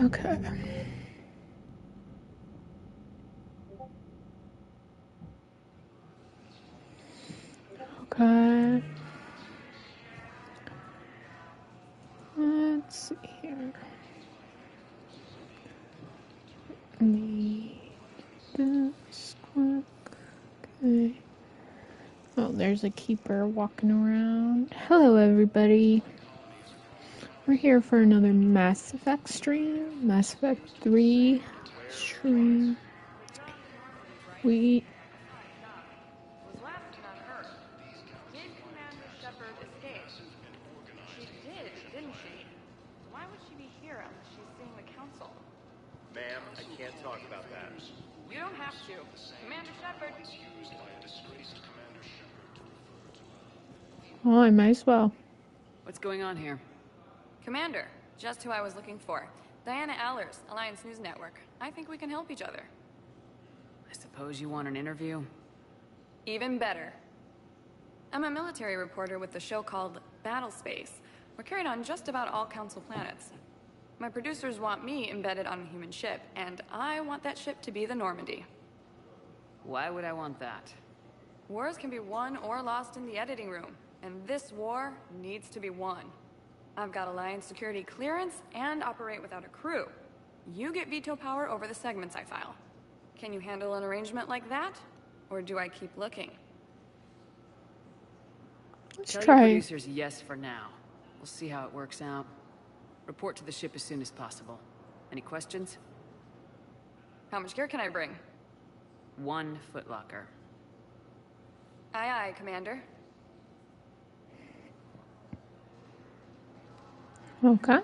Okay. Okay. Let's see here. Need this quick. Okay. Oh, there's a keeper walking around. Hello, everybody. We're here for another Mass Effect stream. Mass Effect 3 stream. We Was last not heard. Did Commander Shepard escape? She did, didn't she? Why would she be here unless she's seeing the council? Ma'am, I can't talk about that. You don't have to. Commander Shepard. Oh, I might as well. What's going on here? Commander, just who I was looking for. Diana Allers, Alliance News Network. I think we can help each other. I suppose you want an interview? Even better. I'm a military reporter with the show called Battle Space. We're carried on just about all Council planets. My producers want me embedded on a human ship, and I want that ship to be the Normandy. Why would I want that? Wars can be won or lost in the editing room, and this war needs to be won. I've got Alliance security clearance and operate without a crew. You get veto power over the segments I file. Can you handle an arrangement like that? Or do I keep looking? Let's Tell try. your producers yes for now. We'll see how it works out. Report to the ship as soon as possible. Any questions? How much gear can I bring? 1 footlocker. Aye, aye, Commander. Okay.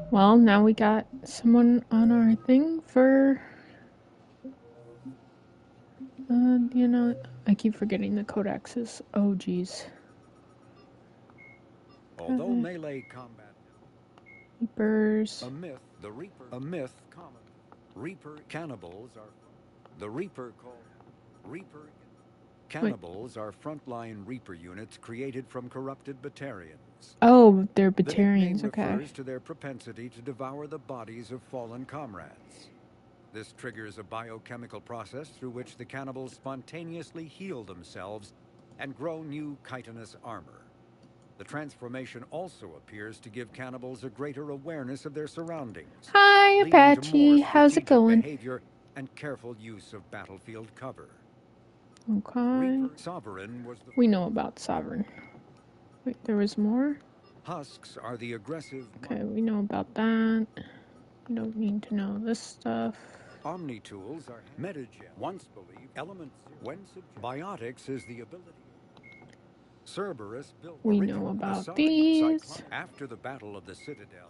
Well, now we got someone on our thing for... you know, I keep forgetting the codexes. Oh, geez. Although melee combat... Reapers. A myth, the Reaper... A myth, common. Reaper cannibals are... The Reaper called... Reaper... Cannibals are frontline Reaper units created from corrupted Batarians. Oh, they're The Batarians, nickname okay. refers to their propensity to devour the bodies of fallen comrades. This triggers a biochemical process through which the cannibals spontaneously heal themselves and grow new chitinous armor. The transformation also appears to give cannibals a greater awareness of their surroundings. Hi, leading to more Apache. How's it strategic going? behavior and careful use of battlefield cover. Okay. Reaper Sovereign was the... We know about Sovereign. Wait, there was more? Husks are the aggressive... Okay, we know about that. We don't need to know this stuff. Omni-tools are metagen. Once believed, elements when biotics is the ability. Cerberus built We original know about Masonic these. after the Battle of the Citadel.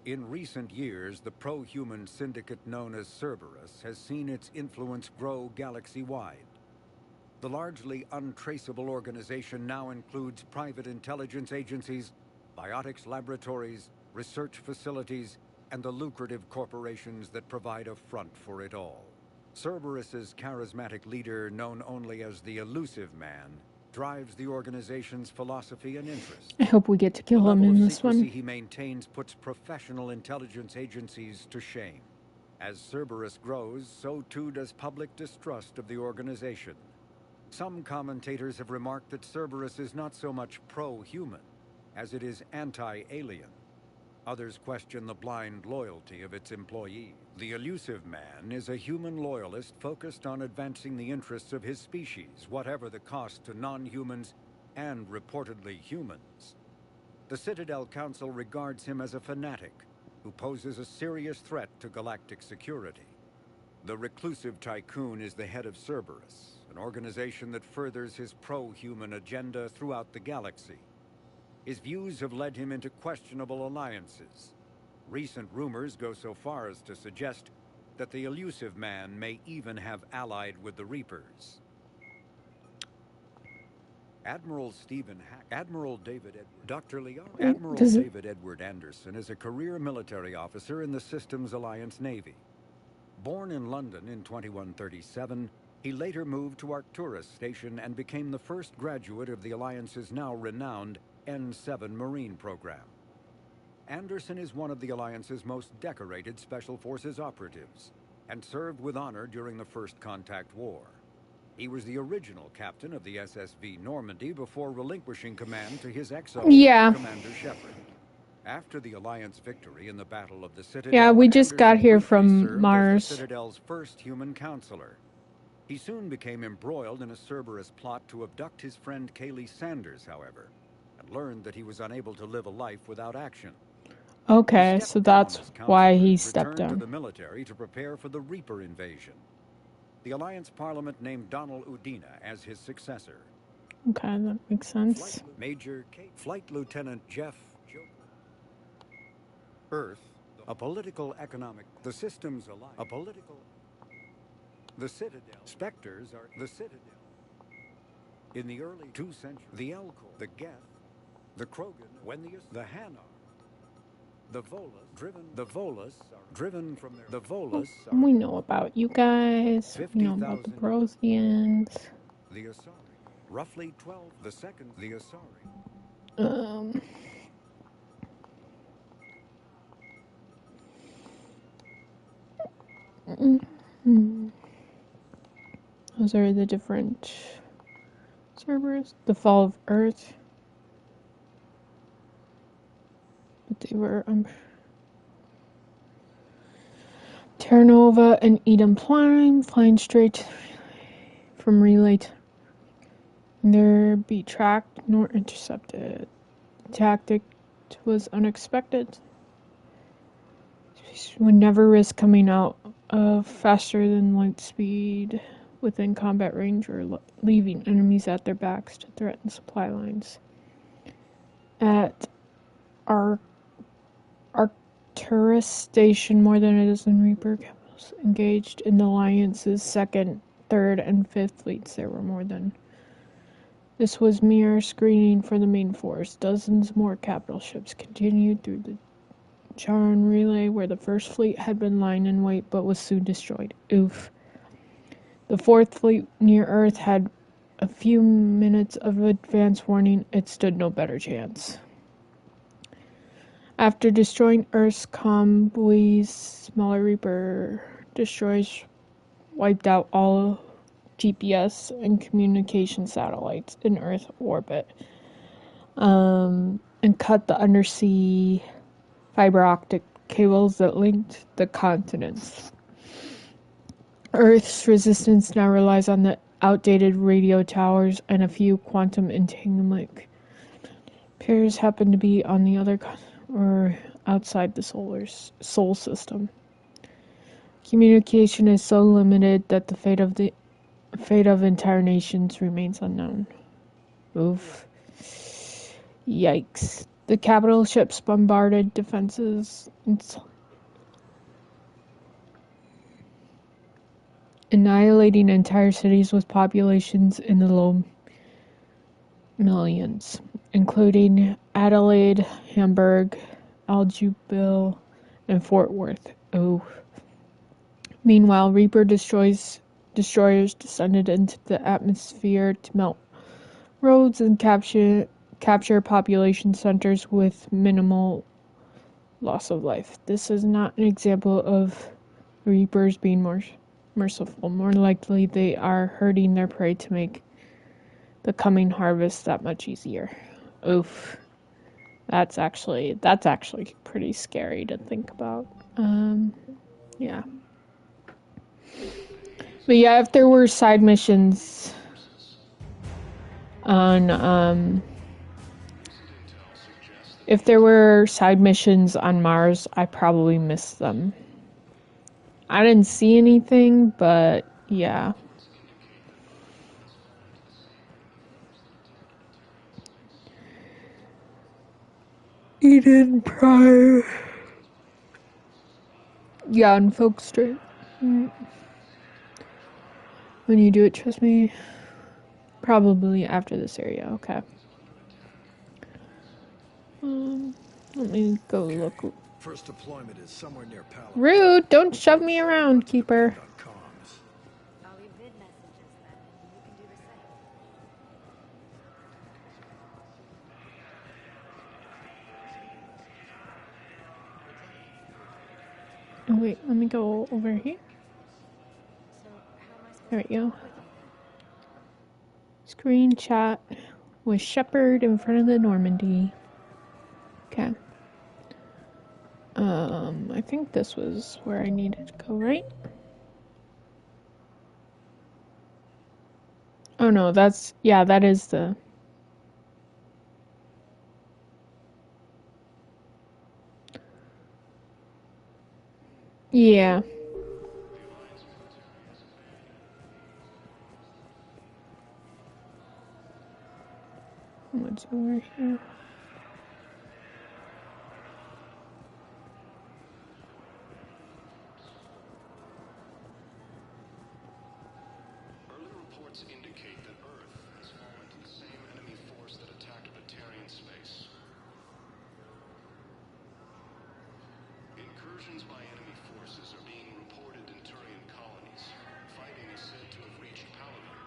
In recent years, the pro-human syndicate known as Cerberus has seen its influence grow galaxy-wide. The largely untraceable organization now includes private intelligence agencies, biotics laboratories, research facilities, and the lucrative corporations that provide a front for it all. Cerberus's charismatic leader, known only as the Elusive Man, drives the organization's philosophy and interests. I hope we get to kill The him level in of this secrecy one. he maintains puts professional intelligence agencies to shame. As Cerberus grows, so too does public distrust of the organization. Some commentators have remarked that Cerberus is not so much pro-human as it is anti-alien. Others question the blind loyalty of its employees. The Elusive Man is a human loyalist focused on advancing the interests of his species, whatever the cost to non-humans and reportedly humans. The Citadel Council regards him as a fanatic who poses a serious threat to galactic security. The reclusive tycoon is the head of Cerberus, an organization that furthers his pro-human agenda throughout the galaxy. His views have led him into questionable alliances. Recent rumors go so far as to suggest that the Elusive Man may even have allied with the Reapers. Admiral Stephen Hack, Admiral David Edward, Dr. Leon, Admiral David Edward Anderson is a career military officer in the Systems Alliance Navy. Born in London in 2137, He later moved to Arcturus Station and became the first graduate of the Alliance's now renowned N7 Marine program. Anderson is one of the Alliance's most decorated Special Forces operatives and served with honor during the First Contact War. He was the original captain of the SSV Normandy before relinquishing command to his XO, Yeah. Commander Shepard. After the Alliance victory in the Battle of the Citadel, Yeah, we just got Anderson here briefly from served as Mars. the Citadel's first human counselor. He soon became embroiled in a Cerberus plot to abduct his friend Kaylee Sanders, however, and learned that he was unable to live a life without action. Okay, He so stepped down that's as why counselor he and stepped returned to down. the military to prepare for the Reaper invasion. The Alliance Parliament named Donald Udina as his successor. Okay, that makes sense. Flight Lieutenant Jeff Earth, a political economic, the systems alike, a political, the Citadel, Spectres are the Citadel. In the early 2 centuries, the Elcor, the Geth, the Krogan, the Hanar, the Volus are driven from their, the Volus are We know about you guys. We know about the 50,000. Brosians. The Asari, roughly 12, the second, the Asari. Those are the different servers. The Fall of Earth. But they were Terra Nova and Eden Prime, flying straight from Relay. Neither be tracked nor intercepted. Tactic was unexpected. Would never risk coming out of faster than light speed within combat range or leaving enemies at their backs to threaten supply lines. At Arcturus Station, more than a dozen Reaper capitals engaged in the Alliance's 2nd, 3rd, and 5th fleets. There were more than. This was mere screening for the main force. Dozens more capital ships continued through the Charon Relay, where the 1st fleet had been lying in wait but was soon destroyed. Oof. The 4th fleet near Earth had a few minutes of advance warning. It stood no better chance. After destroying Earth's comm buoys, smaller Reaper destroyers wiped out all GPS and communication satellites in Earth orbit, and cut the undersea fiber optic cables that linked the continents. Earth's resistance now relies on the outdated radio towers and a few quantum entanglement pairs happen to be on the other or outside the Sol system. Communication is so limited that the fate of entire nations remains unknown. Oof. Yikes. The capital ships bombarded defenses, annihilating entire cities with populations in the low millions, including Adelaide, Hamburg, Aljubil, and Fort Worth. Oh. Meanwhile, Reaper destroyers descended into the atmosphere to melt roads and capture population centers with minimal loss of life. This is not an example of Reapers being more merciful. More likely, they are hurting their prey to make the coming harvest that much easier. Oof. That's actually pretty scary to think about. Yeah. But yeah, if there were side missions on Mars, I probably missed them. I didn't see anything, but yeah. Eden Prime. Yeah, on Folk Street. When you do it, trust me. Probably after this area, okay. Let me go look. First deployment is somewhere near Palo. Rude! Don't shove me around, Keeper. Comms. I'll leave vid messages. Oh wait, let me go over here. There we go. Screenshot with Shepard in front of the Normandy. Okay. I think this was where I needed to go, right? Oh no, yeah, that is the... Yeah. What's over here? Early reports indicate that Earth has fallen to the same enemy force that attacked Batarian space. Incursions by enemy forces are being reported in Turian colonies. Fighting is said to have reached Paladin.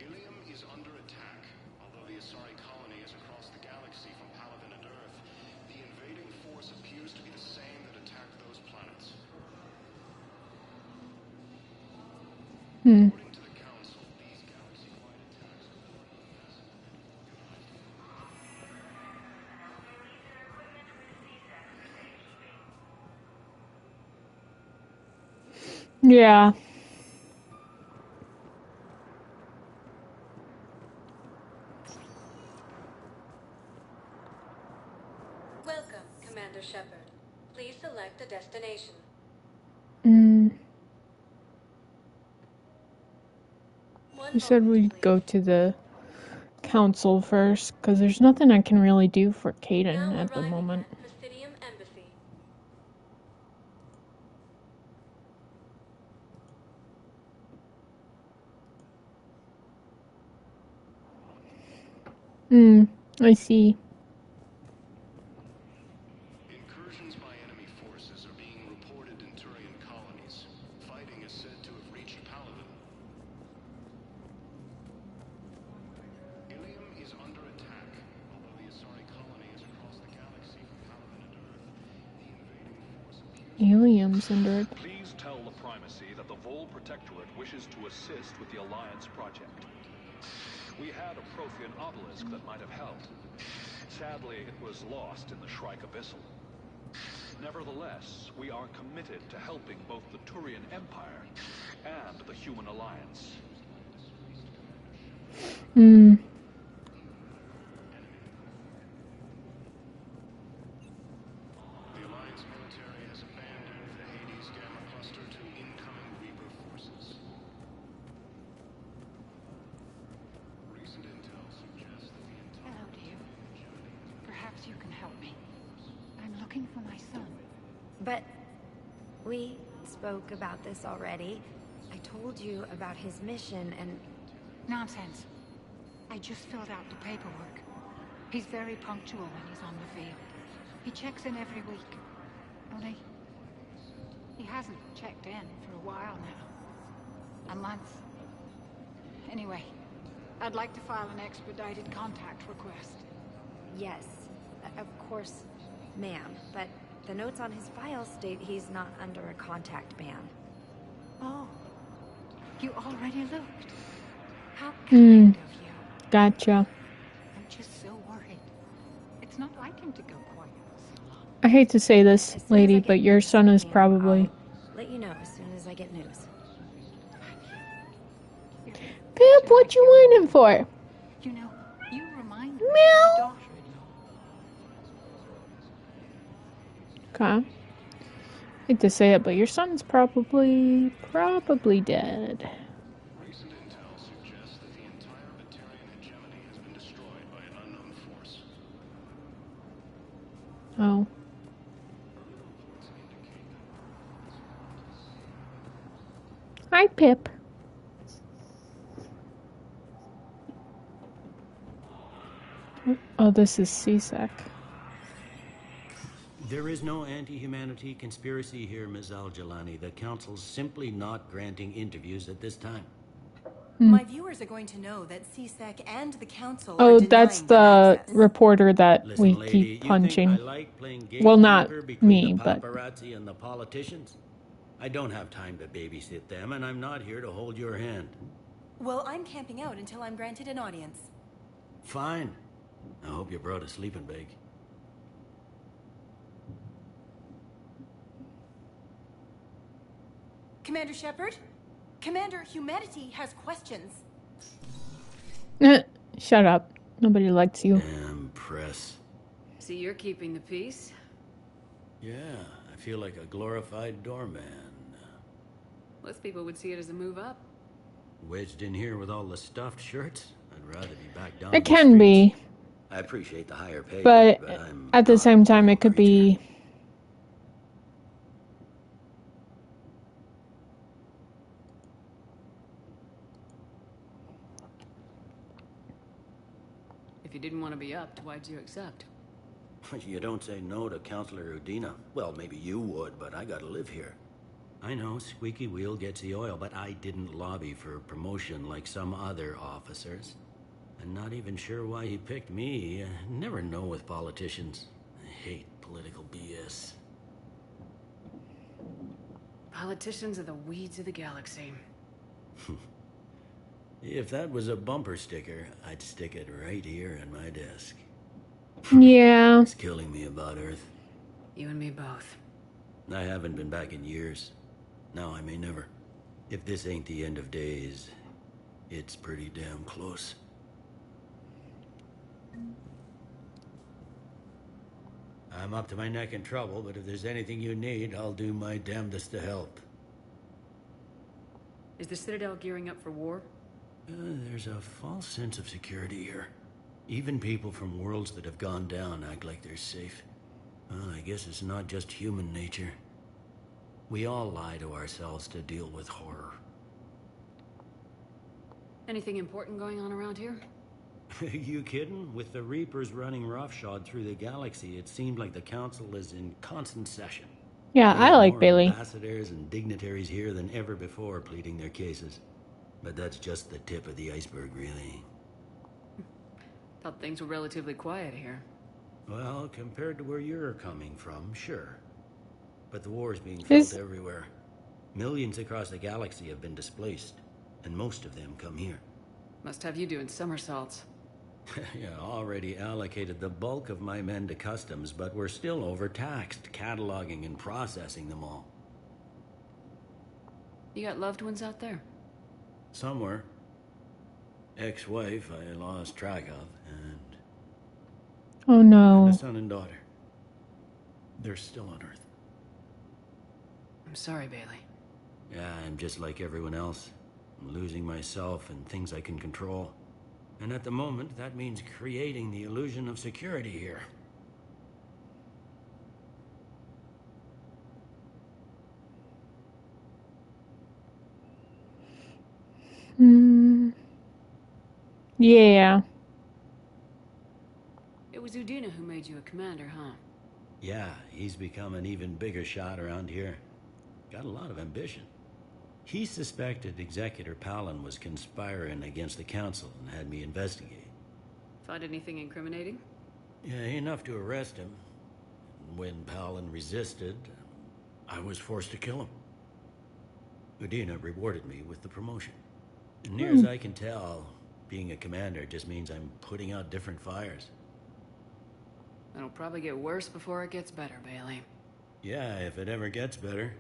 Ilium is under attack. Although the Asari colony is across the galaxy from Paladin and Earth, the invading force appears to be the same that attacked those planets. According to the Council, these galaxy-wide attacks Yeah. Welcome, Commander Shepard. Please select a destination. You said we'd go to the council first, because there's nothing I can really do for Kaidan at the moment. Presidium Embassy. I see. Incursions by enemy forces are being reported in Turian colonies. Fighting is said to have reached Paladin. Ilium is under attack. Although the Asari colony is across the galaxy from Paladin and Earth, the invading force appears... Ilium's under it. Please tell the Primacy that the Vol Protectorate wishes to assist with the Alliance project. We had a Prothean obelisk that might have helped. Sadly, it was lost in the Shrike Abyssal. Nevertheless, we are committed to helping both the Turian Empire and the Human Alliance. The Alliance military has abandoned the Hades Gamma Cluster to incoming Reaper forces. Recent intel suggests that the entire... Hello, dear. Perhaps you can help me. I'm looking for my son. But we spoke about this already. I told you about his mission and... Nonsense. I just filled out the paperwork. He's very punctual when he's on the field. He checks in every week. Only... he hasn't checked in for a while now. A month. Anyway, I'd like to file an expedited contact request. Yes, of course, ma'am. But the notes on his file state he's not under a contact ban. Oh. You already looked. How kind of you. Gotcha. I'm just so worried. It's not like him to go quiet so long. I hate to say this, lady, but your son is probably... I'll let you know as soon as I get news. Pip, what you whining for? You know, you remind me Meow. of my daughter-in-law. Okay. Hate to say it, but your son's probably dead. Recent intel suggests that the entire Batarian hegemony has been destroyed by an unknown force. Oh. Hi, Pip. Oh, this is CSEC. There is no anti-humanity conspiracy here, Ms. Al-Jalani. The Council's simply not granting interviews at this time. My viewers are going to know that CSEC and the Council Oh, are that's denying them the access. reporter that Listen, we lady, keep you think punching. I like playing Well, not gatekeeper between me, the but paparazzi and the politicians? I don't have time to babysit them, and I'm not here to hold your hand. Well, I'm camping out until I'm granted an audience. Fine. I hope you brought a sleeping bag. Commander Shepard? Commander, humanity has questions. shut up. Nobody likes you. Damn press. See, you're keeping the peace. Yeah, I feel like a glorified doorman. Most people would see it as a move up. Wedged in here with all the stuffed shirts? I'd rather be back down It the can be, streets. I appreciate the higher pay, but I'm at the not same time, it could be. If you didn't want to be upped, why'd you accept? You don't say no to Counselor Udina. Well, maybe you would, but I gotta live here. I know, squeaky wheel gets the oil, but I didn't lobby for promotion like some other officers. I'm not even sure why he picked me. Never know with politicians. I hate political BS. Politicians are the weeds of the galaxy. If that was a bumper sticker, I'd stick it right here on my desk. Yeah. It's killing me about Earth. You and me both. I haven't been back in years. Now I may never. If this ain't the end of days, it's pretty damn close. I'm up to my neck in trouble, but if there's anything you need, I'll do my damnedest to help. Is the Citadel gearing up for war? There's a false sense of security here. Even people from worlds that have gone down act like they're safe. Well, I guess it's not just human nature. We all lie to ourselves to deal with horror. Anything important going on around here? You kidding? With the Reapers running roughshod through the galaxy, it seemed like the Council is in constant session. Yeah, There I are like more Bailey. ambassadors and dignitaries here than ever before pleading their cases. But that's just the tip of the iceberg, really. Thought things were relatively quiet here. Well, compared to where you're coming from, sure. But the war's being felt everywhere. Millions across the galaxy have been displaced, and most of them come here. Must have you doing somersaults. Yeah, already allocated the bulk of my men to customs, but we're still overtaxed, cataloging and processing them all. You got loved ones out there? Somewhere. Ex-wife I lost track of, and... Oh no. And a son and daughter. They're still on Earth. I'm sorry, Bailey. Yeah, I'm just like everyone else. I'm losing myself and things I can control. And at the moment, that means creating the illusion of security here. Yeah. It was Udina who made you a commander, huh? Yeah, he's become an even bigger shot around here. Got a lot of ambition. He suspected Executor Palin was conspiring against the Council and had me investigate. Find anything incriminating? Yeah, enough to arrest him. When Palin resisted, I was forced to kill him. Udina rewarded me with the promotion. And near as I can tell, being a commander just means I'm putting out different fires. It'll probably get worse before it gets better, Bailey. Yeah, if it ever gets better.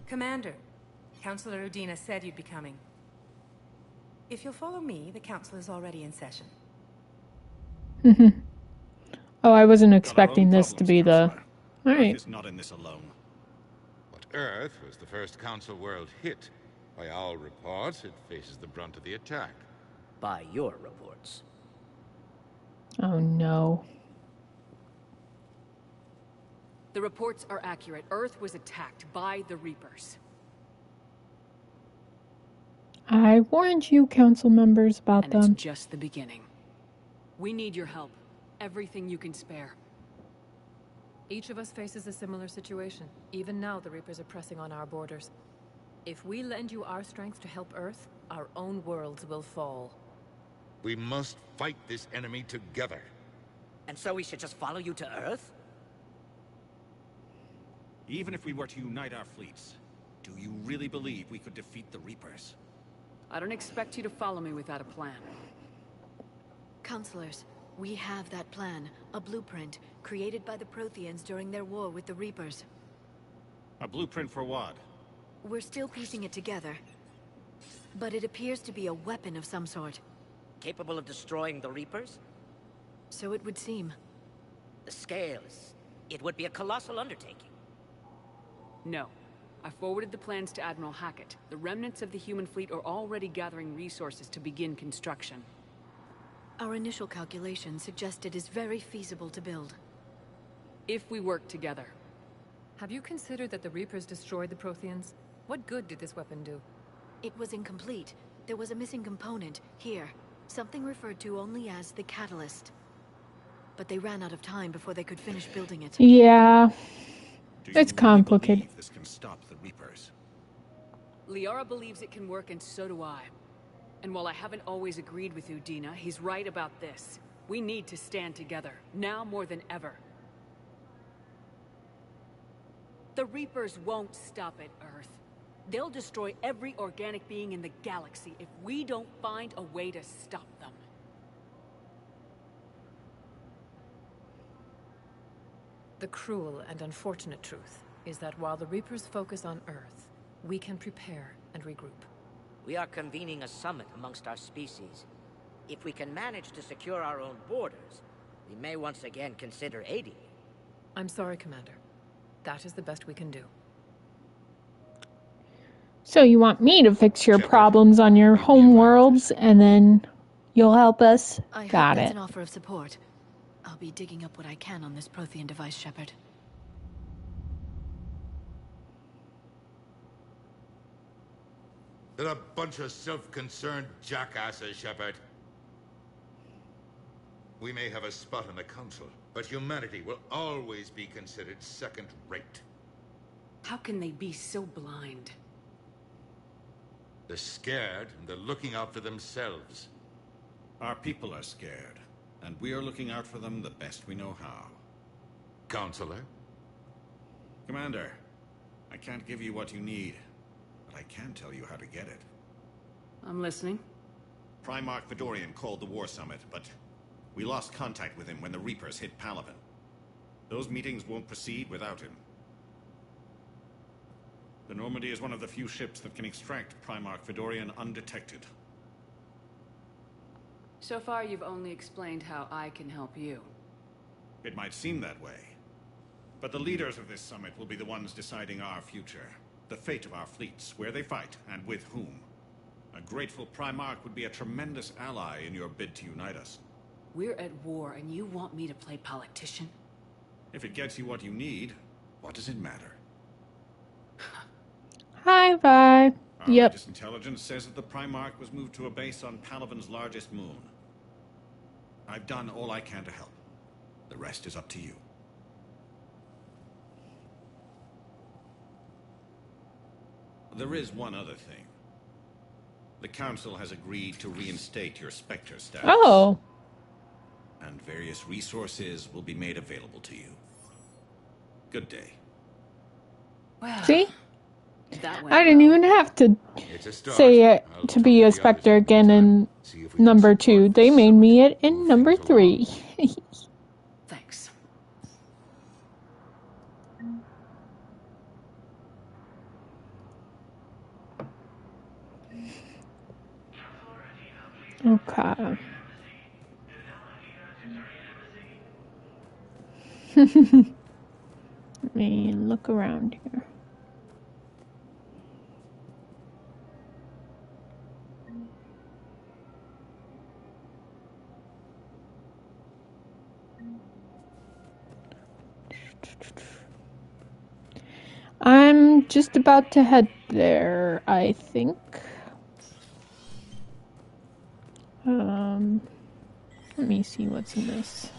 Commander, Councilor Udina said you'd be coming. If you'll follow me, the council is already in session. Oh, I wasn't expecting this to be the... Alright. Earth is not in this alone. But Earth was the first Council world hit. By all reports, it faces the brunt of the attack. By your reports. Oh no. The reports are accurate. Earth was attacked by the Reapers. I warned you, council members, about And them. it's just the beginning. We need your help. Everything you can spare. Each of us faces a similar situation. Even now, the Reapers are pressing on our borders. If we lend you our strength to help Earth, our own worlds will fall. We must fight this enemy together. And so we should just follow you to Earth? Even if we were to unite our fleets, do you really believe we could defeat the Reapers? I don't expect you to follow me without a plan. Counselors, we have that plan. A blueprint, created by the Protheans during their war with the Reapers. A blueprint for what? We're still piecing it together. But it appears to be a weapon of some sort. Capable of destroying the Reapers? So it would seem. The scales. It would be a colossal undertaking. No. I forwarded the plans to Admiral Hackett. The remnants of the human fleet are already gathering resources to begin construction. Our initial calculations suggest it is very feasible to build. If we work together. Have you considered that the Reapers destroyed the Protheans? What good did this weapon do? It was incomplete. There was a missing component, here. Something referred to only as the Catalyst. But they ran out of time before they could finish building it. Yeah. It's complicated. This can stop the Reapers. Liara believes it can work, and so do I. And while I haven't always agreed with Udina, he's right about this. We need to stand together, now more than ever. The Reapers won't stop at Earth. They'll destroy every organic being in the galaxy if we don't find a way to stop them. The cruel and unfortunate truth is that while the Reapers focus on Earth, we can prepare and regroup. We are convening a summit amongst our species. If we can manage to secure our own borders, we may once again consider aiding you. I'm sorry, Commander. That is the best we can do. So you want me to fix your problems on your home worlds, and then you'll help us? I Got hope that's it. an offer of support. I'll be digging up what I can on this Prothean device, Shepard. They're a bunch of self-concerned jackasses, Shepard. We may have a spot in the council, but humanity will always be considered second-rate. How can they be so blind? They're scared, and they're looking out for themselves. Our people are scared, and we are looking out for them the best we know how. Counselor? Commander, I can't give you what you need, but I can tell you how to get it. I'm listening. Primarch Fedorian called the War Summit, but we lost contact with him when the Reapers hit Palaven. Those meetings won't proceed without him. The Normandy is one of the few ships that can extract Primarch Fedorian undetected. So far, you've only explained how I can help you. It might seem that way. But the leaders of this summit will be the ones deciding our future. The fate of our fleets, where they fight, and with whom. A grateful Primarch would be a tremendous ally in your bid to unite us. We're at war, and you want me to play politician? If it gets you what you need, what does it matter? Hi, bye. Our Yep. latest intelligence says that the Primarch was moved to a base on Palaven's largest moon. I've done all I can to help. The rest is up to you. There is one other thing. The Council has agreed to reinstate your Spectre status. Oh. And various resources will be made available to you. Good day. See? That I didn't even have to It's a start. say it I'll to talk be to a the Spectre others again in See if we can number support 2. They this made summit. me it in number 3. Thanks. Okay. Let me look around here. I'm just about to head there, I think. Let me see what's in this.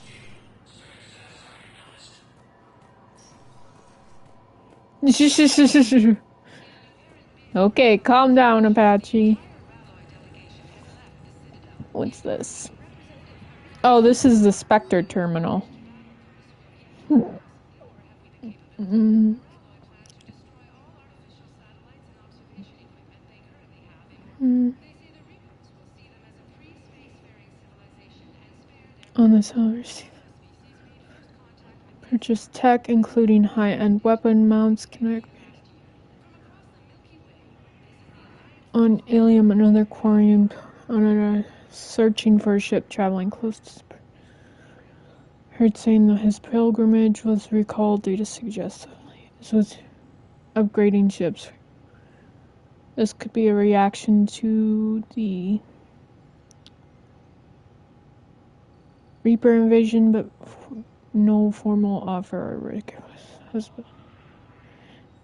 Okay, calm down, Apache. What's this? Oh, this is the Spectre terminal. On the solar sea. Purchase tech, including high-end weapon mounts, connect on Ilium and other Quarium searching for a ship traveling close to heard saying that his pilgrimage was recalled due to suggestion. This was upgrading ships. This could be a reaction to the Reaper invasion, but no formal offer or ridiculous.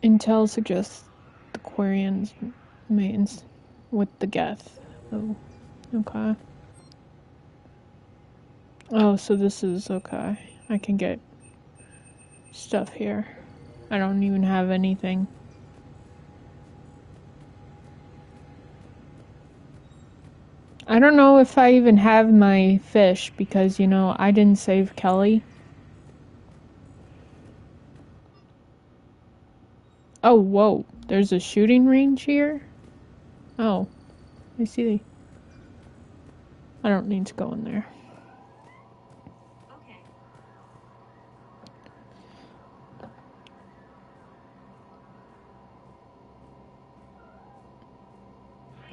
Intel suggests the Quarians may with the Geth. Oh, okay. Oh, so this is okay. I can get stuff here. I don't even have anything. I don't know if I even have my fish because, you know, I didn't save Kelly. Oh, whoa. There's a shooting range here? Oh. I see. I don't need to go in there.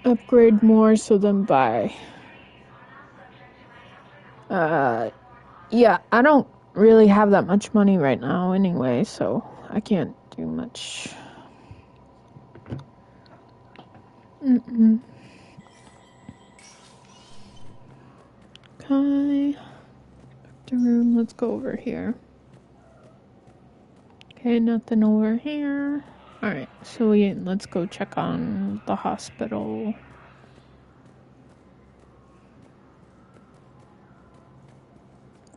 Upgrade more, so then buy. Yeah, I don't really have that much money right now anyway, so I can't do much. Okay. Back to room, let's go over here. Okay, nothing over here. Alright, so let's go check on the hospital.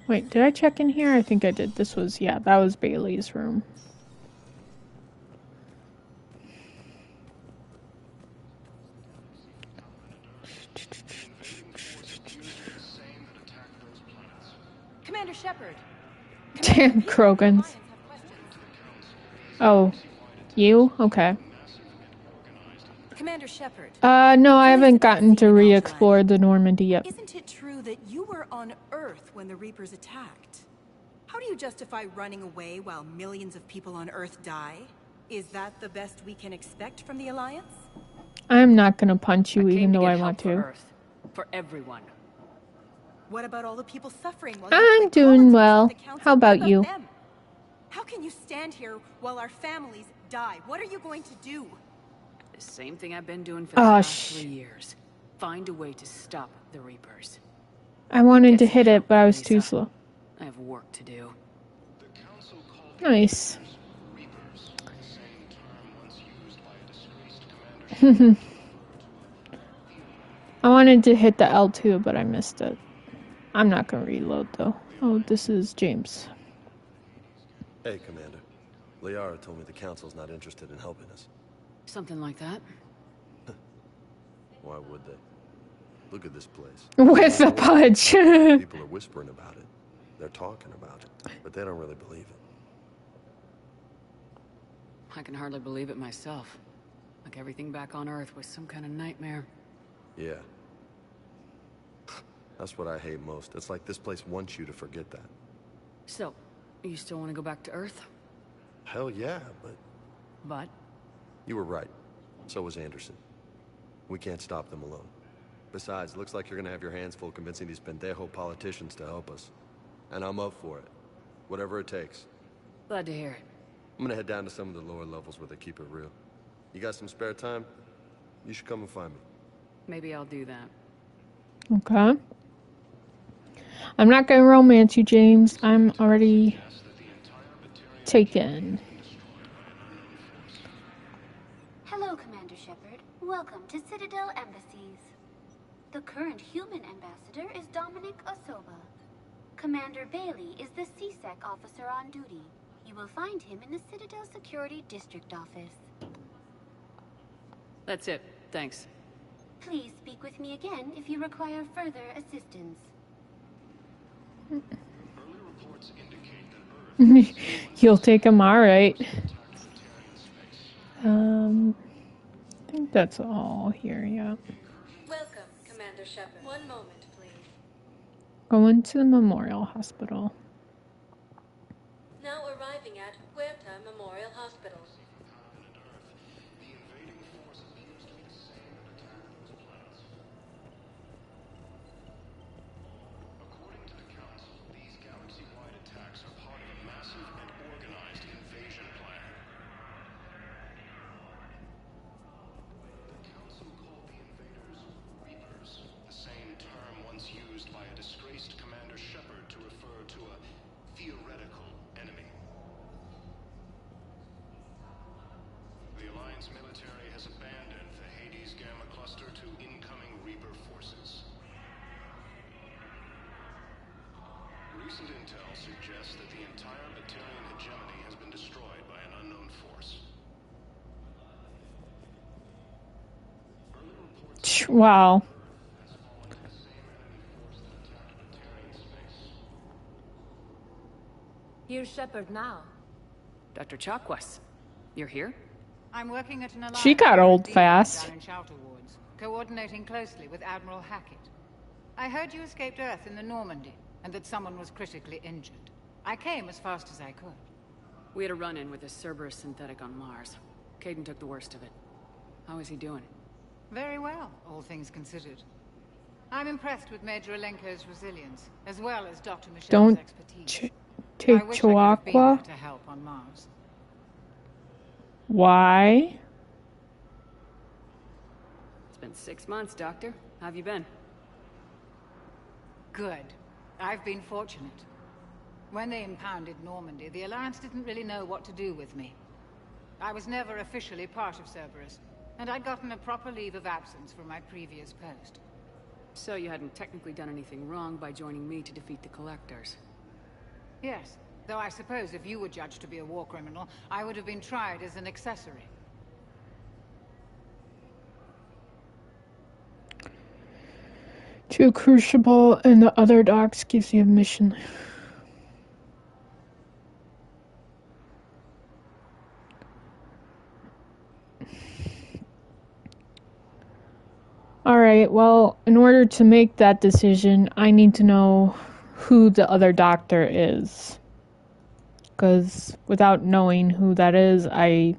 Wait, did I check in here? I think I did. This was, yeah, that was Bailey's room. Commander Shepard. Damn Krogans. Oh, you? Okay. Commander Shepard. No, I haven't gotten to re-explore the Normandy yet. Isn't it true that you were on Earth when the Reapers attacked? How do you justify running away while millions of people on Earth die? Is that the best we can expect from the Alliance? I'm not gonna punch you even though I want to. Earth, for everyone. What about all the people suffering while I'm doing well. How about you? How can you stand here while our families die? What are you going to do? The same thing I've been doing for the past 3 years. Find a way to stop the Reapers. I wanted to hit it, but I was too slow. I have work to do. Nice. I wanted to hit the L2, but I missed it. I'm not gonna reload though. Oh, this is James. Hey, Commander. Liara told me the Council's not interested in helping us. Something like that. Why would they? Look at this place. With the punch. People are whispering about it. They're talking about it, but they don't really believe it. I can hardly believe it myself. Like everything back on Earth was some kind of nightmare. Yeah. That's what I hate most. It's like this place wants you to forget that. So, you still want to go back to Earth? Hell yeah, but... But? You were right. So was Anderson. We can't stop them alone. Besides, looks like you're gonna have your hands full convincing these pendejo politicians to help us. And I'm up for it. Whatever it takes. Glad to hear it. I'm gonna head down to some of the lower levels where they keep it real. You got some spare time? You should come and find me. Maybe I'll do that. Okay. I'm not gonna romance you, James. I'm already taken. Hello, Commander Shepard. Welcome to Citadel Embassies. The current human ambassador is Dominic Osoba. Commander Bailey is the CSEC officer on duty. You will find him in the Citadel Security District office. That's it. Thanks. Please speak with me again if you require further assistance. You'll take him, alright. I think that's all here, yeah. Welcome, Commander Shepard. One moment, please. Going to the Memorial Hospital. Now arriving at Huerta Memorial Hospital. According to the Council, these galaxy-wide attacks are part of a massive and organized invasion plan. The Council called the invaders Reapers, the same term once used by a disgraced Commander Shepard to refer to a theoretical enemy. The Alliance military has abandoned the Hades Gamma Cluster to incoming Reaper forces. Recent intel suggests that the entire Batarian hegemony has been destroyed by an unknown force. Wow. Here's Shepard now. Dr. Chakwas, you're here? I'm working at an alliance. She got old fast. Down in Shelter Wards, coordinating closely with Admiral Hackett. I heard you escaped Earth in the Normandy, and that someone was critically injured. I came as fast as I could. We had a run-in with a Cerberus synthetic on Mars. Caden took the worst of it. How is he doing? Very well, all things considered. I'm impressed with Major Alenko's resilience, as well as Dr. Michelle's Don't expertise. take I wish I could have been there Chihuahua. to help on Mars. Why? It's been 6 months, Doctor. How have you been? Good. I've been fortunate. When they impounded Normandy, the Alliance didn't really know what to do with me. I was never officially part of Cerberus, and I'd gotten a proper leave of absence from my previous post. So you hadn't technically done anything wrong by joining me to defeat the Collectors. Yes, though I suppose if you were judged to be a war criminal, I would have been tried as an accessory. To a Crucible and the other docks gives you a mission. Alright, well, in order to make that decision, I need to know who the other doctor is. Because without knowing who that is, I...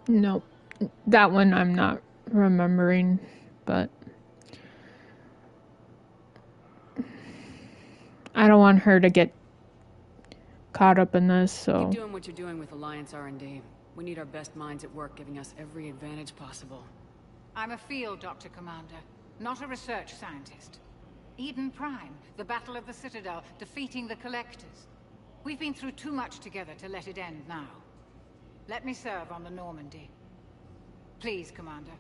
No, that one I'm not remembering, but I don't want her to get caught up in this, so... Keep doing what you're doing with Alliance R&D. We need our best minds at work, giving us every advantage possible. I'm a field doctor, Commander, not a research scientist. Eden Prime, the Battle of the Citadel, defeating the Collectors. We've been through too much together to let it end now. Let me serve on the Normandy. Please, Commander.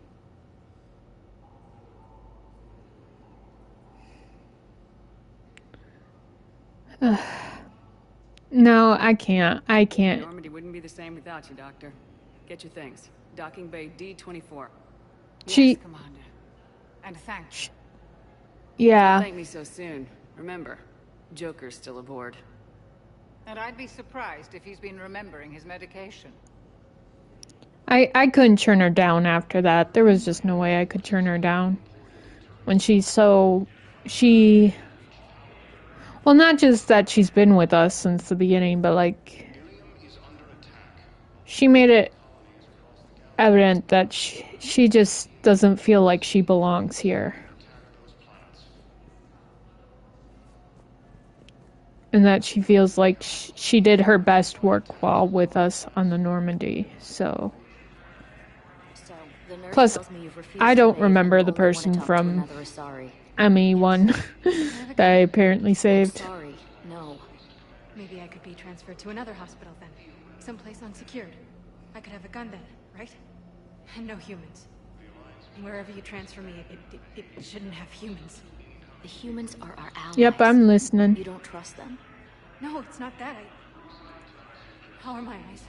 No, I can't. I can't. Normandy wouldn't be the same without you, Doctor. Get your things. Docking Bay D-24. Yes, Commander. And thank you. Yeah. Don't thank me so soon. Remember, Joker's still aboard. And I'd be surprised if he's been remembering his medication. I couldn't turn her down after that. There was just no way I could turn her down. When she's so... Well, not just that she's been with us since the beginning, but like... She made it evident that she just doesn't feel like she belongs here. And that she feels like she did her best work while with us on the Normandy, so... Plus, I don't remember the person from ME1 that I apparently saved. Sorry, no. Maybe I could be transferred to another hospital then. Someplace unsecured. I could have a gun then, right? And no humans. Wherever you transfer me, it shouldn't have humans. The humans are our allies. Yep, I'm listening. You don't trust them? No, it's not that. How are my eyes?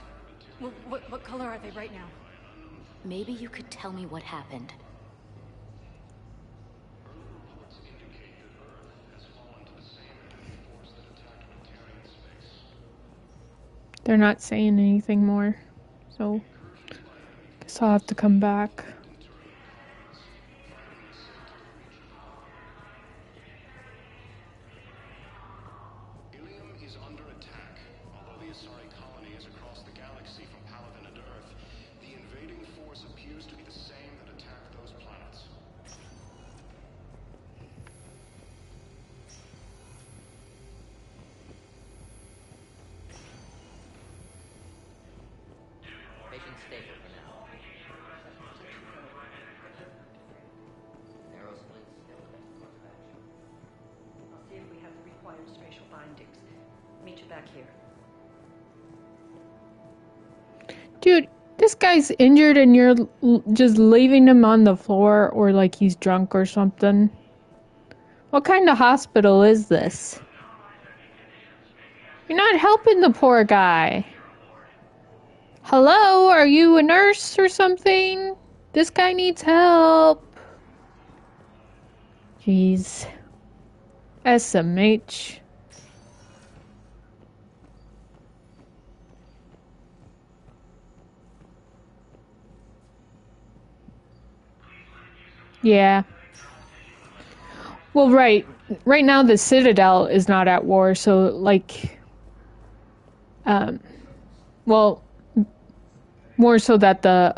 What color are they right now? Maybe you could tell me what happened. They're not saying anything more, so guess I'll have to come back. Ilium is under attack. Although the Asari colony is across the galaxy from Paladin and Earth, the invading force appears to be the same that attacked those planets. Patient stable for now. Narrow splits still the best course of action. I'll see if we have the required spatial bindings. Meet you back here. Dude, this guy's injured and you're just leaving him on the floor or like he's drunk or something. What kind of hospital is this? You're not helping the poor guy. Hello, are you a nurse or something? This guy needs help. Jeez. SMH. Yeah. Well, right now the Citadel is not at war, so like, well, more so that the,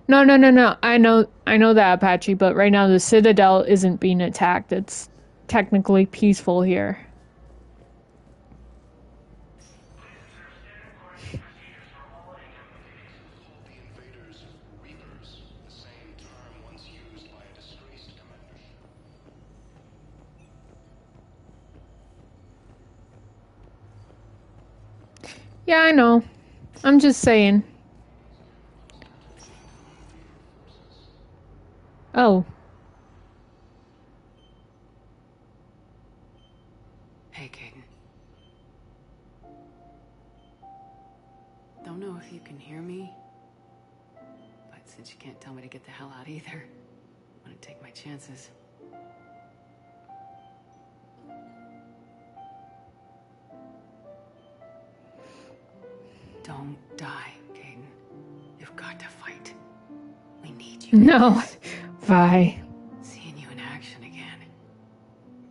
no. I know that, Apache, but right now the Citadel isn't being attacked. It's technically peaceful here. Yeah, I know. I'm just saying. Oh. Hey, Kaidan. Don't know if you can hear me, but since you can't tell me to get the hell out either, I'm gonna take my chances. Don't die, Kaidan. You've got to fight. We need you. No. Bye. Seeing you in action again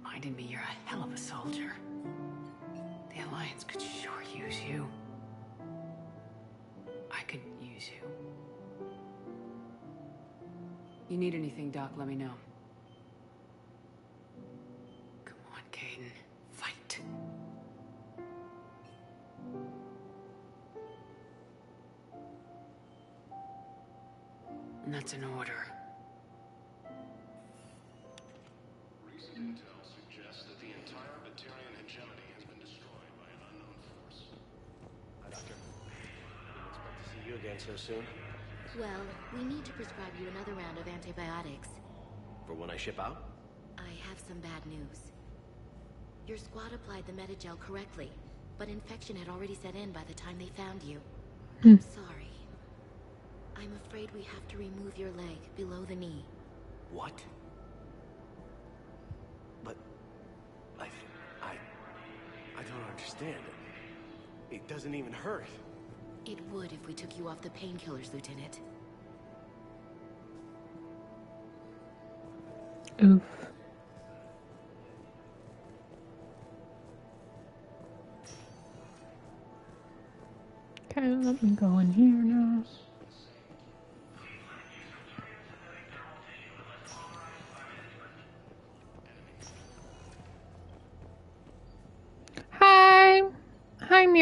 reminded me you're a hell of a soldier. The Alliance could sure use you. I could use you. You need anything, Doc, let me know. Come on, Kaidan. Fight. And that's an order. Recent intel suggests that the entire Batarian hegemony has been destroyed by an unknown force. Hi, Doctor. Didn't expect to see you again so soon. Well, we need to prescribe you another round of antibiotics. For when I ship out? I have some bad news. Your squad applied the Metagel correctly, but infection had already set in by the time they found you. I'm sorry. I'm afraid we have to remove your leg below the knee. What? But... I don't understand. It doesn't even hurt. It would if we took you off the painkillers, Lieutenant. Oof. Okay, let me go in here now.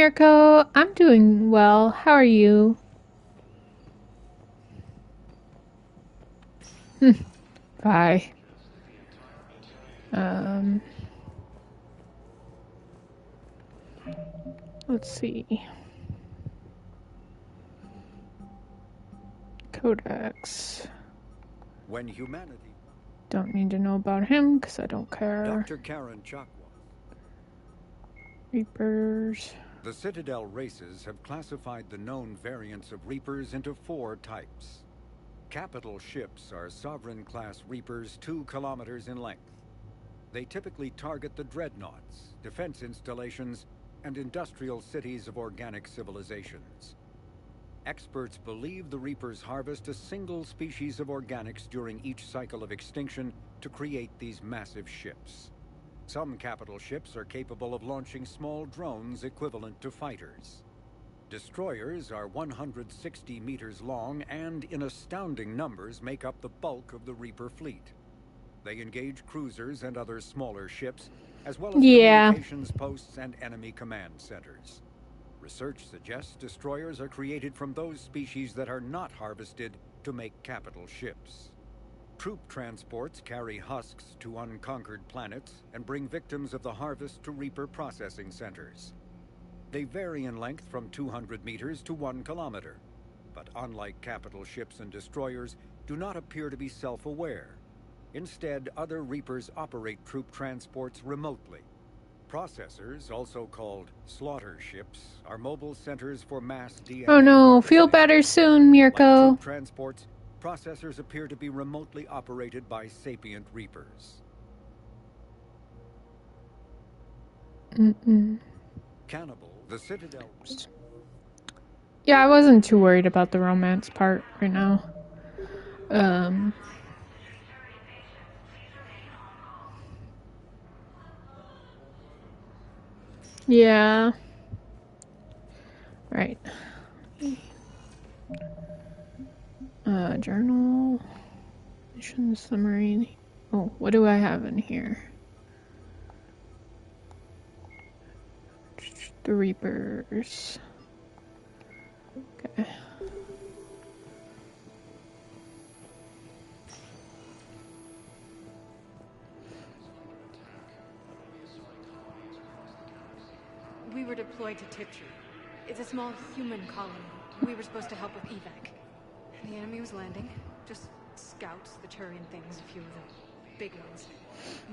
Mirko. I'm doing well. How are you? Bye. Let's see. Codex. When humanity... Don't need to know about him because I don't care. Dr. Karen Chakwa. Reapers. The Citadel races have classified the known variants of Reapers into 4 types. Capital ships are Sovereign-class Reapers 2 kilometers in length. They typically target the dreadnoughts, defense installations, and industrial cities of organic civilizations. Experts believe the Reapers harvest a single species of organics during each cycle of extinction to create these massive ships. Some capital ships are capable of launching small drones equivalent to fighters. Destroyers are 160 meters long and, in astounding numbers, make up the bulk of the Reaper fleet. They engage cruisers and other smaller ships, as well as communications posts and enemy command centers. Research suggests destroyers are created from those species that are not harvested to make capital ships. Troop transports carry husks to unconquered planets and bring victims of the harvest to Reaper processing centers. They vary in length from 200 meters to 1 kilometer, but unlike capital ships and destroyers, do not appear to be self-aware. Instead, other Reapers operate troop transports remotely. Processors, also called slaughter ships, are mobile centers for mass DNA. Oh no, feel better soon, Mirko. Like troop transports, processors appear to be remotely operated by sapient Reapers. Cannibal, the Citadel... Yeah, I wasn't too worried about the romance part right now. Yeah. Right. Journal. Mission summary. Oh, what do I have in here? The Reapers. Okay. We were deployed to Tiptree. It's a small human colony. We were supposed to help with evac. The enemy was landing. Just scouts, the Turian things, a few of the big ones.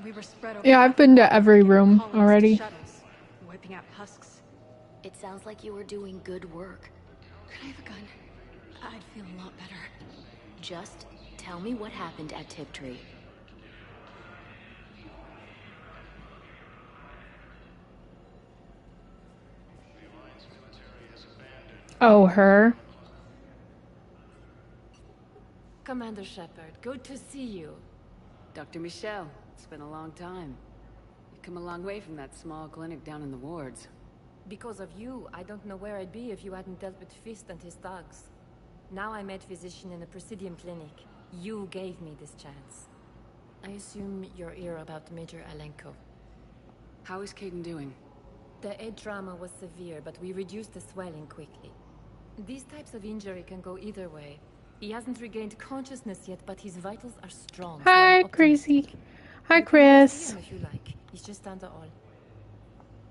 We were spread over... Yeah, I've been to every room already. Shuttles, wiping out husks. It sounds like you were doing good work. Could I have a gun? I'd feel a lot better. Just tell me what happened at Tiptree. Oh, her? Commander Shepard, good to see you. Dr. Michelle, it's been a long time. You've come a long way from that small clinic down in the wards. Because of you, I don't know where I'd be if you hadn't dealt with Fist and his thugs. Now I'm head physician in the Presidium Clinic. You gave me this chance. I assume you're here about Major Alenko. How is Kaidan doing? The head trauma was severe, but we reduced the swelling quickly. These types of injury can go either way. He hasn't regained consciousness yet, but his vitals are strong. Hi, Crazy. Hi, Chris. If you like. He's just under all.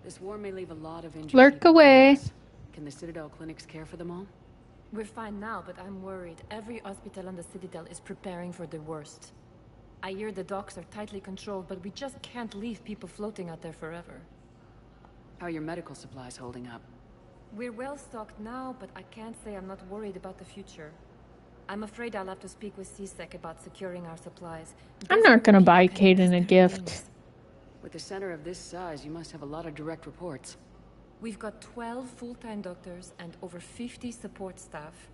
This war may leave a lot of injured Lurk people away. behind. Can the Citadel clinics care for them all? We're fine now, but I'm worried. Every hospital on the Citadel is preparing for the worst. I hear the docks are tightly controlled, but we just can't leave people floating out there forever. How are your medical supplies holding up? We're well stocked now, but I can't say I'm not worried about the future. I'm afraid I'll have to speak with CSEC about securing our supplies. I'm not gonna buy Kaidan a gift. With a center of this size, you must have a lot of direct reports. We've got 12 full-time doctors and over 50 support staff.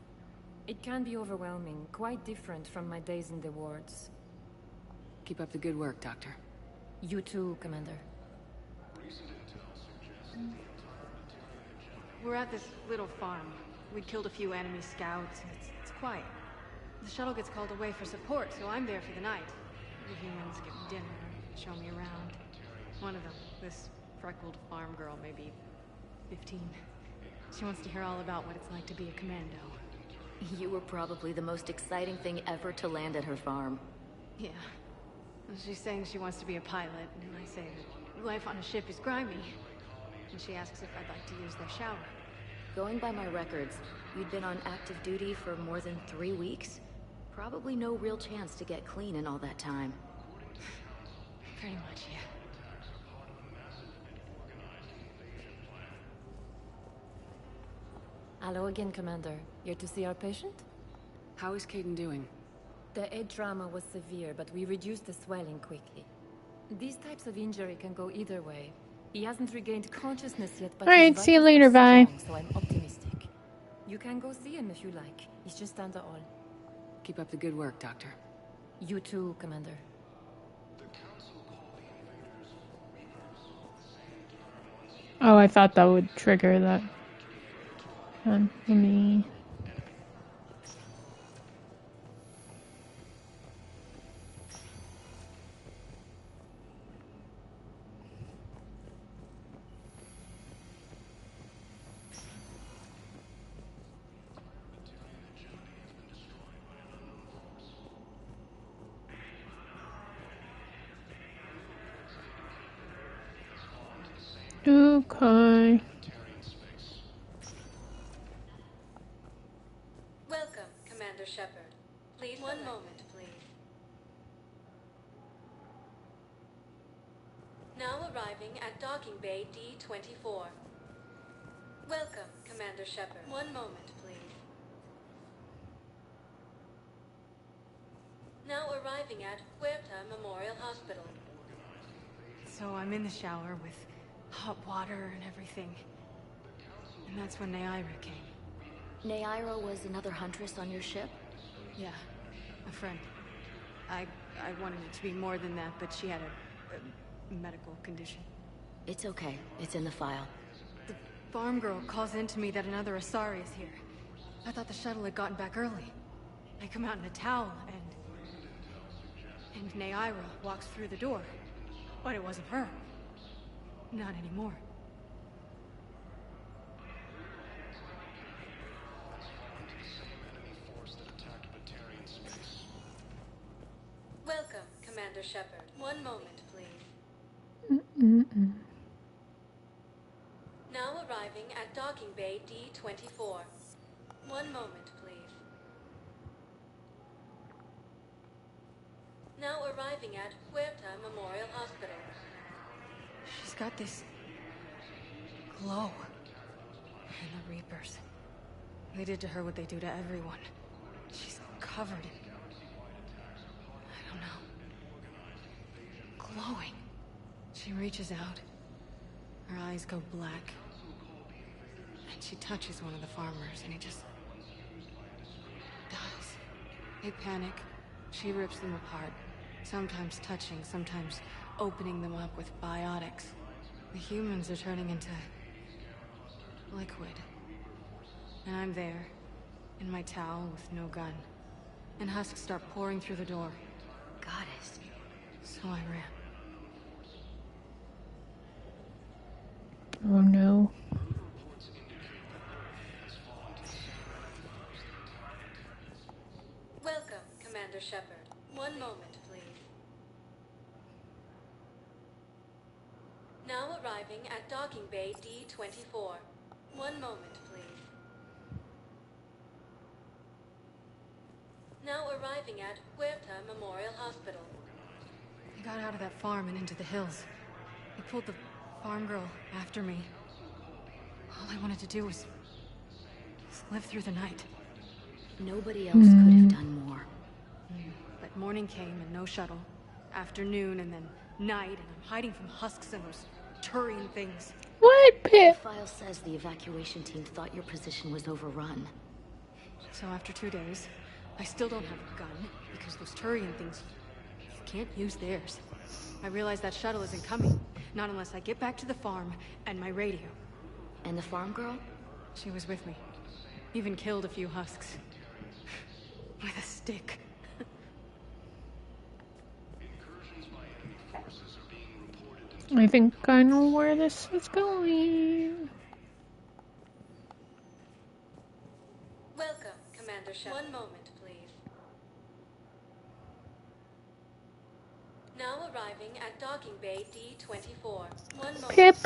It can be overwhelming, quite different from my days in the wards. Keep up the good work, Doctor. You too, Commander. We're at this little farm. We killed a few enemy scouts. It's quiet. The shuttle gets called away for support, so I'm there for the night. The humans give me dinner, show me around. One of them, this freckled farm girl, maybe 15. She wants to hear all about what it's like to be a commando. You were probably the most exciting thing ever to land at her farm. Yeah. She's saying she wants to be a pilot, and I say that life on a ship is grimy. And she asks if I'd like to use their shower. Going by my records, you'd been on active duty for more than 3 weeks. Probably no real chance to get clean in all that time. Pretty much, yeah. Hello again, Commander. Here to see our patient? How is Caden doing? The head trauma was severe, but we reduced the swelling quickly. These types of injury can go either way. He hasn't regained consciousness yet, but alright, see you later, bye. So I'm optimistic. You can go see him if you like. He's just down the hall. Keep up the good work, Doctor. You too, Commander. Oh, I thought that would trigger that. Let me... Okay. Welcome, Commander Shepard. Please, one moment, please. Now arriving at docking bay D-24. Welcome, Commander Shepard. One moment, please. Now arriving at Huerta Memorial Hospital. So I'm in the shower with hot water and everything. And that's when Neaira came. Neaira was another huntress on your ship? Yeah, a friend. I wanted it to be more than that, but she had a medical condition. It's okay. It's in the file. The farm girl calls in to me that another Asari is here. I thought the shuttle had gotten back early. I come out in a towel, and Neaira walks through the door. But it wasn't her. Not anymore. Welcome, Commander Shepard. One moment, please. Now arriving at docking bay D-24. One moment, please. Now arriving at Huerta Memorial Hospital. She's got this glow. And the Reapers. They did to her what they do to everyone. She's covered in... I don't know. Glowing. She reaches out. Her eyes go black. And she touches one of the farmers, and he just... dies. They panic. She rips them apart. Sometimes touching, sometimes opening them up with biotics. The humans are turning into... liquid. And I'm there, in my towel with no gun. And husks start pouring through the door. Goddess. So I ran. Oh no. Welcome, Commander Shepard. One moment, please. Now arriving at docking bay D-24. One moment, please. Now arriving at Huerta Memorial Hospital. I got out of that farm and into the hills. They pulled the farm girl after me. All I wanted to do was live through the night. Nobody else could have done more. But morning came and no shuttle. Afternoon and then night, and I'm hiding from husks and those Turian things. What, Pip? The file says the evacuation team thought your position was overrun. So after 2 days, I still don't have a gun, because those Turian things, you can't use theirs. I realize that shuttle isn't coming, not unless I get back to the farm and my radio. And the farm girl? She was with me. Even killed a few husks. With a stick. I think I know where this is going. Commander Shepard. One moment, please. Now arriving at Docking Bay D-24. One moment. Pip,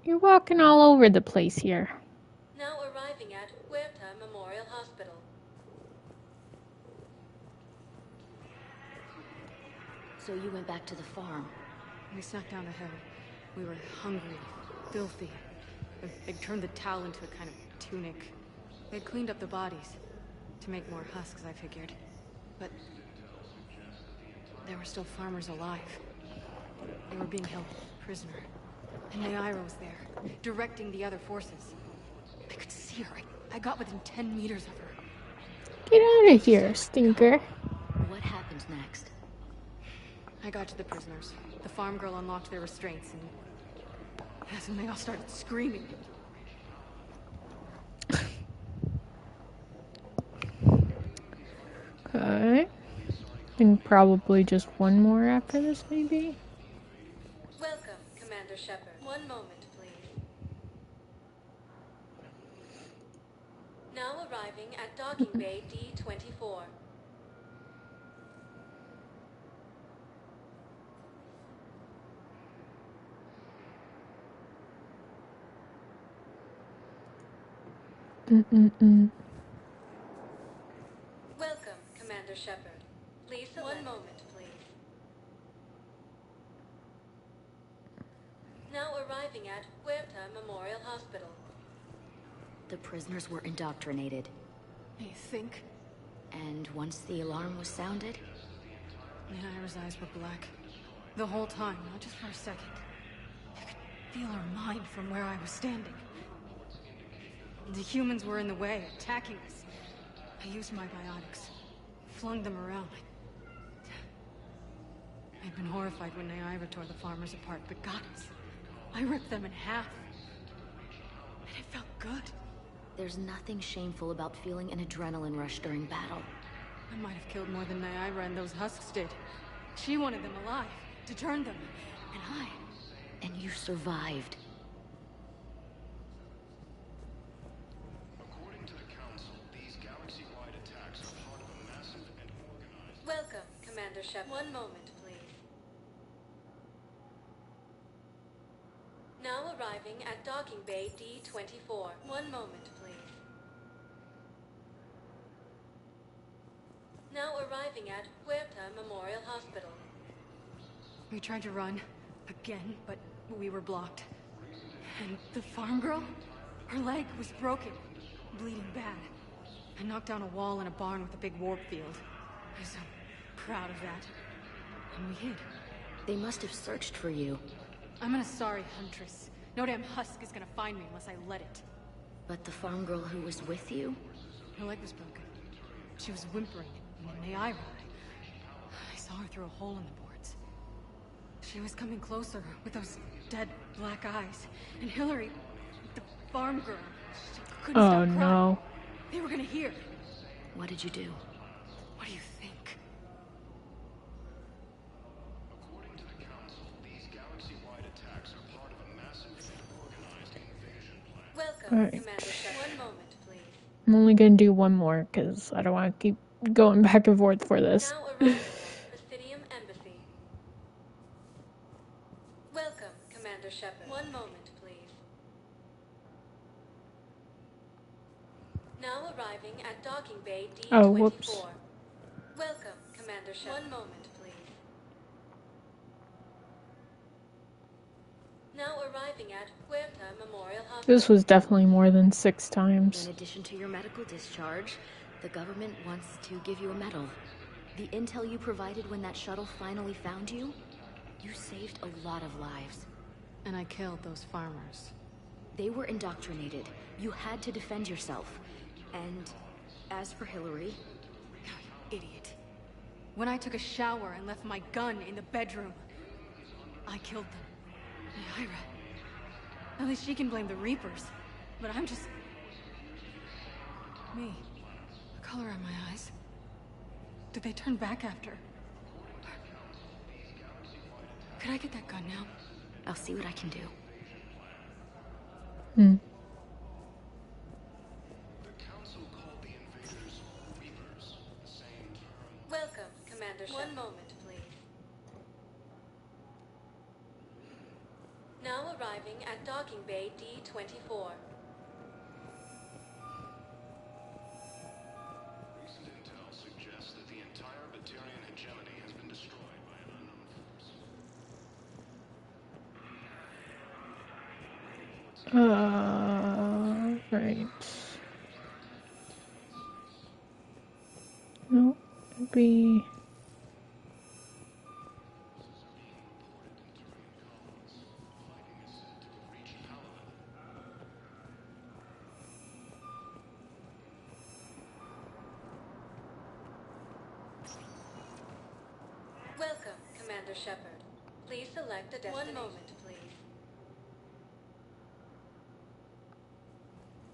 you're walking all over the place here. Now arriving at Huerta Memorial Hospital. So you went back to the farm? We snuck down the hill. We were hungry, filthy. They'd turned the towel into a kind of tunic. They'd cleaned up the bodies to make more husks, I figured. But there were still farmers alive. They were being held prisoner. And Naira was there, directing the other forces. I could see her. I got within 10 meters of her. Get out of here, stinker. What happened next? I got to the prisoners. The farm girl unlocked their restraints, and that's when they all started screaming. Okay. And probably just one more after this, maybe? Welcome, Commander Shepard. One moment, please. Now arriving at Docking Bay D-24. Welcome, Commander Shepard. Please select. One moment, please. Now arriving at Huerta Memorial Hospital. The prisoners were indoctrinated. You think? And once the alarm was sounded? Naira's eyes were black. The whole time, not just for a second. I could feel her mind from where I was standing. The humans were in the way, attacking us. I used my biotics, flung them around. I'd been horrified when Naira tore the farmers apart, but goddess, I ripped them in half. And it felt good. There's nothing shameful about feeling an adrenaline rush during battle. I might have killed more than Naira and those husks did. She wanted them alive, to turn them, and I... And you survived. According to the Council, these galaxy-wide attacks are part of a massive and organized... Welcome, Commander Shepard. One moment, please. Now arriving at Docking Bay D-24. One moment, please. Now arriving at Huerta Memorial Hospital. We tried to run, again, but we were blocked. And the farm girl? Her leg was broken, bleeding bad. I knocked down a wall in a barn with a big warp field. I was so proud of that. And we hid. They must have searched for you. I'm an Asari huntress. No damn husk is gonna find me unless I let it. But the farm girl who was with you? Her leg was broken. She was whimpering. And Naira, I saw her through a hole in the boards. She was coming closer with those dead black eyes. And Hillary, the farm girl, she couldn't stop crying. No. They were gonna hear. What did you do? What do you think? According to the Council, these galaxy-wide attacks are part of a massive and organized invasion plan. Welcome, All right. Commander Shepard. One moment, please. I'm only gonna do one more, because I don't want to keep going back and forth for this. Now arriving at Presidium Embassy. Welcome, Commander Shepard. One moment, please. Now arriving at Docking Bay D-24. Oh, whoops. Welcome, Commander Shepard. One moment, please. Now arriving at Huerta Memorial Hospital. This was definitely more than 6 times. In addition to your medical discharge, the government wants to give you a medal. The intel you provided when that shuttle finally found you, you saved a lot of lives. And I killed those farmers. They were indoctrinated. You had to defend yourself. And as for Hillary... Idiot. When I took a shower and left my gun in the bedroom, I killed them. Naira. At least she can blame the Reapers. But I'm just... me. The color in my eyes. Did they turn back after? Could I get that gun now? I'll see what I can do. The Council Commander Shepard. One moment, please. Now arriving at Docking Bay D-24. Recent intel suggests that the entire Batarian hegemony has been destroyed by an unknown force. Right. No, it'd be... Welcome, Commander Shepard. Please select a destination. One moment, please.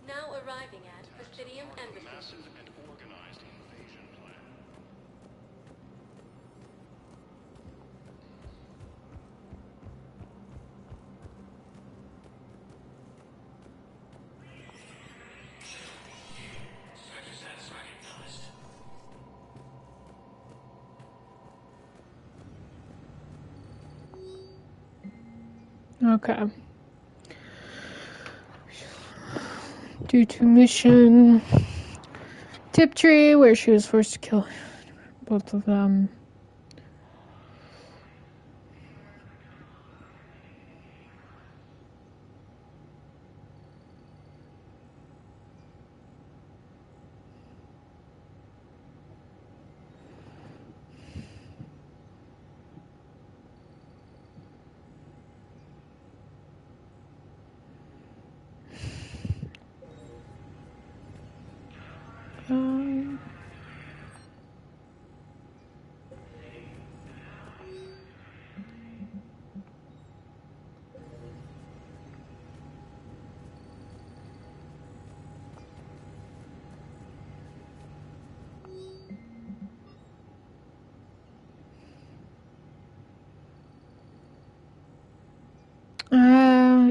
Now arriving at Presidium Embassy. Massive and organized invasion plan. Okay. Due to mission Tiptree, where she was forced to kill both of them.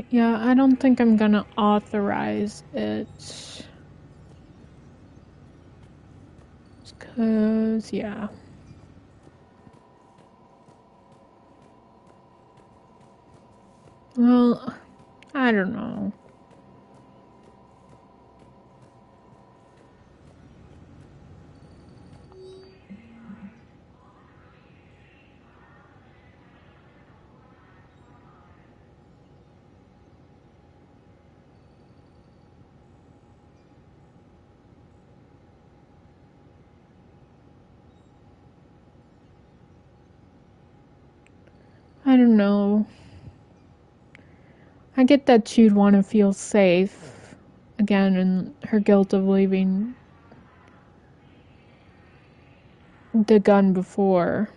Yeah, I don't think I'm gonna authorize it. Cause, yeah. Well, I don't know. I don't know. I get that she'd want to feel safe again, and her guilt of leaving the gun before.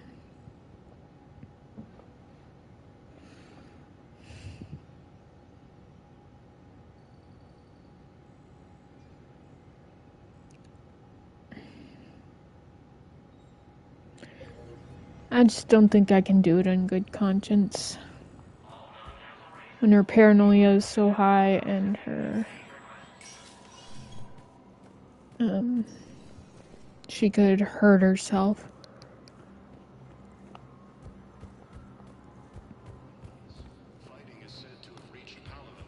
I just don't think I can do it in good conscience. When her paranoia is so high and her... she could hurt herself. Fighting is said to have reached Palaven.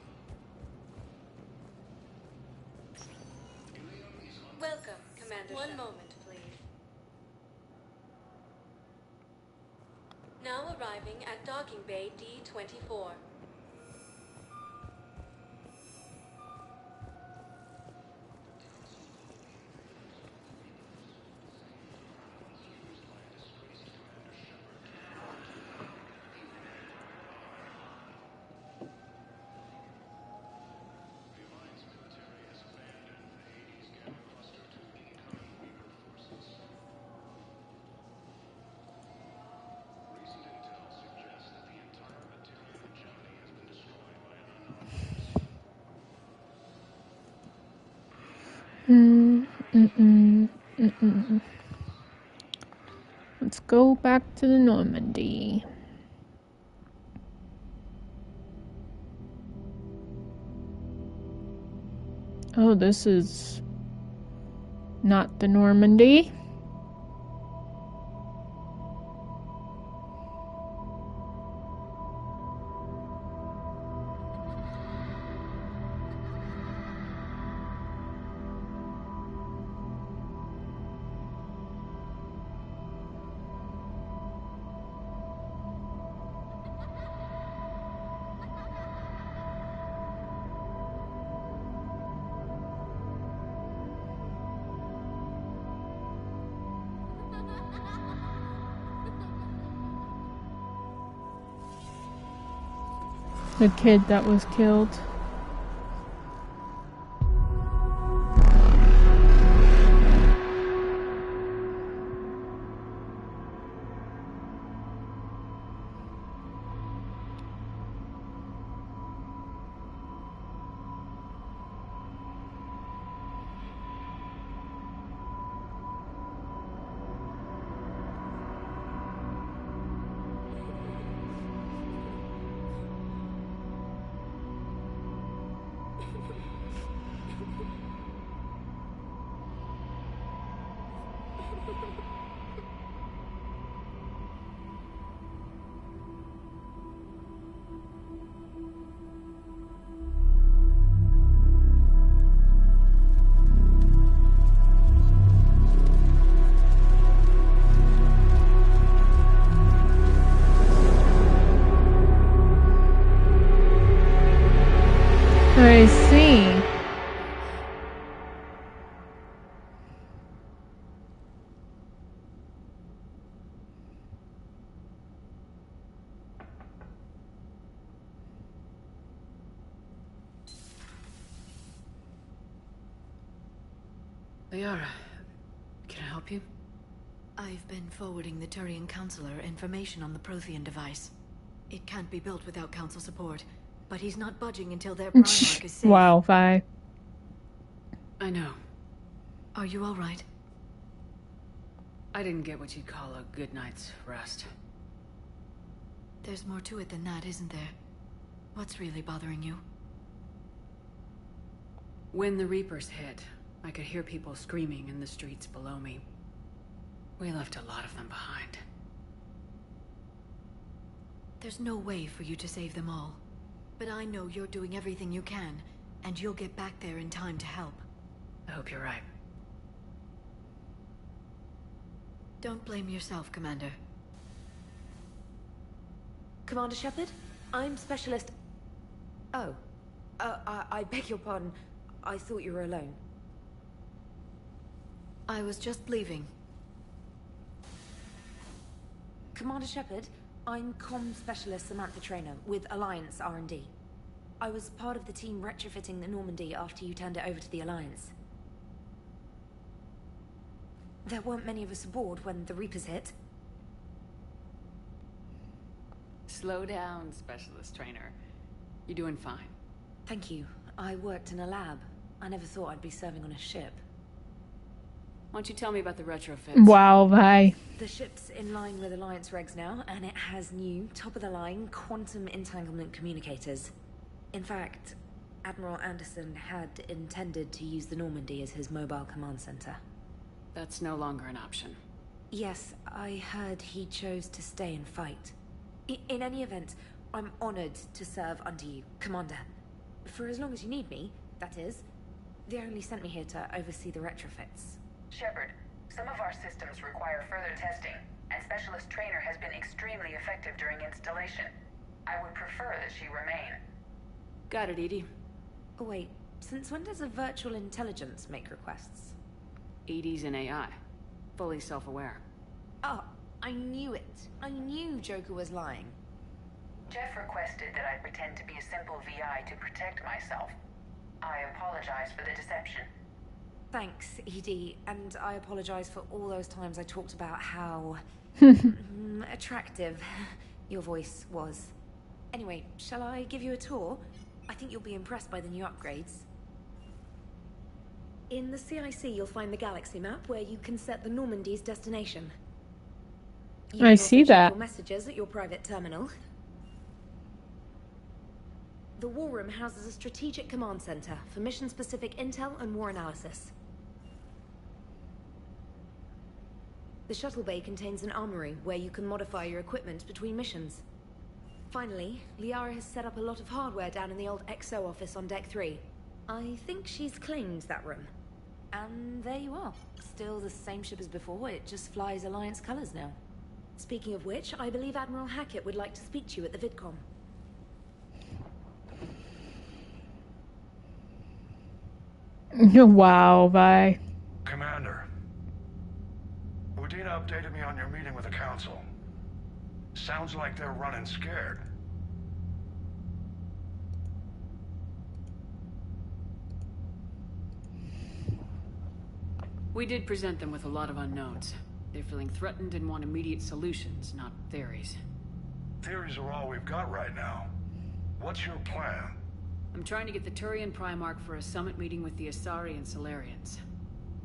Welcome, Commander. One moment, please. Now arriving at Docking Bay D-24. Let's go back to the Normandy. Oh, this is not the Normandy. The kid that was killed. I see. Liara, can I help you? I've been forwarding the Turian Counselor information on the Prothean device. It can't be built without Council support, but he's not budging until their Primarch is safe. Wow, Vi. I know. Are you all right? I didn't get what you'd call a good night's rest. There's more to it than that, isn't there? What's really bothering you? When the Reapers hit, I could hear people screaming in the streets below me. We left a lot of them behind. There's no way for you to save them all. But I know you're doing everything you can, and you'll get back there in time to help. I hope you're right. Don't blame yourself, Commander. Commander Shepard, I'm Specialist... Oh. I beg your pardon. I thought you were alone. I was just leaving. Commander Shepard, I'm Comm Specialist Samantha Traynor with Alliance R&D. I was part of the team retrofitting the Normandy after you turned it over to the Alliance. There weren't many of us aboard when the Reapers hit. Slow down, Specialist Traynor. You're doing fine. Thank you. I worked in a lab. I never thought I'd be serving on a ship. Why don't you tell me about the retrofits? Wow, Vi. The ship's in line with Alliance regs now, and it has new, top-of-the-line, quantum entanglement communicators. In fact, Admiral Anderson had intended to use the Normandy as his mobile command center. That's no longer an option. Yes, I heard he chose to stay and fight. In any event, I'm honored to serve under you, Commander. For as long as you need me, that is. They only sent me here to oversee the retrofits. Shepard, some of our systems require further testing, and Specialist Traynor has been extremely effective during installation. I would prefer that she remain. Got it, EDI. Oh wait, since when does a virtual intelligence make requests? EDI's an AI. Fully self-aware. Oh, I knew it. I knew Joker was lying. Jeff requested that I pretend to be a simple VI to protect myself. I apologize for the deception. Thanks, EDI, and I apologize for all those times I talked about how... attractive your voice was. Anyway, shall I give you a tour? I think you'll be impressed by the new upgrades. In the CIC, you'll find the galaxy map where you can set the Normandy's destination. I see that. Your messages at your private terminal. The War Room houses a strategic command center for mission-specific intel and war analysis. The shuttle bay contains an armory where you can modify your equipment between missions. Finally, Liara has set up a lot of hardware down in the old XO office on Deck 3. I think she's claimed that room. And there you are. Still the same ship as before, it just flies Alliance colors now. Speaking of which, I believe Admiral Hackett would like to speak to you at the VidCom. Wow, Vi. Commander. Udina updated me on your meeting with the Council. Sounds like they're running scared. We did present them with a lot of unknowns. They're feeling threatened and want immediate solutions, not theories. Theories are all we've got right now. What's your plan? I'm trying to get the Turian Primarch for a summit meeting with the Asari and Salarians.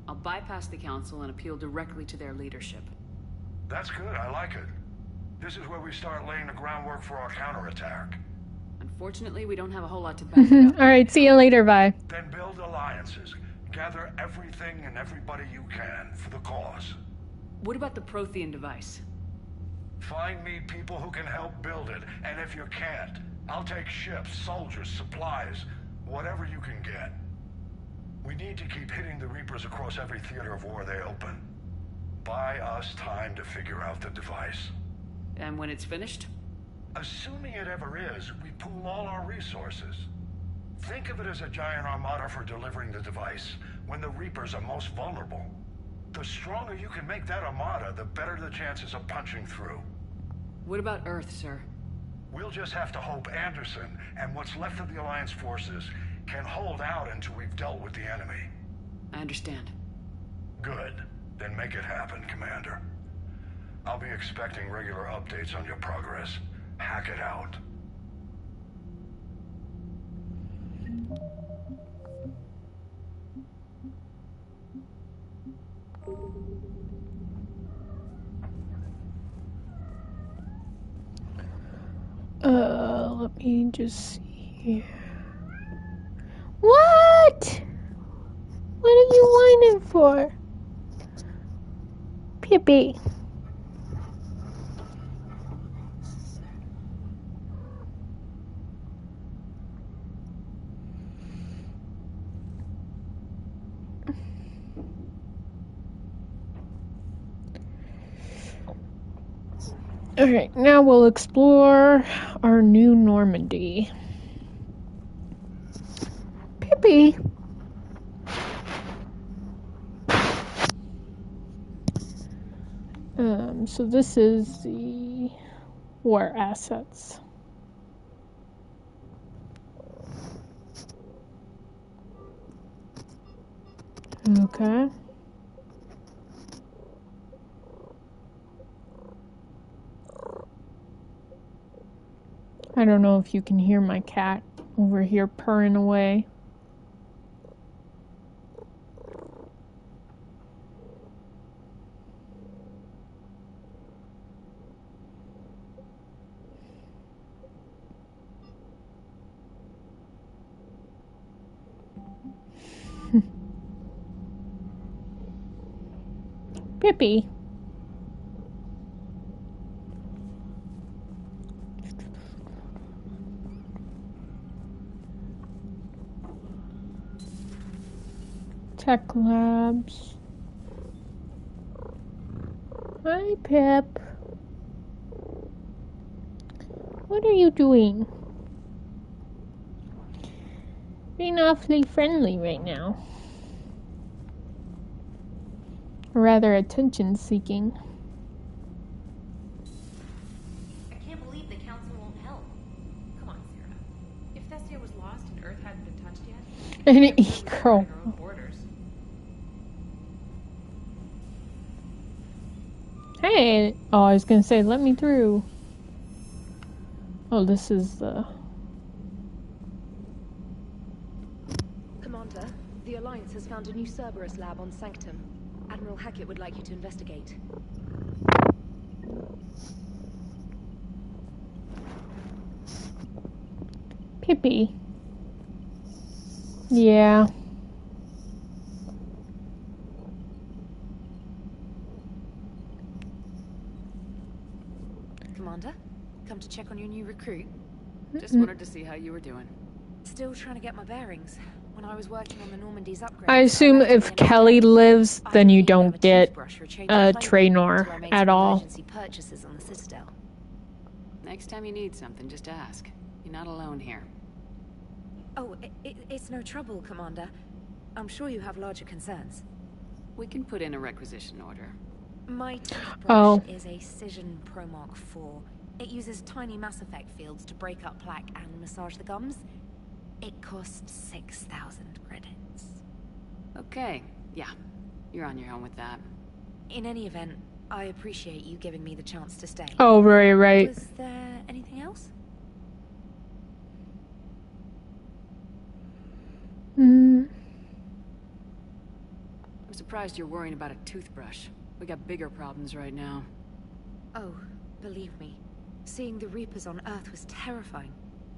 I'll bypass the Council and appeal directly to their leadership. That's good, I like it. This is where we start laying the groundwork for our counterattack. Unfortunately, we don't have a whole lot to back it up. Alright, see you later, bye. Then build alliances. Gather everything and everybody you can for the cause. What about the Prothean device? Find me people who can help build it, and if you can't, I'll take ships, soldiers, supplies, whatever you can get. We need to keep hitting the Reapers across every theater of war they open. Buy us time to figure out the device. And when it's finished? Assuming it ever is, we pool all our resources. Think of it as a giant armada for delivering the device when the Reapers are most vulnerable. The stronger you can make that armada, the better the chances of punching through. What about Earth, sir? We'll just have to hope Anderson and what's left of the Alliance forces can hold out until we've dealt with the enemy. I understand. Good. Then make it happen, Commander. I'll be expecting regular updates on your progress. Hack it out. Let me just see here. What? What are you whining for? Pippi. Alright, now we'll explore our new Normandy. Pippi! So this is the war assets. Okay. I don't know if you can hear my cat over here purring away. Pippi. Tech Labs. Hi, Pip. What are you doing? Being awfully friendly right now. Or rather, attention-seeking. I can't believe the Council won't help. Come on, Sarah. If Thestia was lost and Earth hadn't been touched yet, An e-girl. Hey! Oh, I was gonna say, let me through. Oh, this is the... Commander, the Alliance has found a new Cerberus lab on Sanctum. Admiral Hackett would like you to investigate. Pippi. Yeah. Commander, come to check on your new recruit. Just wanted to see how you were doing. Still trying to get my bearings. When I was working on the Normandy's upgrade, I assume if Kelly lives, then you don't get Traynor at all. Purchases on the Citadel. Next time you need something, just ask. You're not alone here. Oh, it's no trouble, Commander. I'm sure you have larger concerns. We can put in a requisition order. My toothbrush is a Cision Pro Mark IV. It uses tiny Mass Effect fields to break up plaque and massage the gums. It costs 6,000 credits. Okay, yeah. You're on your own with that. In any event, I appreciate you giving me the chance to stay. Oh, right. Was there anything else? I'm surprised you're worrying about a toothbrush. We got bigger problems right now. Oh, believe me, seeing the Reapers on Earth was terrifying.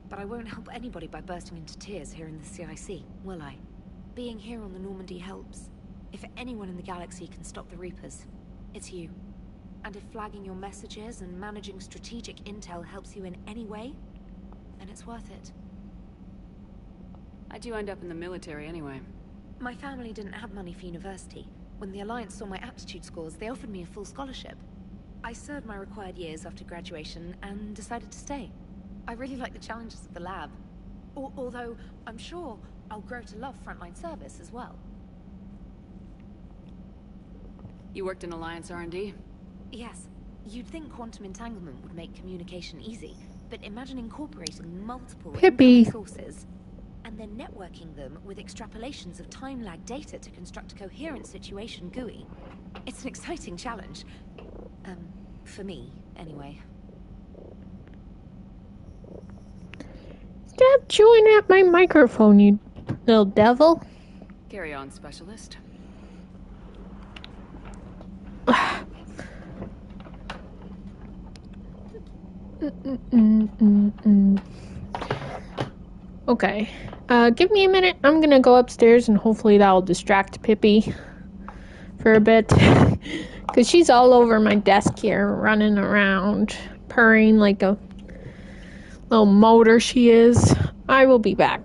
But I won't help anybody by bursting into tears here in the CIC, will I? Being here on the Normandy helps. If anyone in the galaxy can stop the Reapers, it's you. And if flagging your messages and managing strategic intel helps you in any way, then it's worth it. How'd you end up in the military anyway? My family didn't have money for university. When the Alliance saw my aptitude scores, they offered me a full scholarship. I served my required years after graduation and decided to stay. I really like the challenges of the lab. Although, I'm sure I'll grow to love frontline service as well. You worked in Alliance R&D? Yes. You'd think quantum entanglement would make communication easy, but imagine incorporating multiple incoming sources and then networking them with extrapolations of time-lag data to construct a coherent situation GUI. It's an exciting challenge. For me, anyway. Stop chewing at my microphone, you little devil. Carry on, Specialist. Okay. Give me a minute. I'm gonna go upstairs and hopefully that'll distract Pippi for a bit. Because she's all over my desk here, running around, purring like a little motor she is. I will be back.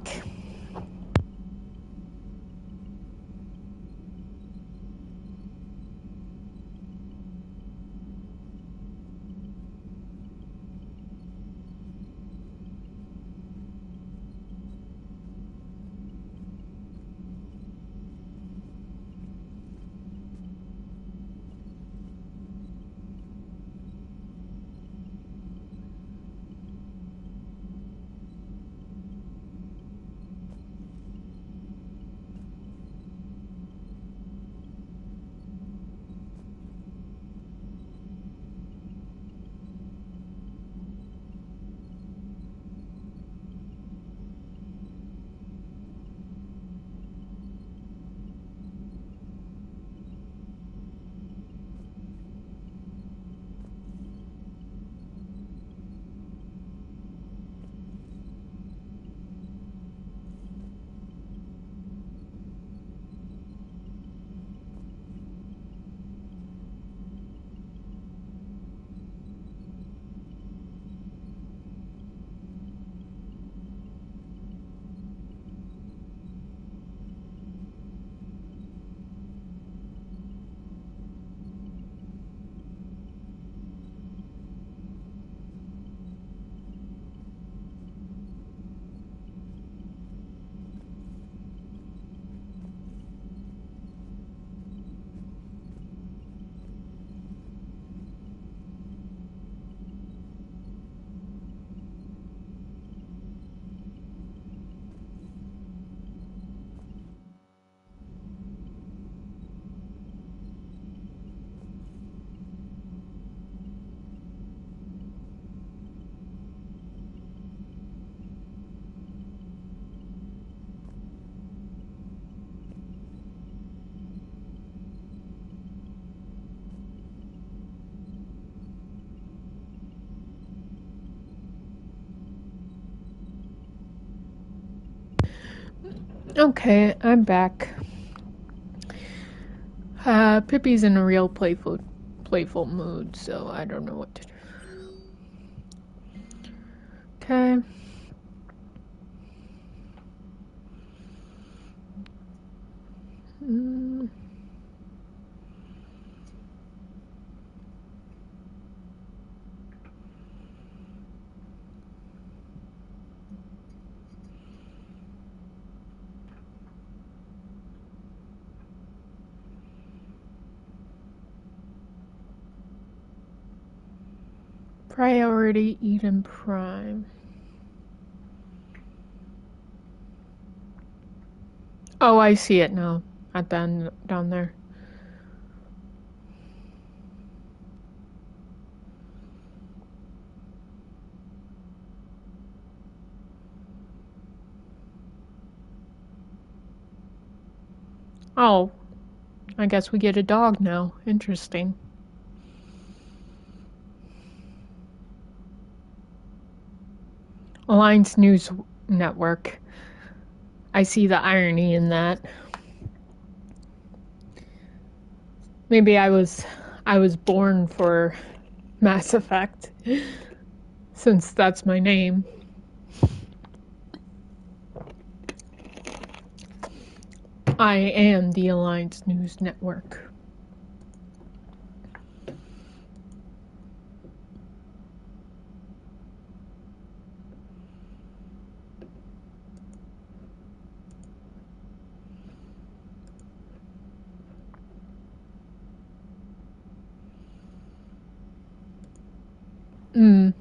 Okay, I'm back. Pippi's in a real playful mood, so I don't know what to do. Okay. Priority Eden Prime. Oh, I see it now. Down there. Oh, I guess we get a dog now. Interesting. Alliance News Network. I see the irony in that. Maybe I was born for Mass Effect, since that's my name. I am the Alliance News Network. Mm.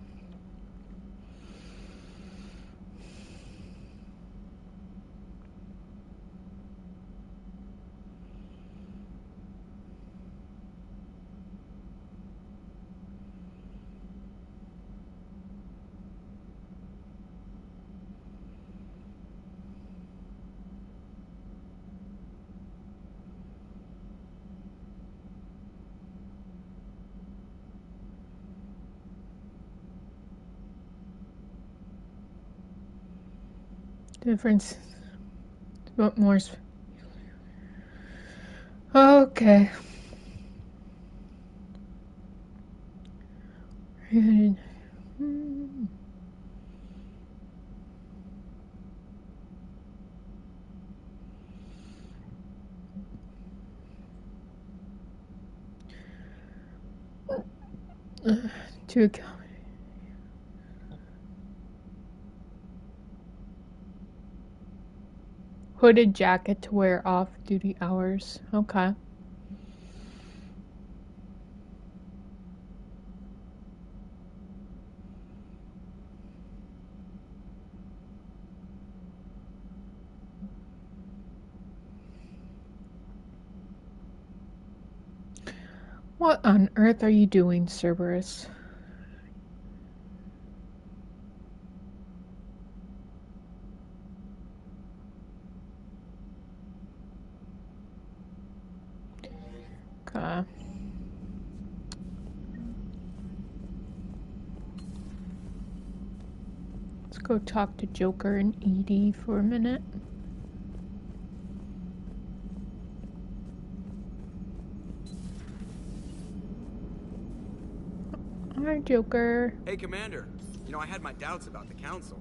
Difference. What more? Okay. To hooded jacket to wear off-duty hours. Okay. What on earth are you doing, Cerberus? Okay. Let's go talk to Joker and Edie for a minute. Hi, Joker. Hey, Commander. You know, I had my doubts about the Council.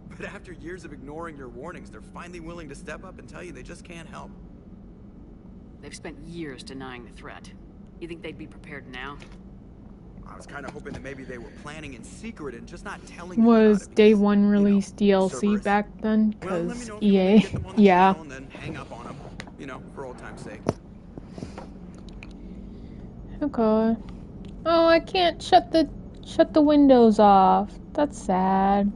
But after years of ignoring your warnings, they're finally willing to step up and tell you they just can't help. They've spent years denying the threat. You think they'd be prepared now? I was kind of hoping that maybe they were planning in secret and just not telling you Was about it day one release DLC back then? Because EA, yeah. and then hang up on them, you know, for old time's sake. Okay. Oh, I can't shut the windows off. That's sad.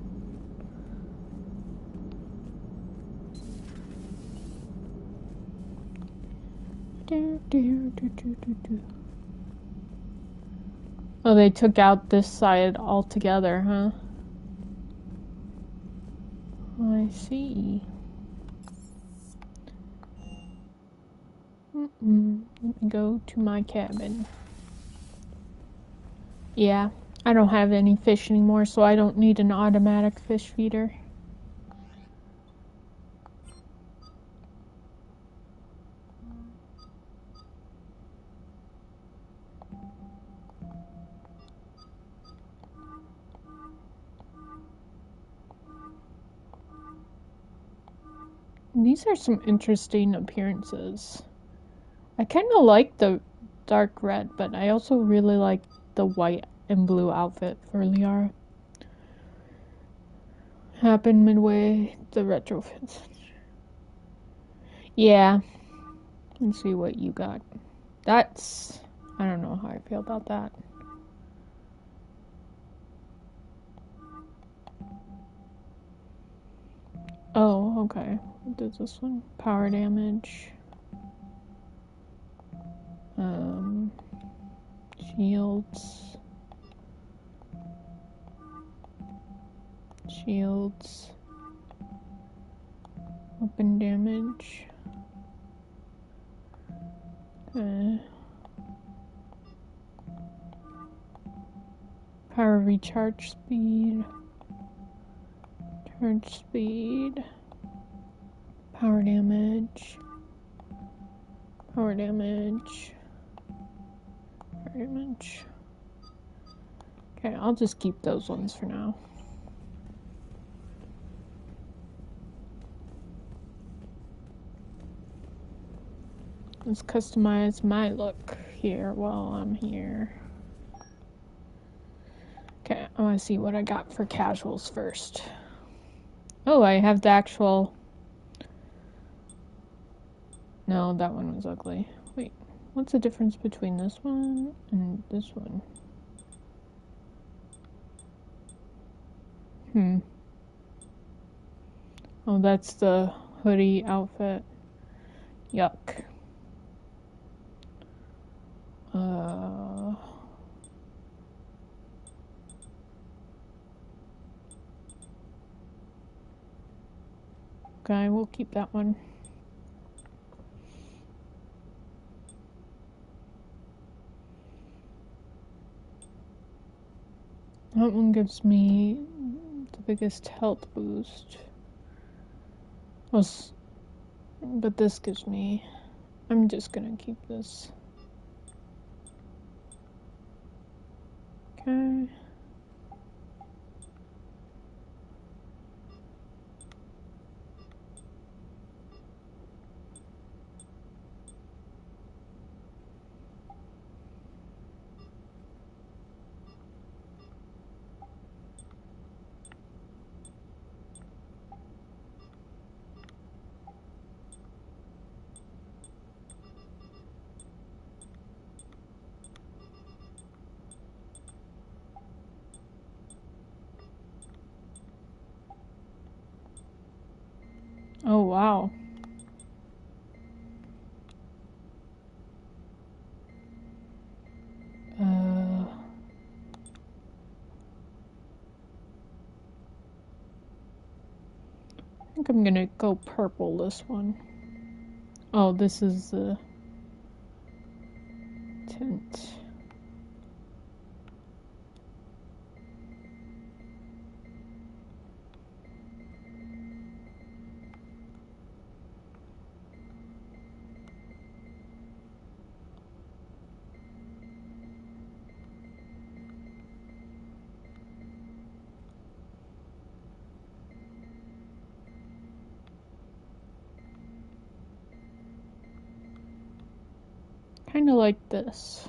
Oh, they took out this side altogether, huh? I see. Let me go to my cabin. Yeah, I don't have any fish anymore, so I don't need an automatic fish feeder. These are some interesting appearances. I kind of like the dark red, but I also really like the white and blue outfit for Liara. Happened midway the retrofits. Yeah. Let's see what you got. That's... I don't know how I feel about that. Oh, okay. What does this one? Power damage. Shields. Shields. Weapon damage. Okay. Power recharge speed. Charge speed. Power damage. Power damage. Power damage. Okay, I'll just keep those ones for now. Let's customize my look here while I'm here. Okay, I want to see what I got for casuals first. Oh, I have the actual... No, that one was ugly. Wait, what's the difference between this one and this one? Oh, that's the hoodie outfit. Yuck. Okay, we'll keep that one. That one gives me the biggest health boost. But this gives me... I'm just gonna keep this. Okay. Oh, wow. I think I'm gonna go purple this one. Oh, this is the tint. Kind of like this.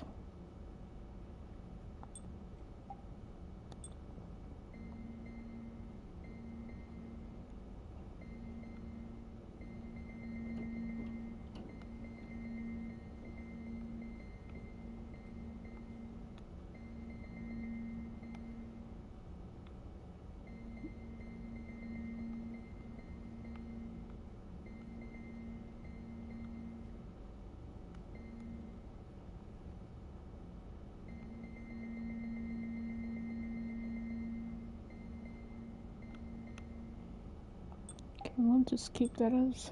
We'll just keep that as...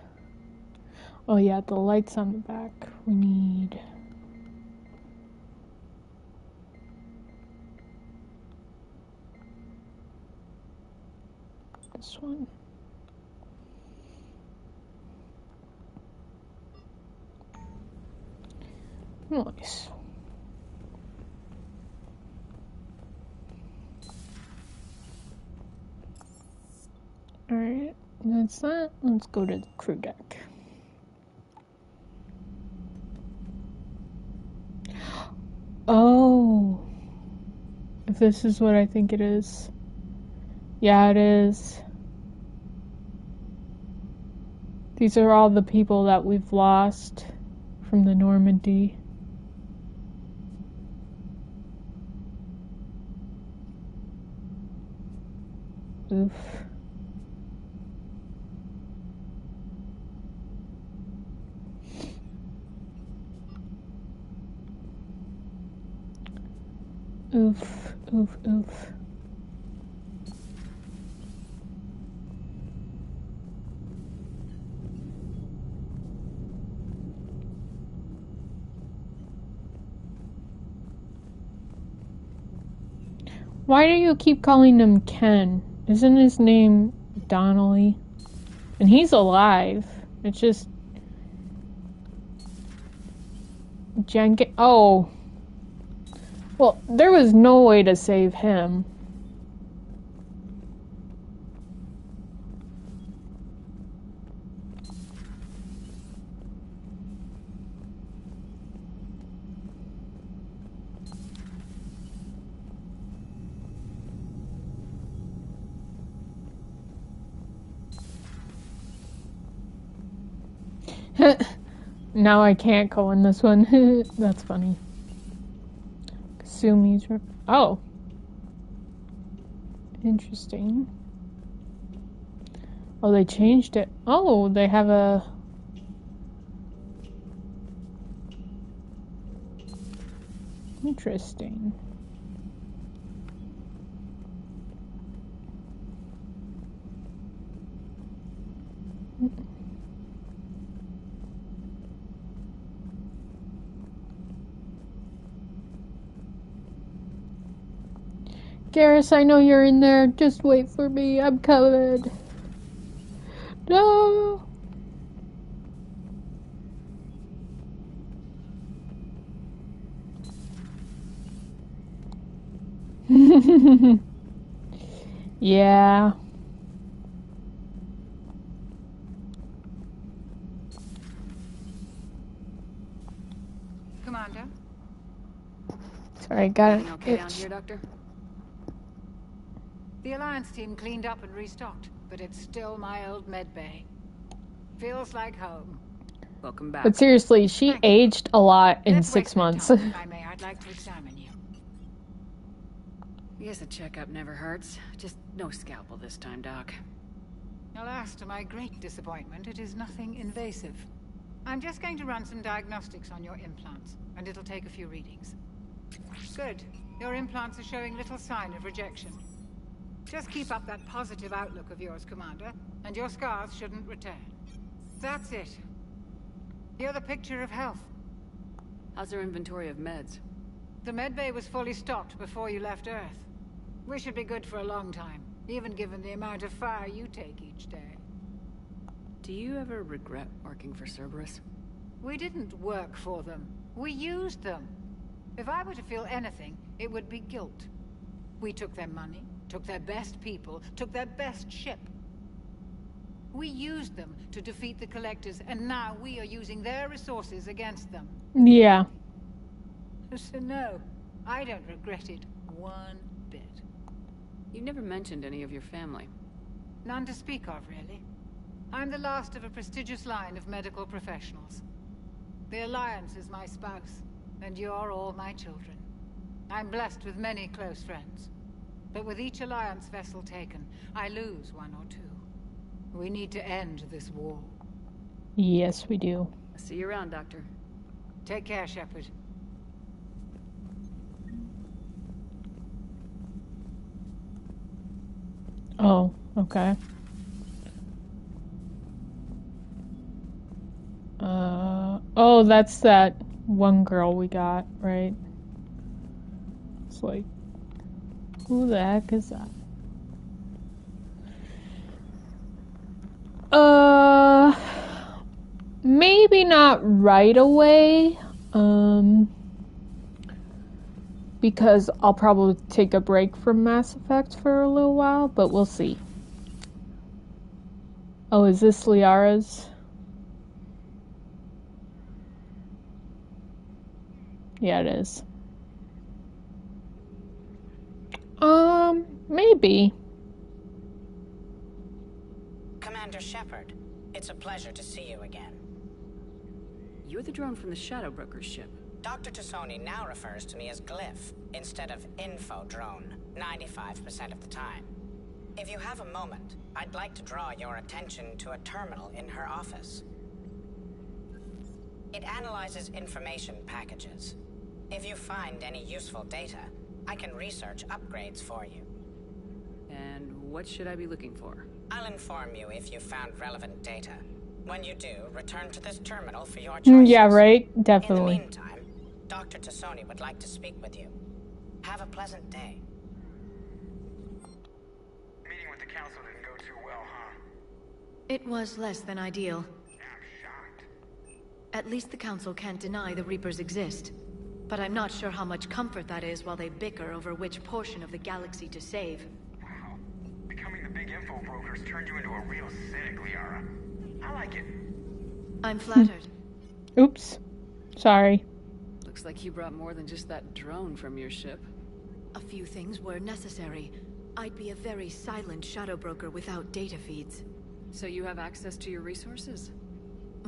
Oh yeah, the lights on the back. We need... this one. Nice. Alright, that's that. Let's go to the crew deck. Oh, if this is what I think it is. Yeah, it is. These are all the people that we've lost from the Normandy. Oof. Oof, oof, oof. Why do you keep calling him Ken? Isn't his name Donnelly? And he's alive. It's just... Jenkins... Oh. Well, there was no way to save him. Now I can't go in this one. That's funny. Kasumi's... Oh. Interesting. Oh, they changed it. Oh, they have a... Interesting. Garrus, I know you're in there. Just wait for me. I'm coming. No. Yeah. Commander? Sorry, got it. Okay down here, Doctor? The Alliance team cleaned up and restocked, but it's still my old medbay. Feels like home. Welcome back. But seriously, she aged a lot in 6 months. If I may, I'd like to examine you. I guess a checkup never hurts. Just no scalpel this time, Doc. Alas, to my great disappointment, it is nothing invasive. I'm just going to run some diagnostics on your implants, and it'll take a few readings. Good. Your implants are showing little sign of rejection. Just keep up that positive outlook of yours, Commander, and your scars shouldn't return. That's it. You're the picture of health. How's our inventory of meds? The medbay was fully stocked before you left Earth. We should be good for a long time, even given the amount of fire you take each day. Do you ever regret working for Cerberus? We didn't work for them. We used them. If I were to feel anything, it would be guilt. We took their money, took their best people, took their best ship. We used them to defeat the Collectors, and now we are using their resources against them. Yeah. So no, I don't regret it one bit. You never mentioned any of your family. None to speak of, really. I'm the last of a prestigious line of medical professionals. The Alliance is my spouse, and you're all my children. I'm blessed with many close friends. But with each Alliance vessel taken, I lose one or two. We need to end this war. Yes, we do. I'll see you around, Doctor. Take care, Shepard. Oh, okay. Oh, that's that one girl we got, right? It's like, who the heck is that? Maybe not right away, because I'll probably take a break from Mass Effect for a little while, but we'll see. Oh, is this Liara's? Yeah, it is. Maybe. Commander Shepard, it's a pleasure to see you again. You're the drone from the Shadow Broker's ship. Dr. T'Soni now refers to me as Glyph, instead of Info Drone, 95% of the time. If you have a moment, I'd like to draw your attention to a terminal in her office. It analyzes information packages. If you find any useful data, I can research upgrades for you. And what should I be looking for? I'll inform you if you found relevant data. When you do, return to this terminal for your choices. Yeah, right? Definitely. In the meantime, Dr. T'Soni would like to speak with you. Have a pleasant day. council didn't go too well, huh? It was less than ideal. At least the council can't deny the Reapers exist. But I'm not sure how much comfort that is while they bicker over which portion of the galaxy to save. Wow. Becoming the big info brokers turned you into a real cynic, Liara. I like it. I'm flattered. Oops. Sorry. Looks like you brought more than just that drone from your ship. A few things were necessary. I'd be a very silent shadow broker without data feeds. So you have access to your resources?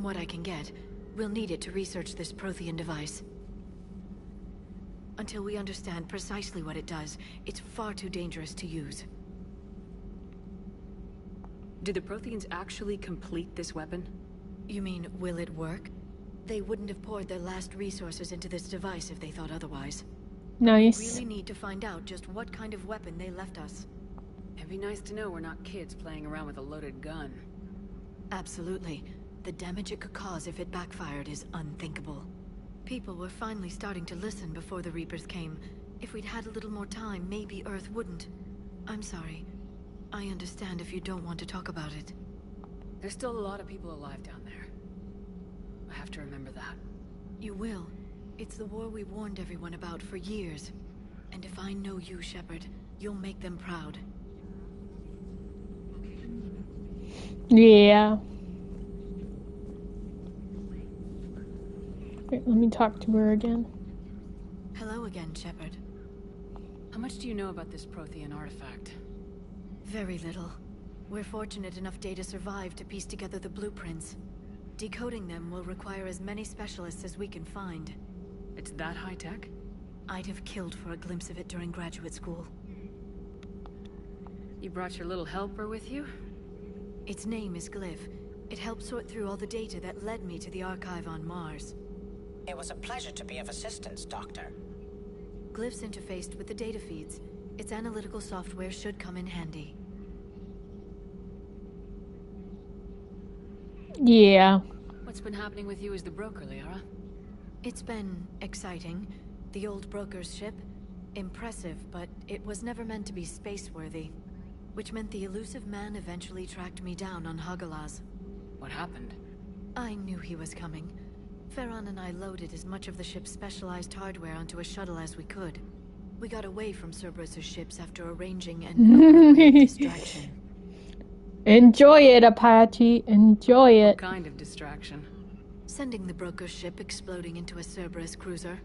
What I can get. We'll need it to research this Prothean device. Until we understand precisely what it does, it's far too dangerous to use. Did the Protheans actually complete this weapon? You mean, will it work? They wouldn't have poured their last resources into this device if they thought otherwise. Nice. We really need to find out just what kind of weapon they left us. It'd be nice to know we're not kids playing around with a loaded gun. Absolutely. The damage it could cause if it backfired is unthinkable. People were finally starting to listen before the Reapers came. If we'd had a little more time, maybe Earth wouldn't. I'm sorry. I understand if you don't want to talk about it. There's still a lot of people alive down there. I have to remember that. You will. It's the war we warned everyone about for years. And if I know you, Shepard, you'll make them proud. Yeah. Wait, let me talk to her again. Hello again, Shepard. How much do you know about this Prothean artifact? Very little. We're fortunate enough Data survived to piece together the blueprints. Decoding them will require as many specialists as we can find. It's that high-tech? I'd have killed for a glimpse of it during graduate school. You brought your little helper with you? Its name is Glyph. It helped sort through all the data that led me to the archive on Mars. It was a pleasure to be of assistance, Doctor. Glyph's interfaced with the data feeds. Its analytical software should come in handy. Yeah. What's been happening with you as the broker, Liara? It's been exciting. The old broker's ship. Impressive, but it was never meant to be space-worthy. Which meant the elusive man eventually tracked me down on Hagalaz. What happened? I knew he was coming. Farron and I loaded as much of the ship's specialized hardware onto a shuttle as we could. We got away from Cerberus' ships after arranging an distraction. Enjoy it, Apache. Enjoy it. What kind of distraction? Sending the broker's ship exploding into a Cerberus cruiser.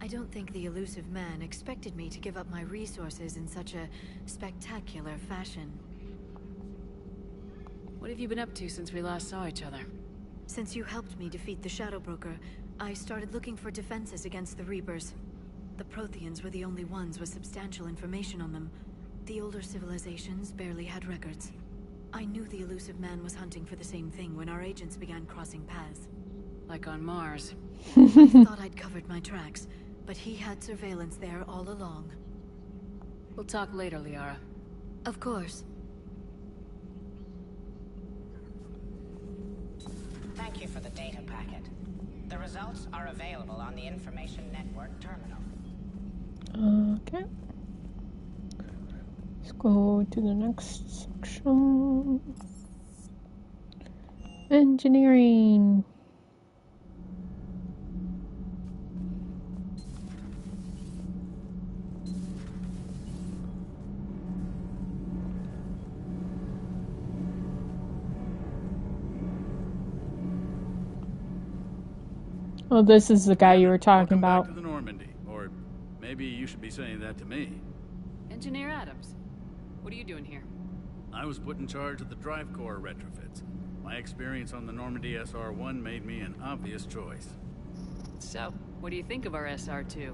I don't think the elusive man expected me to give up my resources in such a spectacular fashion. What have you been up to since we last saw each other? Since you helped me defeat the Shadow Broker, I started looking for defenses against the Reapers. The Protheans were the only ones with substantial information on them. The older civilizations barely had records. I knew the elusive man was hunting for the same thing when our agents began crossing paths. Like on Mars. I thought I'd covered my tracks, but he had surveillance there all along. We'll talk later, Liara. Of course. Thank you for the data packet. The results are available on the Information Network terminal. Okay. Let's go to the next section. Engineering. Oh, this is the guy you were talking about. Back to the Normandy, or maybe you should be saying that to me. Engineer Adams, what are you doing here? I was put in charge of the drive core retrofits. My experience on the Normandy SR-1 made me an obvious choice. So, what do you think of our SR-2?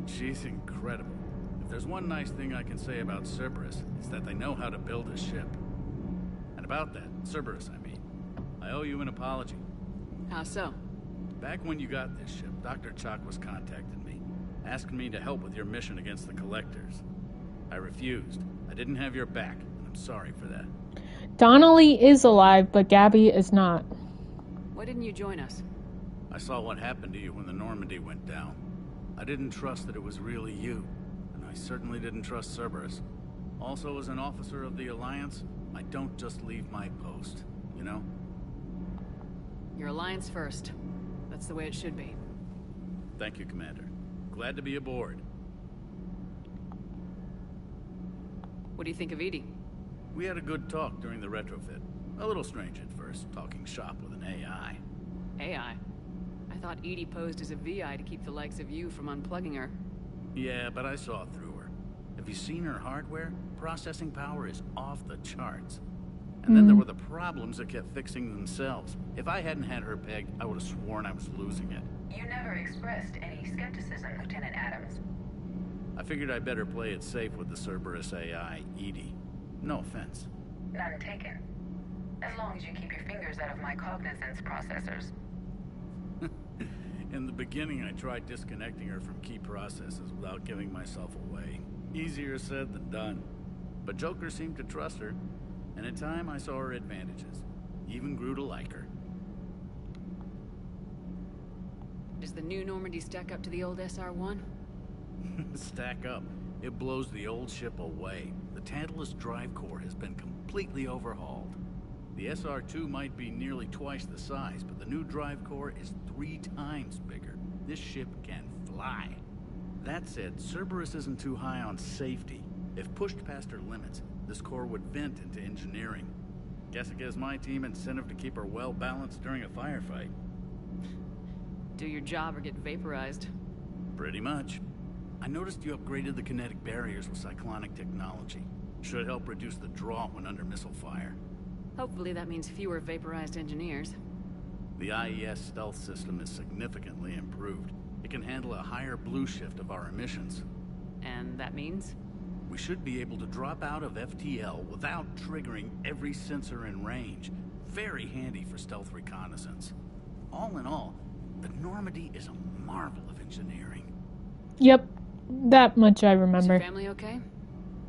She's incredible. If there's one nice thing I can say about Cerberus, it's that they know how to build a ship. And about that, Cerberus, I mean, I owe you an apology. How so? Back when you got this ship, Dr. Chakwas contacted me, asking me to help with your mission against the Collectors. I refused. I didn't have your back, and I'm sorry for that. Donnelly is alive, but Gabby is not. Why didn't you join us? I saw what happened to you when the Normandy went down. I didn't trust that it was really you, and I certainly didn't trust Cerberus. Also, as an officer of the Alliance, I don't just leave my post, you know? Your Alliance first. That's the way it should be. Thank you, Commander. Glad to be aboard. What do you think of Edie? We had a good talk during the retrofit. A little strange at first, talking shop with an AI. AI? I thought Edie posed as a VI to keep the likes of you from unplugging her. Yeah, but I saw through her. Have you seen her hardware? Processing power is off the charts. And then there were the problems that kept fixing themselves. If I hadn't had her pegged, I would have sworn I was losing it. You never expressed any skepticism, Lieutenant Adams. I figured I'd better play it safe with the Cerberus AI, Edie. No offense. None taken. As long as you keep your fingers out of my cognizance processors. In the beginning, I tried disconnecting her from key processes without giving myself away. Easier said than done. But Joker seemed to trust her, and in time I saw her advantages. Even grew to like her. Does the new Normandy stack up to the old SR-1? Stack up. It blows the old ship away. The Tantalus drive core has been completely overhauled. The SR-2 might be nearly twice the size, but the new drive core is 3 times bigger. This ship can fly. That said, Cerberus isn't too high on safety. If pushed past her limits, this core would vent into engineering. Guess it gives my team incentive to keep her well balanced during a firefight. Do your job or get vaporized. Pretty much. I noticed you upgraded the kinetic barriers with cyclonic technology. Should help reduce the draw when under missile fire. Hopefully that means fewer vaporized engineers. The IES stealth system is significantly improved. It can handle a higher blue shift of our emissions. And that means? We should be able to drop out of FTL without triggering every sensor in range. Very handy for stealth reconnaissance. All in all, the Normandy is a marvel of engineering. Yep, that much I remember. Is your family okay?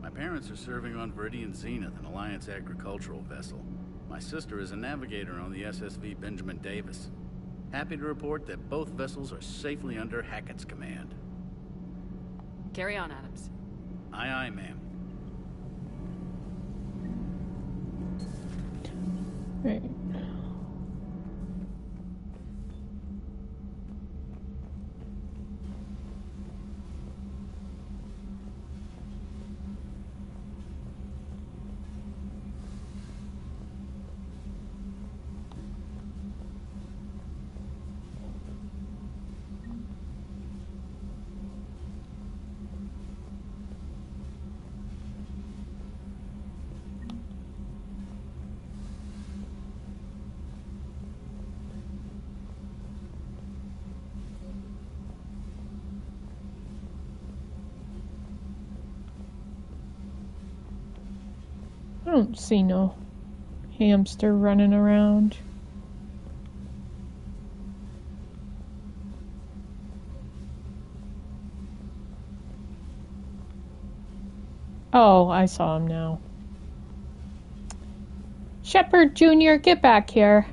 My parents are serving on Viridian Zenith, an Alliance agricultural vessel. My sister is a navigator on the SSV Benjamin Davis. Happy to report that both vessels are safely under Hackett's command. Carry on, Adams. Aye, aye, ma'am. Right. I don't see no hamster running around. Oh, I saw him now. Shepard Jr., get back here.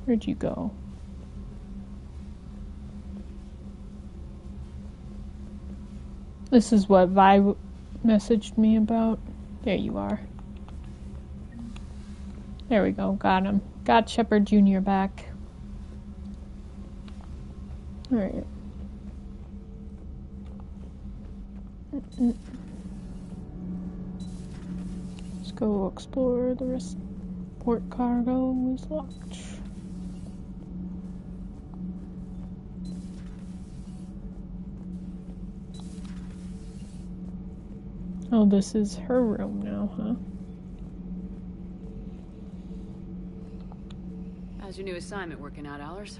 Where'd you go? This is what Vi messaged me about. There you are. There we go. Got him. Got Shepard Jr. back. Alright. Let's go explore the rest. Port cargo is locked. Oh, this is her room now, huh? How's your new assignment working out, Allers?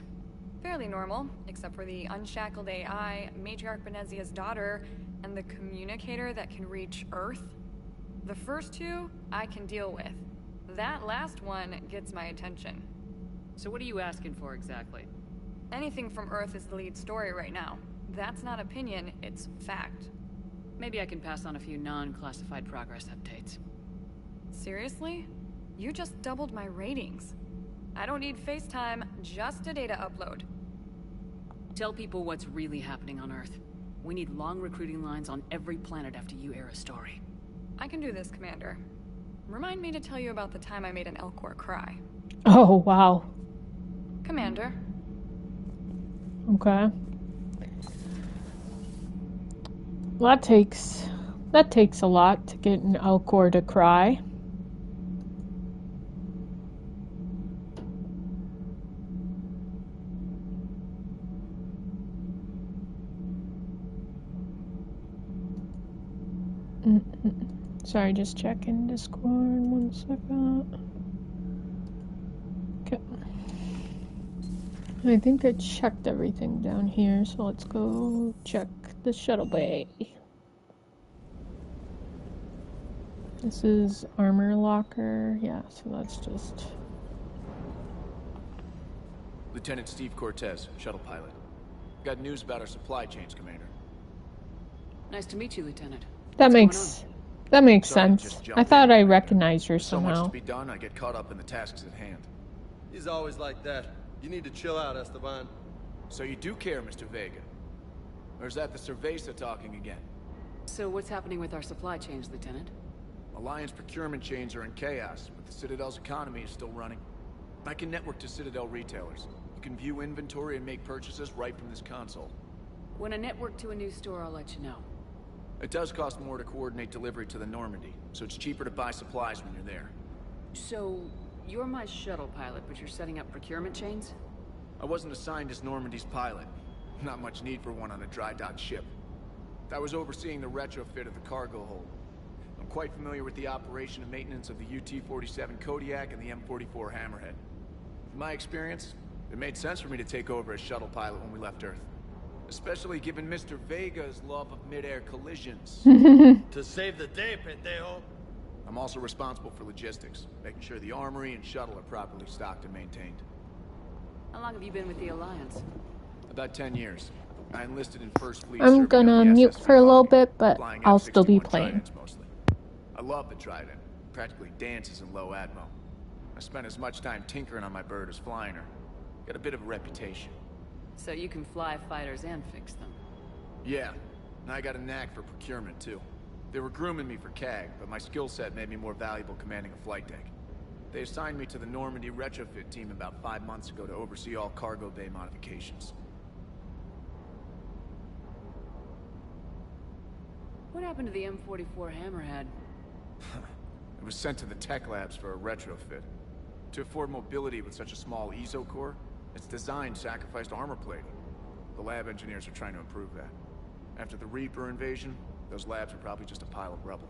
Fairly normal, except for the unshackled AI, Matriarch Benezia's daughter, and the communicator that can reach Earth. The first two, I can deal with. That last one gets my attention. So what are you asking for exactly? Anything from Earth is the lead story right now. That's not opinion, it's fact. Maybe I can pass on a few non-classified progress updates. Seriously? You just doubled my ratings. I don't need FaceTime, just a data upload. Tell people what's really happening on Earth. We need long recruiting lines on every planet after you air a story. I can do this, Commander. Remind me to tell you about the time I made an Elcor cry. Oh, wow. Commander. Okay. Well, that takes a lot to get an Elcor to cry. Sorry, just checking Discord 1 second. Okay. I think I checked everything down here, so let's go check the shuttle bay. This is armor locker. Yeah, so that's just... Lieutenant Steve Cortez, shuttle pilot. Got news about our supply chains, Commander. Nice to meet you, Lieutenant. That makes sense. I thought I recognized her somehow. So much to be done, I get caught up in the tasks at hand. He's always like that. You need to chill out, Esteban. So you do care, Mr. Vega? Or is that the Cerveza talking again? So what's happening with our supply chains, Lieutenant? Alliance procurement chains are in chaos, but the Citadel's economy is still running. I can network to Citadel retailers. You can view inventory and make purchases right from this console. When I network to a new store, I'll let you know. It does cost more to coordinate delivery to the Normandy, so it's cheaper to buy supplies when you're there. So, you're my shuttle pilot, but you're setting up procurement chains? I wasn't assigned as Normandy's pilot. Not much need for one on a dry dock ship. I was overseeing the retrofit of the cargo hold. I'm quite familiar with the operation and maintenance of the UT-47 Kodiak and the M44 Hammerhead. In my experience, it made sense for me to take over as shuttle pilot when we left Earth. Especially given Mr. Vega's love of mid-air collisions. To save the day, pendejo. I'm also responsible for logistics, making sure the armory and shuttle are properly stocked and maintained. How long have you been with the Alliance? About 10 years. I enlisted in First Fleet. I'm gonna mute for a little bit, but I'll still be playing. Mostly. I love the Trident. Practically dances in low atmo. I spent as much time tinkering on my bird as flying her. Got a bit of a reputation. So you can fly fighters and fix them? Yeah, and I got a knack for procurement too. They were grooming me for CAG, but my skill set made me more valuable commanding a flight deck. They assigned me to the Normandy retrofit team about 5 months ago to oversee all cargo bay modifications. What happened to the M44 Hammerhead? It was sent to the tech labs for a retrofit. To afford mobility with such a small ESO core, its design sacrificed armor plating. The lab engineers are trying to improve that. After the Reaper invasion, those labs are probably just a pile of rubble.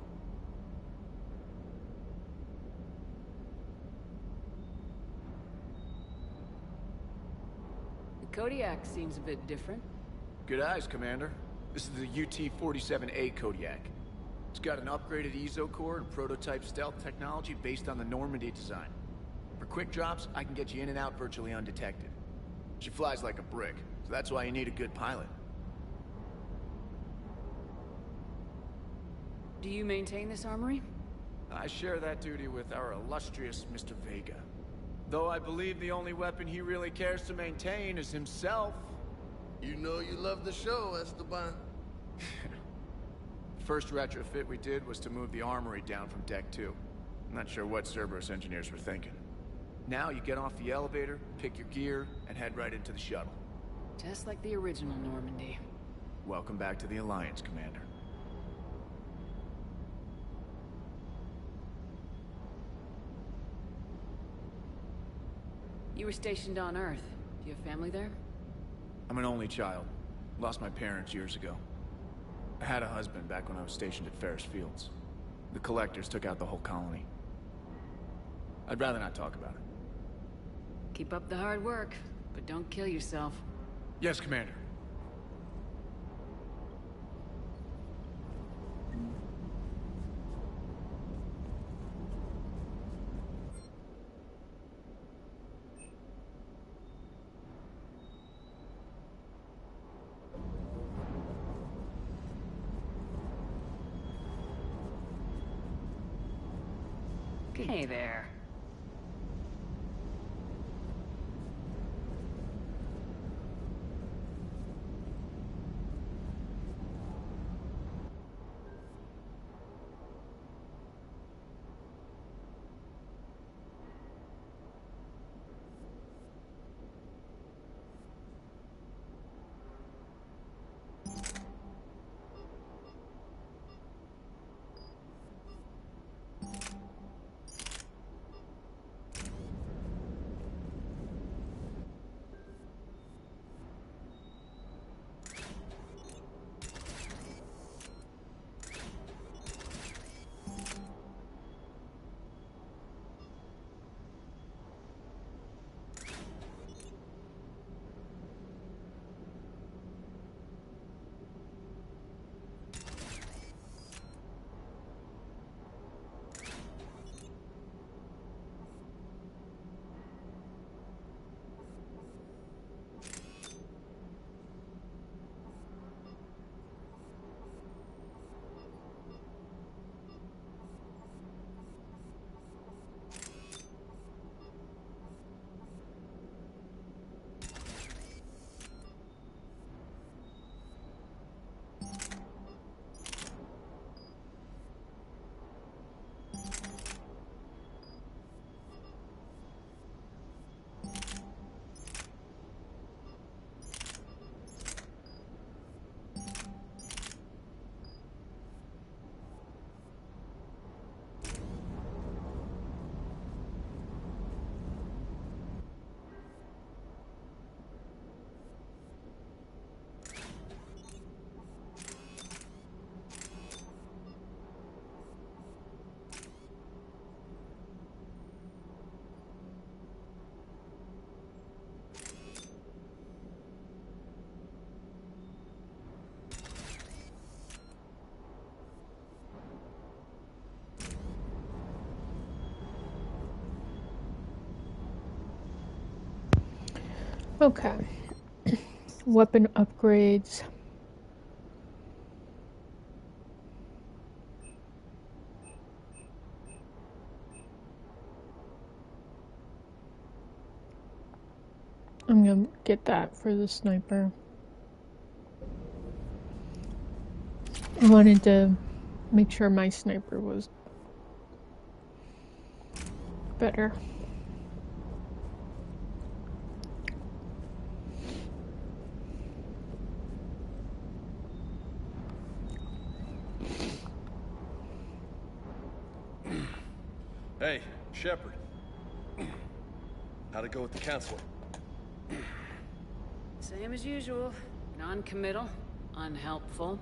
The Kodiak seems a bit different. Good eyes, Commander. This is the UT-47A Kodiak. It's got an upgraded ESO core and prototype stealth technology based on the Normandy design. For quick drops, I can get you in and out virtually undetected. She flies like a brick, so that's why you need a good pilot. Do you maintain this armory? I share that duty with our illustrious Mr. Vega. Though I believe the only weapon he really cares to maintain is himself. You know you love the show, Esteban. First retrofit we did was to move the armory down from Deck 2. I'm not sure what Cerberus engineers were thinking. Now you get off the elevator, pick your gear, and head right into the shuttle. Just like the original Normandy. Welcome back to the Alliance, Commander. You were stationed on Earth. Do you have family there? I'm an only child. Lost my parents years ago. I had a husband back when I was stationed at Ferris Fields. The Collectors took out the whole colony. I'd rather not talk about it. Keep up the hard work, but don't kill yourself. Yes, Commander. Hey there. Okay. Weapon upgrades. I'm gonna get that for the sniper. I wanted to make sure my sniper was better. Hey, Shepard. How'd it go with the council? Same as usual. Non-committal, unhelpful.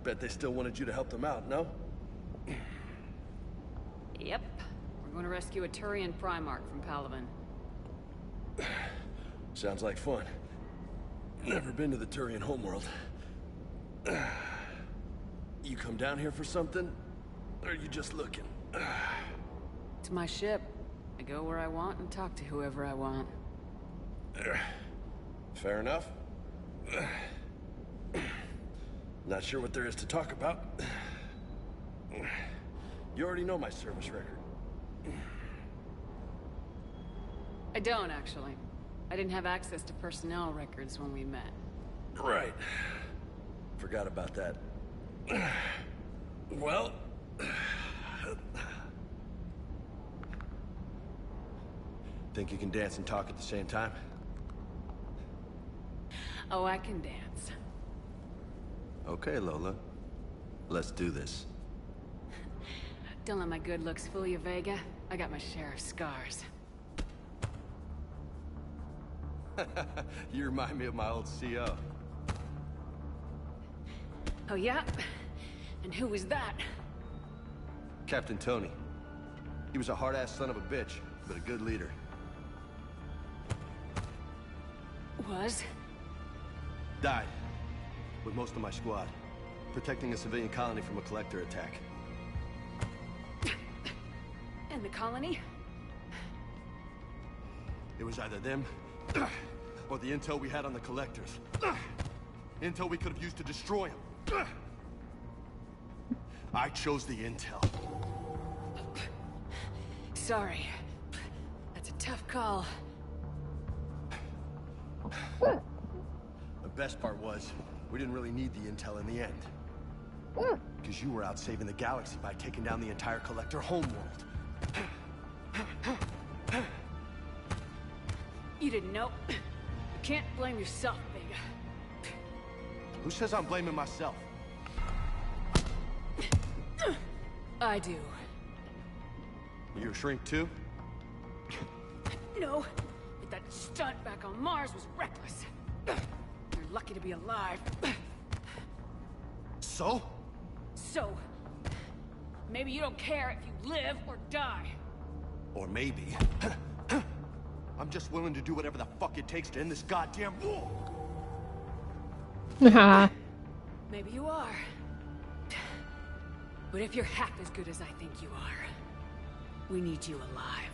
Bet they still wanted you to help them out, no? Yep. We're going to rescue a Turian Primarch from Palaven. Sounds like fun. Never been to the Turian homeworld. You come down here for something? Or are you just looking? It's my ship. I go where I want and talk to whoever I want. Fair enough. Not sure what there is to talk about. You already know my service record. I don't, actually. I didn't have access to personnel records when we met. Right. Forgot about that. Well... Think you can dance and talk at the same time? Oh, I can dance. Okay, Lola. Let's do this. Don't let my good looks fool you, Vega. I got my share of scars. You remind me of my old CO. Oh, yeah? And who was that? Captain Tony. He was a hard-ass son of a bitch, but a good leader. Was? Died. With most of my squad. Protecting a civilian colony from a collector attack. And the colony? It was either them, or the intel we had on the collectors. Intel we could have used to destroy them. I chose the intel. Sorry. That's a tough call. The best part was, we didn't really need the intel in the end. Because you were out saving the galaxy by taking down the entire collector homeworld. You didn't know. You can't blame yourself, Vega. Who says I'm blaming myself? I do. You a shrink too? No, but that stunt back on Mars was reckless. You're lucky to be alive. So? So, maybe you don't care if you live or die. Or maybe... I'm just willing to do whatever the fuck it takes to end this goddamn war! Maybe you are. But if you're half as good as I think you are, we need you alive.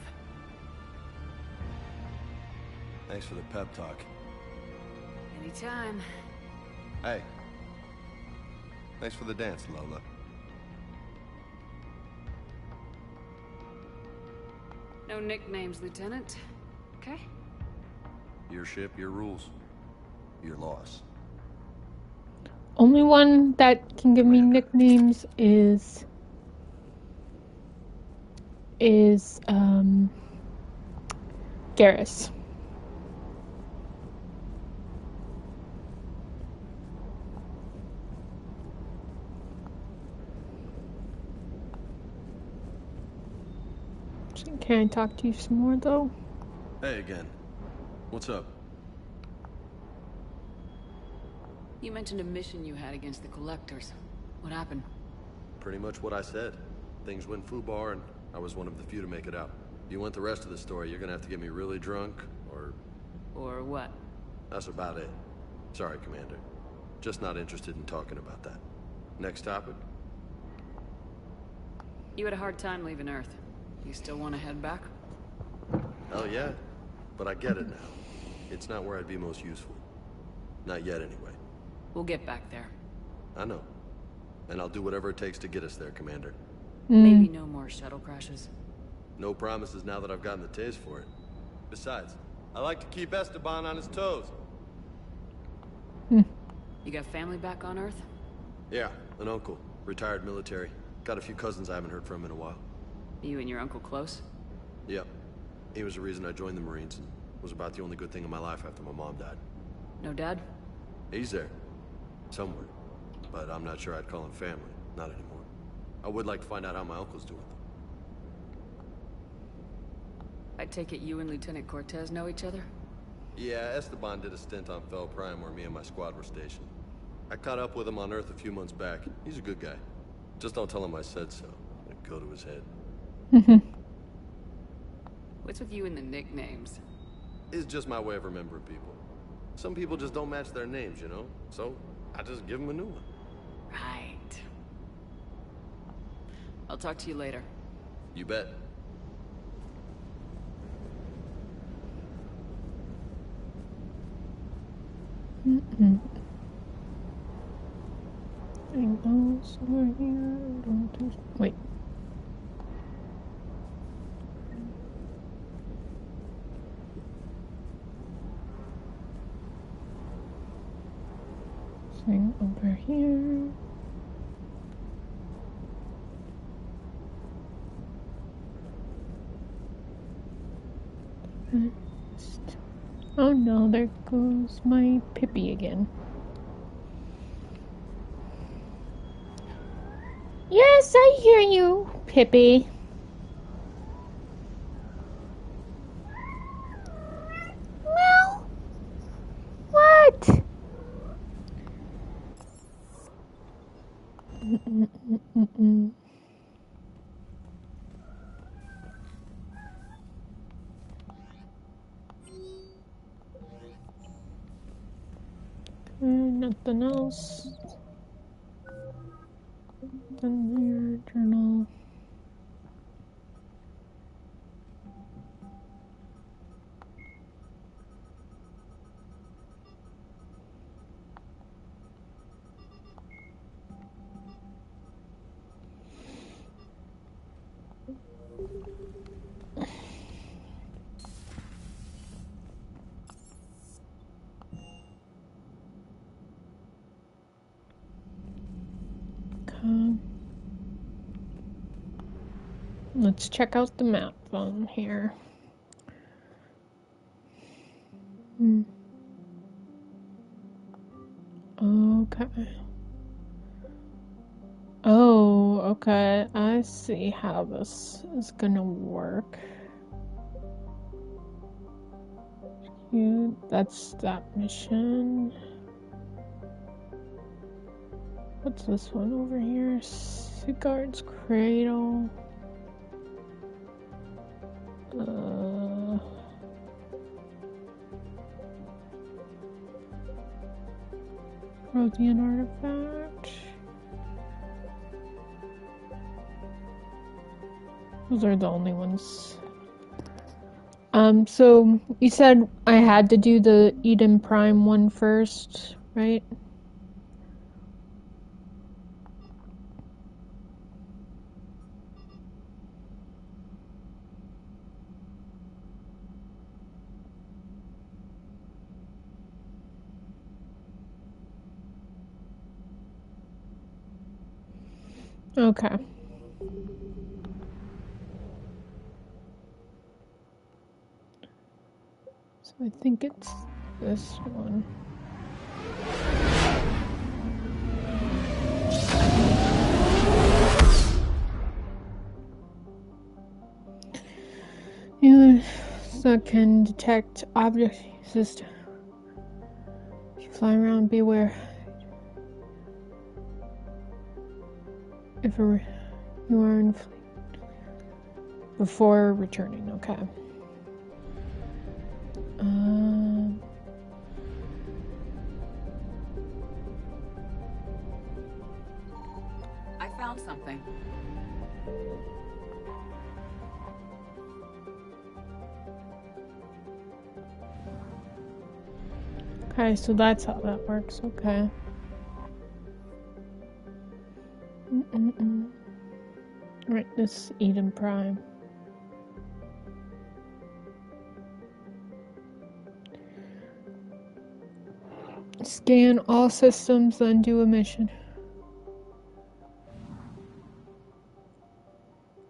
Thanks for the pep talk. Anytime. Hey. Thanks for the dance, Lola. No nicknames, Lieutenant. Okay? Your ship, your rules. Your loss. Only one that can give me nicknames is Garrus. Can I talk to you some more, though? Hey again. What's up? You mentioned a mission you had against the Collectors. What happened? Pretty much what I said. Things went foobar, and I was one of the few to make it out. If you want the rest of the story, you're gonna have to get me really drunk, or... Or what? That's about it. Sorry, Commander. Just not interested in talking about that. Next topic? You had a hard time leaving Earth. You still want to head back? Hell yeah. But I get it now. It's not where I'd be most useful. Not yet, anyway. We'll get back there. I know. And I'll do whatever it takes to get us there, Commander. Maybe no more shuttle crashes. No promises now that I've gotten the taste for it. Besides, I like to keep Esteban on his toes. You got family back on Earth? Yeah, an uncle. Retired military. Got a few cousins I haven't heard from in a while. You and your uncle close? Yep. He was the reason I joined the Marines and was about the only good thing in my life after my mom died. No dad? He's there. Somewhere. But I'm not sure I'd call him family. Not anymore. I would like to find out how my uncle's doing, though. I take it you and Lieutenant Cortez know each other? Yeah, Esteban did a stint on Fel Prime where me and my squad were stationed. I caught up with him on Earth a few months back. He's a good guy. Just don't tell him I said so. It'd go to his head. What's with you and the nicknames? It's just my way of remembering people. Some people just don't match their names, you know? So, I just give them a new one. Right. I'll talk to you later. You bet. I go somewhere here. Don't do. Wait. Thing over here. Oh no, there goes my Pippi again. Yes, I hear you, Pippi. Well, what? Nothing else. Then your journal. Let's check out the map on here. Okay. Oh, okay. I see how this is gonna work. That's that mission. What's this one over here? Sigurd's Cradle. Rodian artifact. Those are the only ones. So you said I had to do the Eden Prime one first, right? Okay. So I think it's this one. That can detect object system. If you fly around, beware. If you are in fleet before returning, okay. I found something. Okay, so that's how that works. Okay. Right, this is Eden Prime. Scan all systems, then do a mission.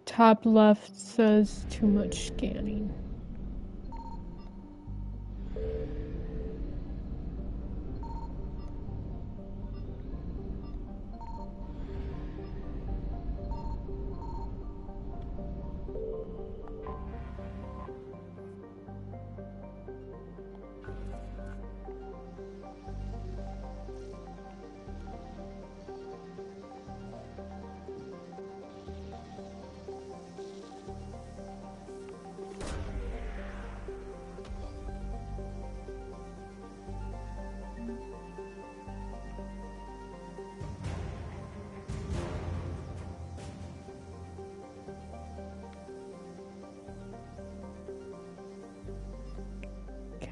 Top left says too much scanning.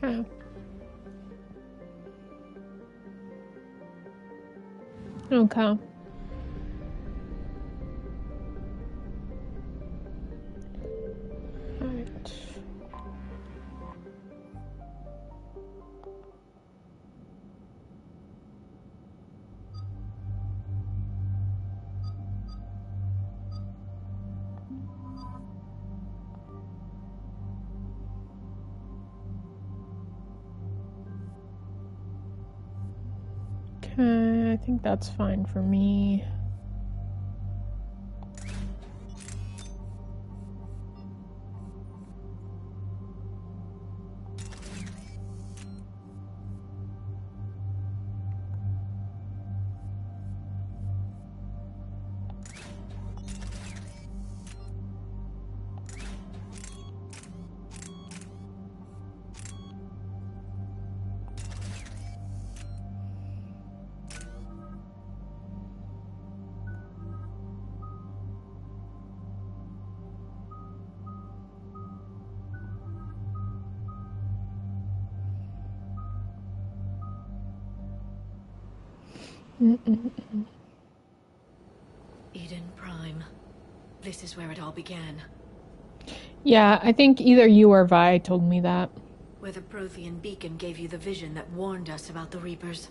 Okay. Okay. Alright. Okay, I think that's fine for me. Eden Prime. This is where it all began. Yeah, I think either you or Vi told me that. Where the Prothean beacon gave you the vision that warned us about the Reapers.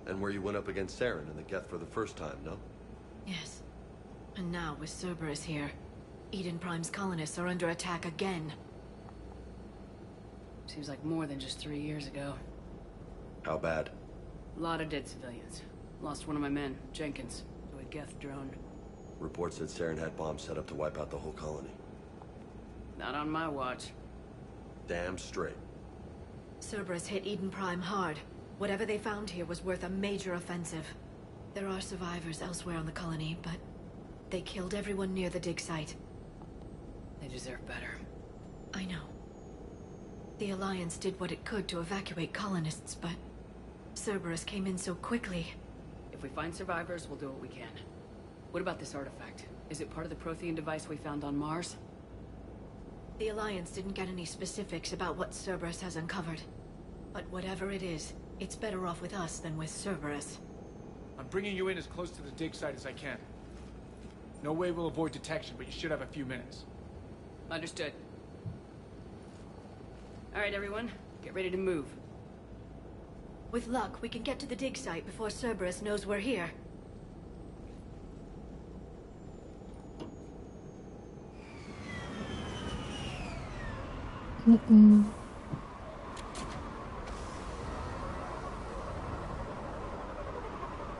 And where you went up against Saren in the Geth for the first time, no? Yes. And now, with Cerberus here, Eden Prime's colonists are under attack again. Seems like more than just 3 years ago. How bad? A lot of dead civilians. Lost one of my men, Jenkins, to a Geth drone. Reports said Saren had bombs set up to wipe out the whole colony. Not on my watch. Damn straight. Cerberus hit Eden Prime hard. Whatever they found here was worth a major offensive. There are survivors elsewhere on the colony, but they killed everyone near the dig site. They deserve better. I know. The Alliance did what it could to evacuate colonists, but Cerberus came in so quickly. If we find survivors, we'll do what we can. What about this artifact? Is it part of the Prothean device we found on Mars? The Alliance didn't get any specifics about what Cerberus has uncovered. But whatever it is, it's better off with us than with Cerberus. I'm bringing you in as close to the dig site as I can. No way we'll avoid detection, but you should have a few minutes. Understood. Alright, everyone. Get ready to move. With luck, we can get to the dig site before Cerberus knows we're here.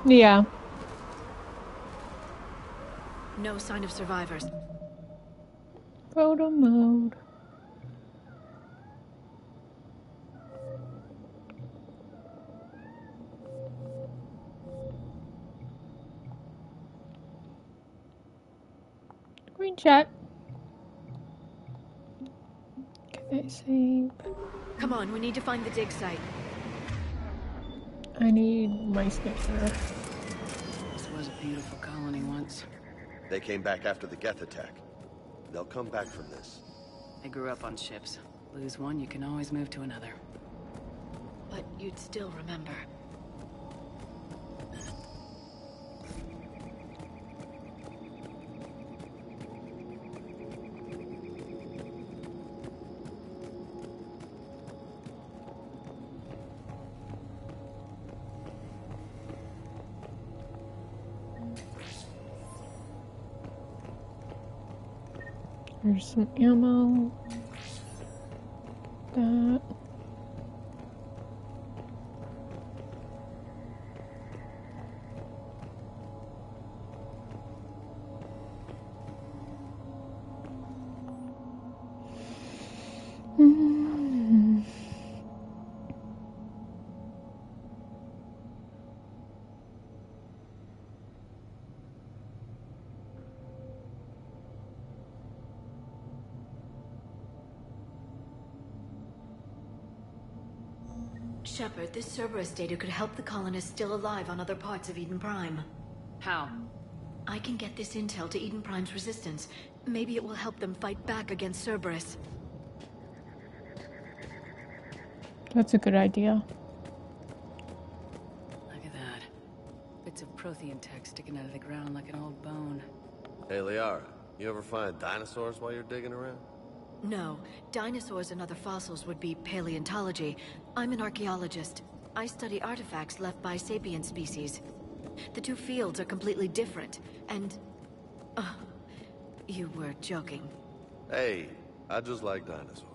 Yeah. No sign of survivors. Photo mode. Screenshot. Can I save? Come on, we need to find the dig site. I need my scanner. This was a beautiful colony once. They came back after the Geth attack. They'll come back from this. I grew up on ships. Lose one, you can always move to another. but you'd still remember. There's some ammo. That. Shepard, this Cerberus data could help the colonists still alive on other parts of Eden Prime. How? I can get this intel to Eden Prime's resistance. Maybe it will help them fight back against Cerberus. That's a good idea. Look at that. Bits of Prothean tech sticking out of the ground like an old bone. Hey, Liara, you ever find dinosaurs while you're digging around? No. Dinosaurs and other fossils would be paleontology. I'm an archaeologist. I study artifacts left by sapient species. The two fields are completely different, and... you were joking. Hey, I just like dinosaurs.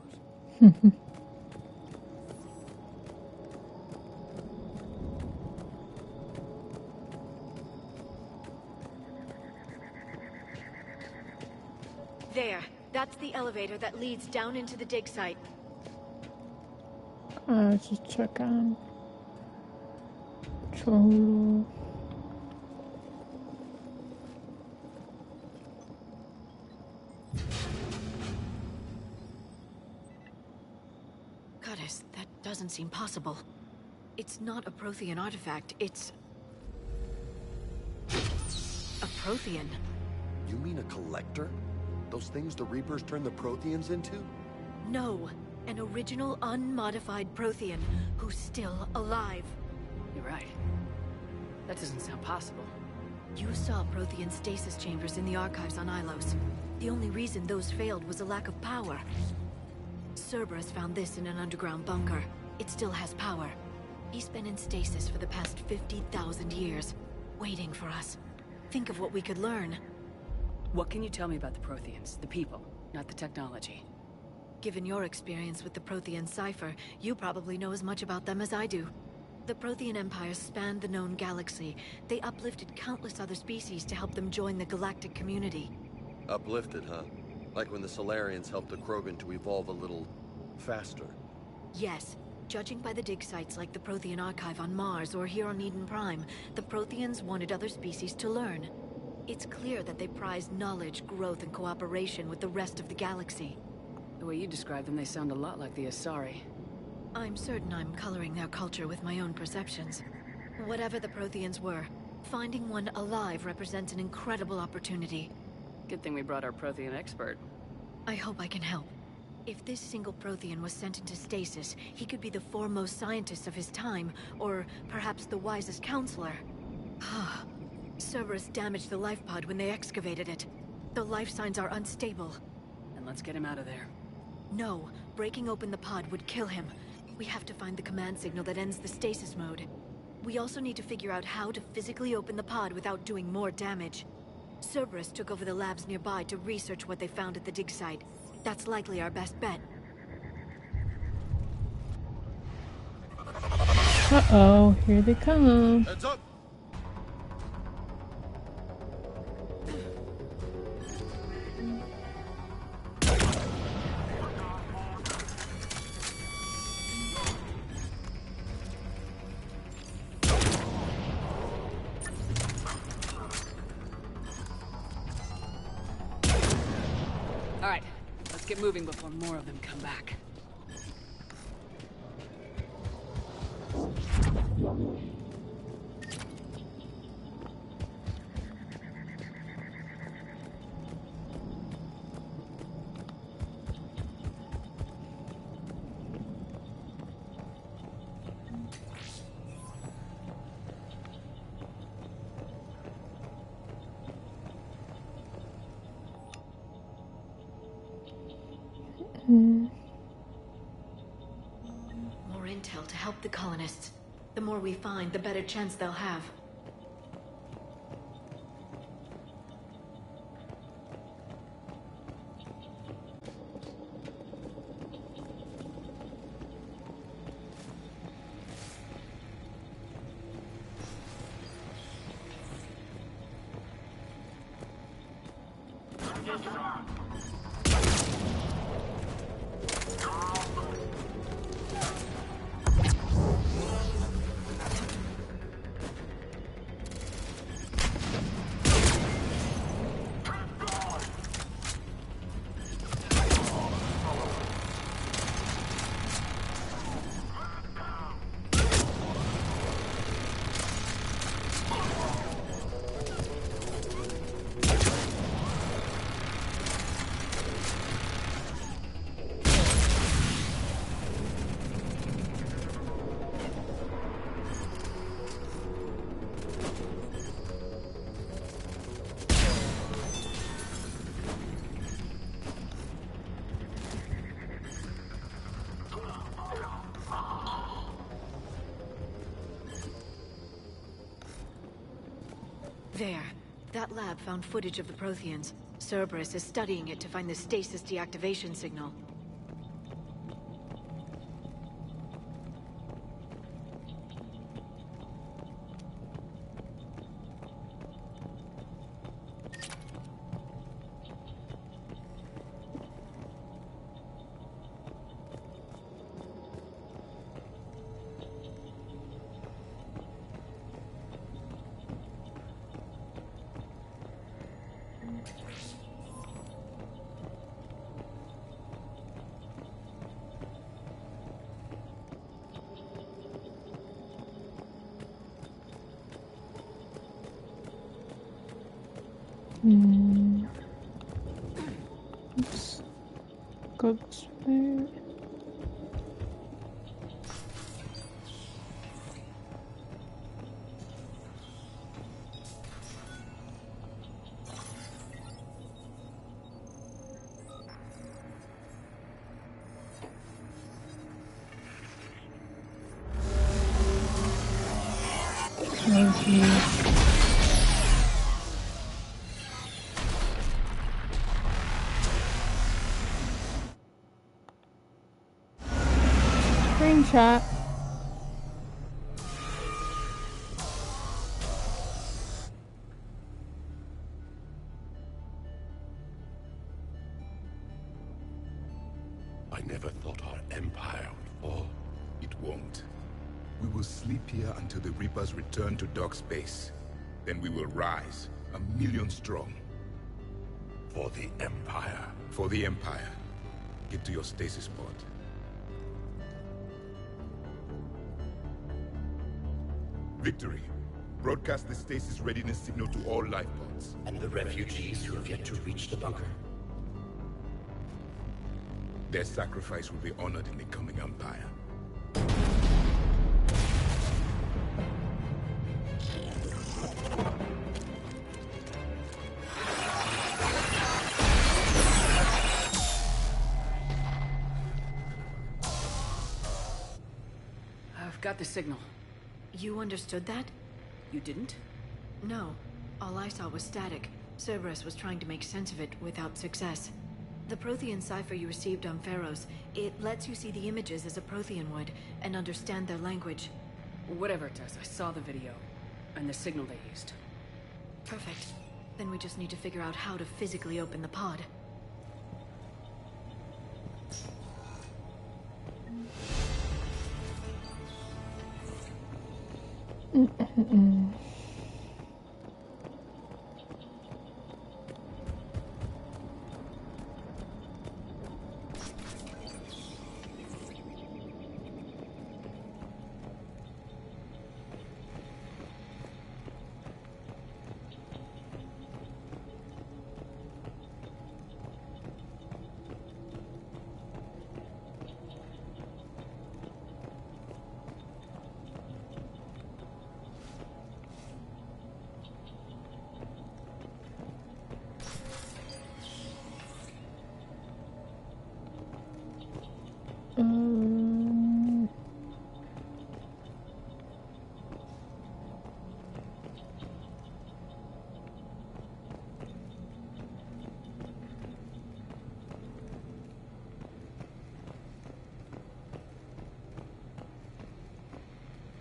There. That's the elevator that leads down into the dig site. Let's just check on Cholo. Goddess, that doesn't seem possible. It's not a Prothean artifact, it's... a Prothean. You mean a collector? Those things the Reapers turned the Protheans into? No, an original unmodified Prothean who's still alive. You're right. That doesn't sound possible. You saw Prothean stasis chambers in the archives on Ilos. The only reason those failed was a lack of power. Cerberus found this in an underground bunker. It still has power. He's been in stasis for the past 50,000 years, waiting for us. Think of what we could learn. What can you tell me about the Protheans? The people, not the technology. Given your experience with the Prothean cipher, you probably know as much about them as I do. The Prothean Empire spanned the known galaxy. They uplifted countless other species to help them join the galactic community. Uplifted, huh? Like when the Solarians helped the Krogan to evolve a little... faster. Yes. Judging by the dig sites like the Prothean Archive on Mars or here on Eden Prime, the Protheans wanted other species to learn. It's clear that they prized knowledge, growth, and cooperation with the rest of the galaxy. The way you describe them, they sound a lot like the Asari. I'm certain I'm coloring their culture with my own perceptions. Whatever the Protheans were, finding one alive represents an incredible opportunity. Good thing we brought our Prothean expert. I hope I can help. If this single Prothean was sent into stasis, he could be the foremost scientist of his time, or perhaps the wisest counselor. Cerberus damaged the life pod when they excavated it. The life signs are unstable. Then let's get him out of there. No, breaking open the pod would kill him. We have to find the command signal that ends the stasis mode. We also need to figure out how to physically open the pod without doing more damage. Cerberus took over the labs nearby to research what they found at the dig site. That's likely our best bet. Uh-oh, here they come. Heads up! Alright, let's get moving before more of them come back. intel to help the colonists. The more we find, the better chance they'll have. There. That lab found footage of the Protheans. Cerberus is studying it to find the stasis deactivation signal. Let's go this way. Thank you. Screenshot. I never thought our empire would fall. It won't. We will sleep here until the Reapers return to Dock Space. Then we will rise, 1,000,000 strong. For the Empire. For the Empire. Get to your stasis pod. Victory. Broadcast the stasis readiness signal to all life pods. And the refugees who have yet to reach the bunker. Their sacrifice will be honored in the coming Empire. I've got the signal. You understood that? You didn't? No. All I saw was static. Cerberus was trying to make sense of it without success. The Prothean cipher you received on Pharaohs, it lets you see the images as a Prothean would, and understand their language. Whatever it does, I saw the video, and the signal they used. Perfect. Then we just need to figure out how to physically open the pod.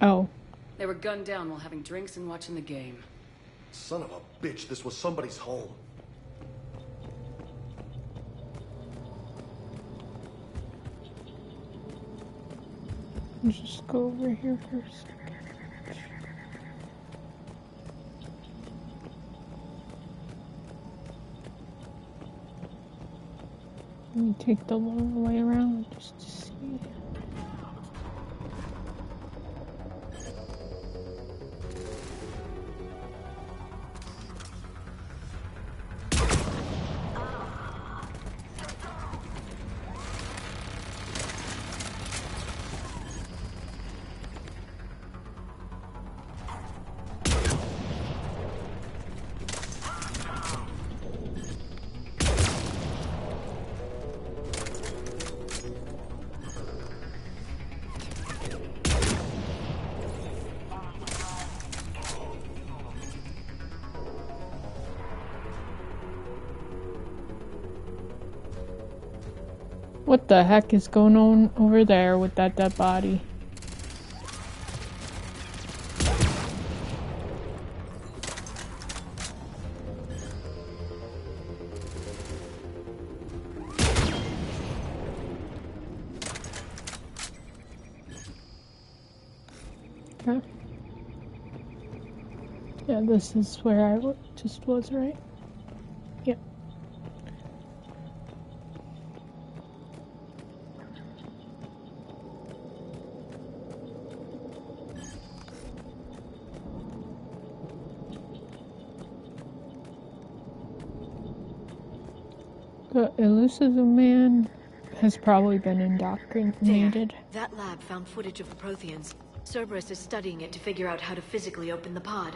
Oh. They were gunned down while having drinks and watching the game. Son of a bitch, this was somebody's home. Let's just go over here first. Let me take the long way around just to see. What the heck is going on over there with that dead body? Okay. Yeah, this is where I just was, right? Yep. The elusive man has probably been indoctrinated. There. That lab found footage of the Protheans. Cerberus is studying it to figure out how to physically open the pod.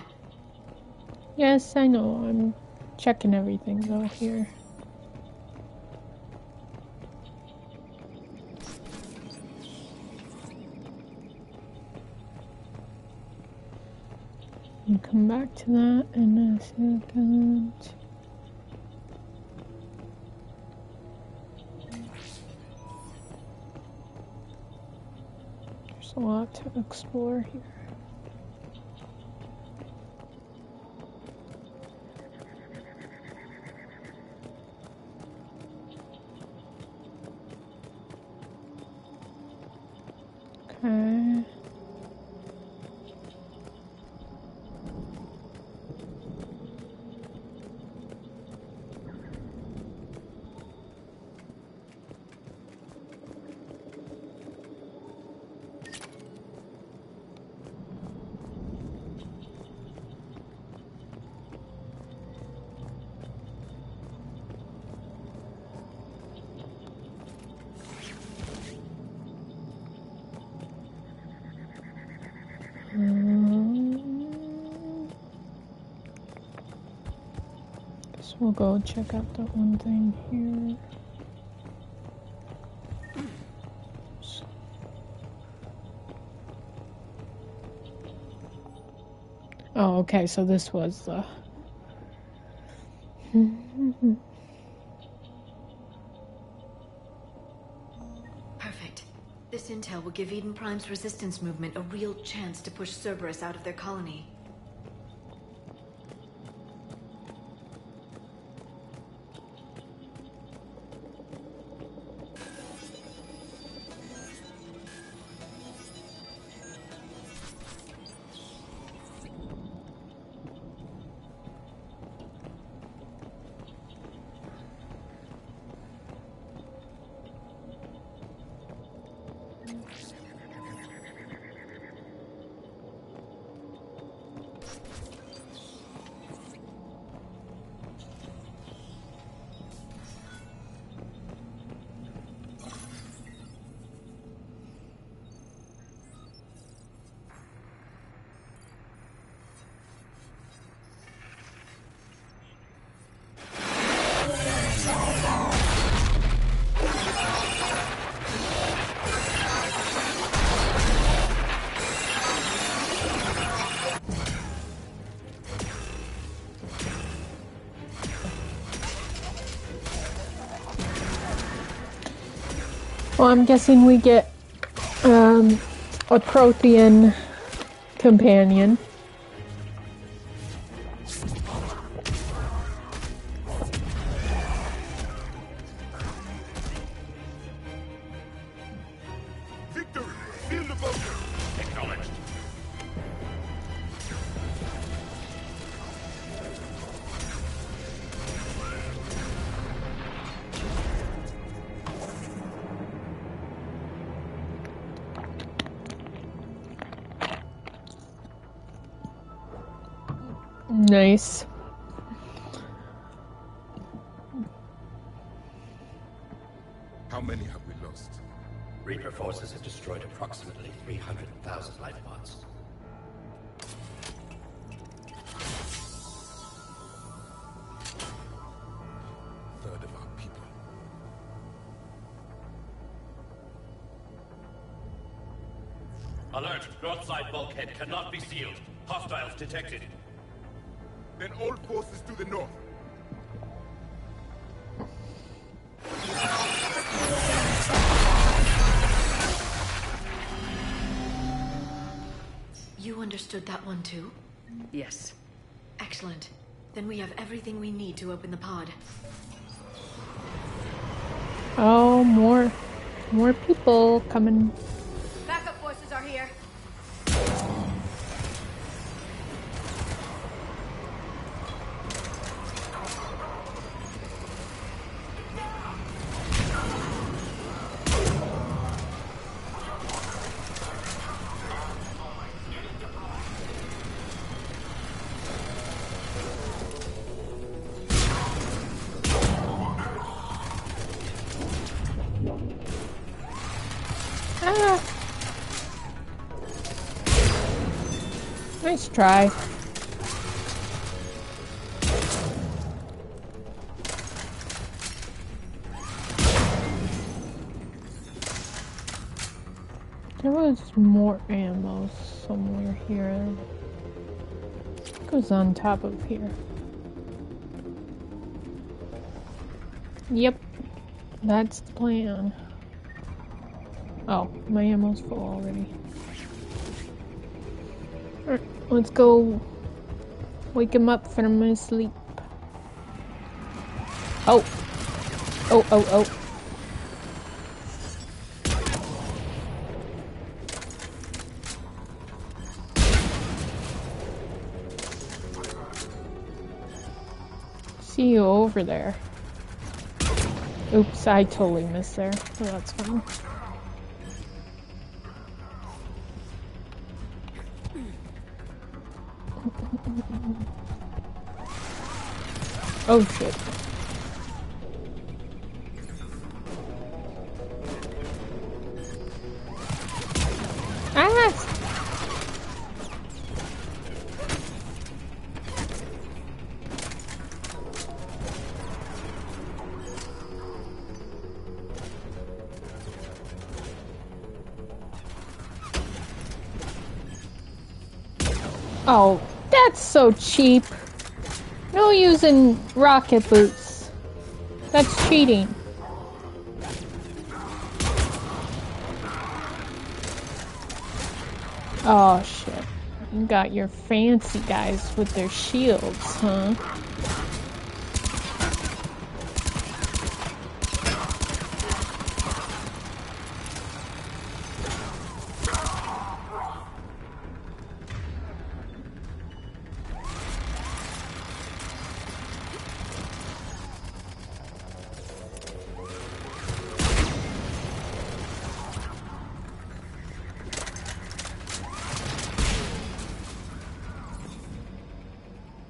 Yes, I know. I'm checking everything though here. I'll come back to that in a second. There's a lot to explore here. Okay. So we'll go check out that one thing here. Oh, okay, so this was the... Perfect. This intel will give Eden Prime's resistance movement a real chance to push Cerberus out of their colony. Well, I'm guessing we get a Prothean companion. Victor, seal the bunker. Acknowledged. Nice. How many have we lost? Reaper forces have destroyed approximately 300,000 life pods. Third of our people. Alert! North side bulkhead cannot be sealed. Hostiles detected. Then all forces to the north. You understood that one too? Yes. Excellent. Then we have everything we need to open the pod. Oh, more people coming. Backup forces are here. Nice try. There was more ammo somewhere here. It goes on top of here. Yep, that's the plan. Oh, my ammo's full already. Alright, let's go wake him up from his sleep. Oh. Oh. See you over there. Oops, I totally missed there. Oh, that's fine. Oh shit. Ah! Oh, that's so cheap. No using rocket boots. That's cheating. Oh shit. You got your fancy guys with their shields, huh?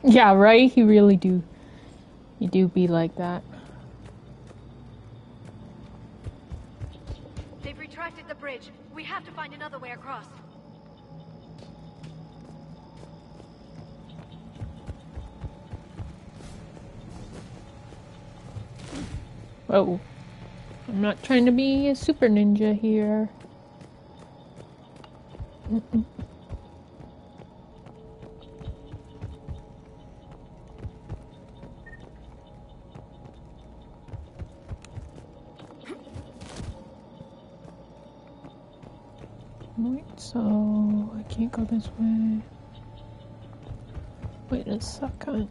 Yeah, right? You really do. You do be like that. They've retracted the bridge. We have to find another way across. Oh. I'm not trying to be a super ninja here. Wait, so I can't go this way. Wait a second.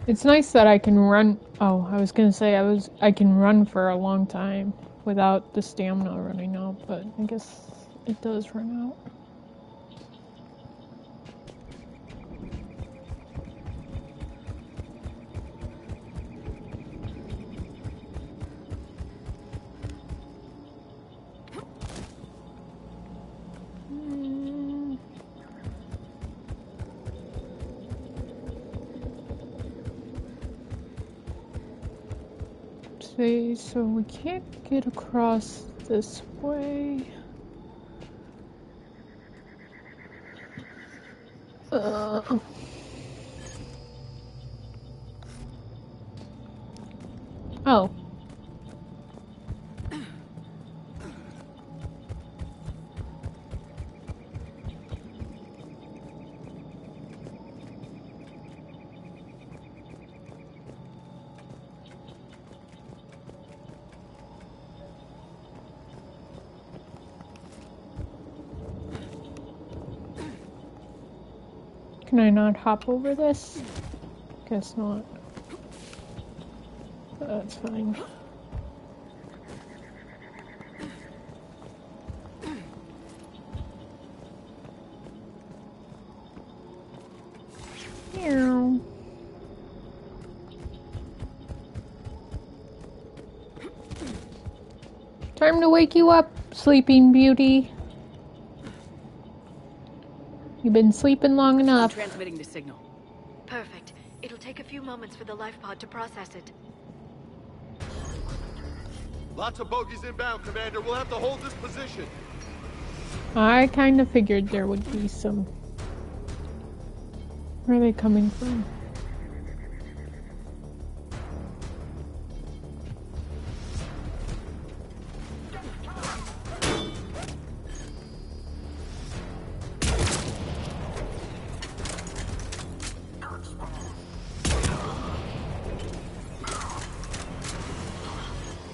It's nice that I can run. Oh, I was gonna say I can run for a long time without the stamina running out, but I guess it does run out. So we can't get across this way. Oh. Can I not hop over this? Guess not. That's fine. Meow. Time to wake you up, Sleeping Beauty. You've been sleeping long enough. I'm transmitting the signal. Perfect. It'll take a few moments for the life pod to process it. Lots of bogies inbound, Commander. We'll have to hold this position. I kind of figured there would be some. Where are they coming from?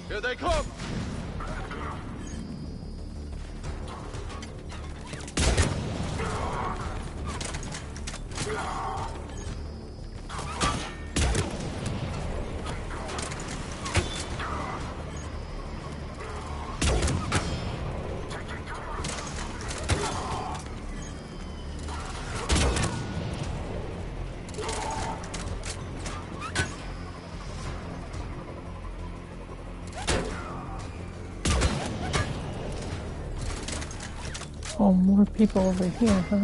Here they come! Oh, more people over here, huh?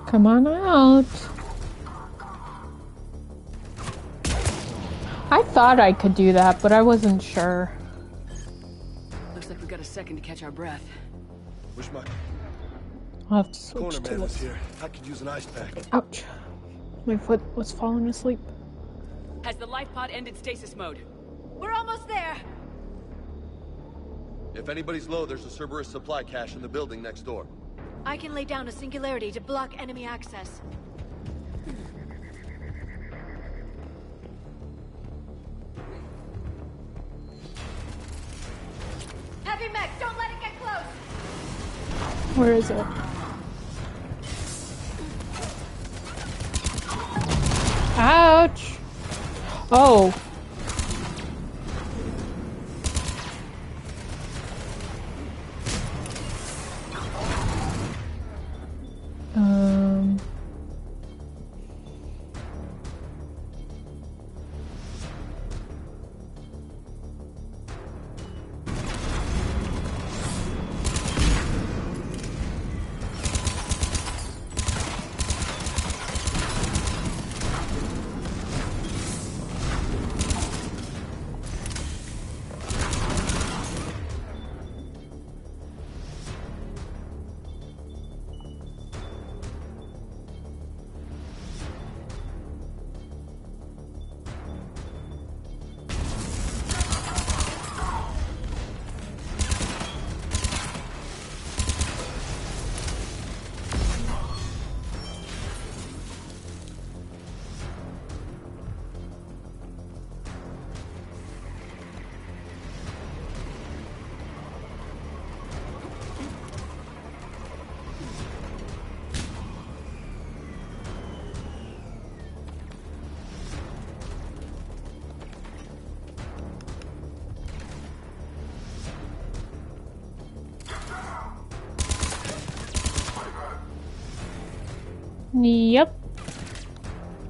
Come on out. I thought I could do that, but I wasn't sure. Looks like we got a second to catch our breath. Wish my I'll have to switch corner to man was this. here. I could use an ice pack. Ouch. My foot was falling asleep. Has the life pod ended stasis mode? We're almost there! If anybody's low, there's a Cerberus supply cache in the building next door. I can lay down a singularity to block enemy access. Heavy mech, don't let it get close! Where is it? Ouch! Oh. Yep.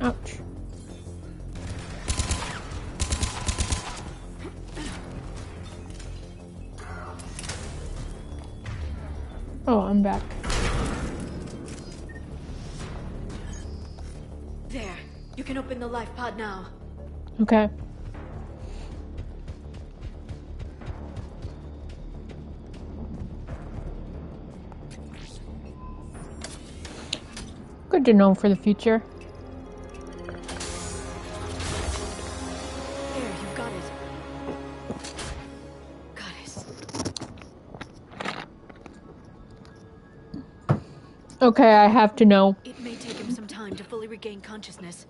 Ouch. Oh, I'm back. There. You can open the life pod now. Okay. Good to know for the future. There, you got it. Okay, I have to know. It may take him some time to fully regain consciousness.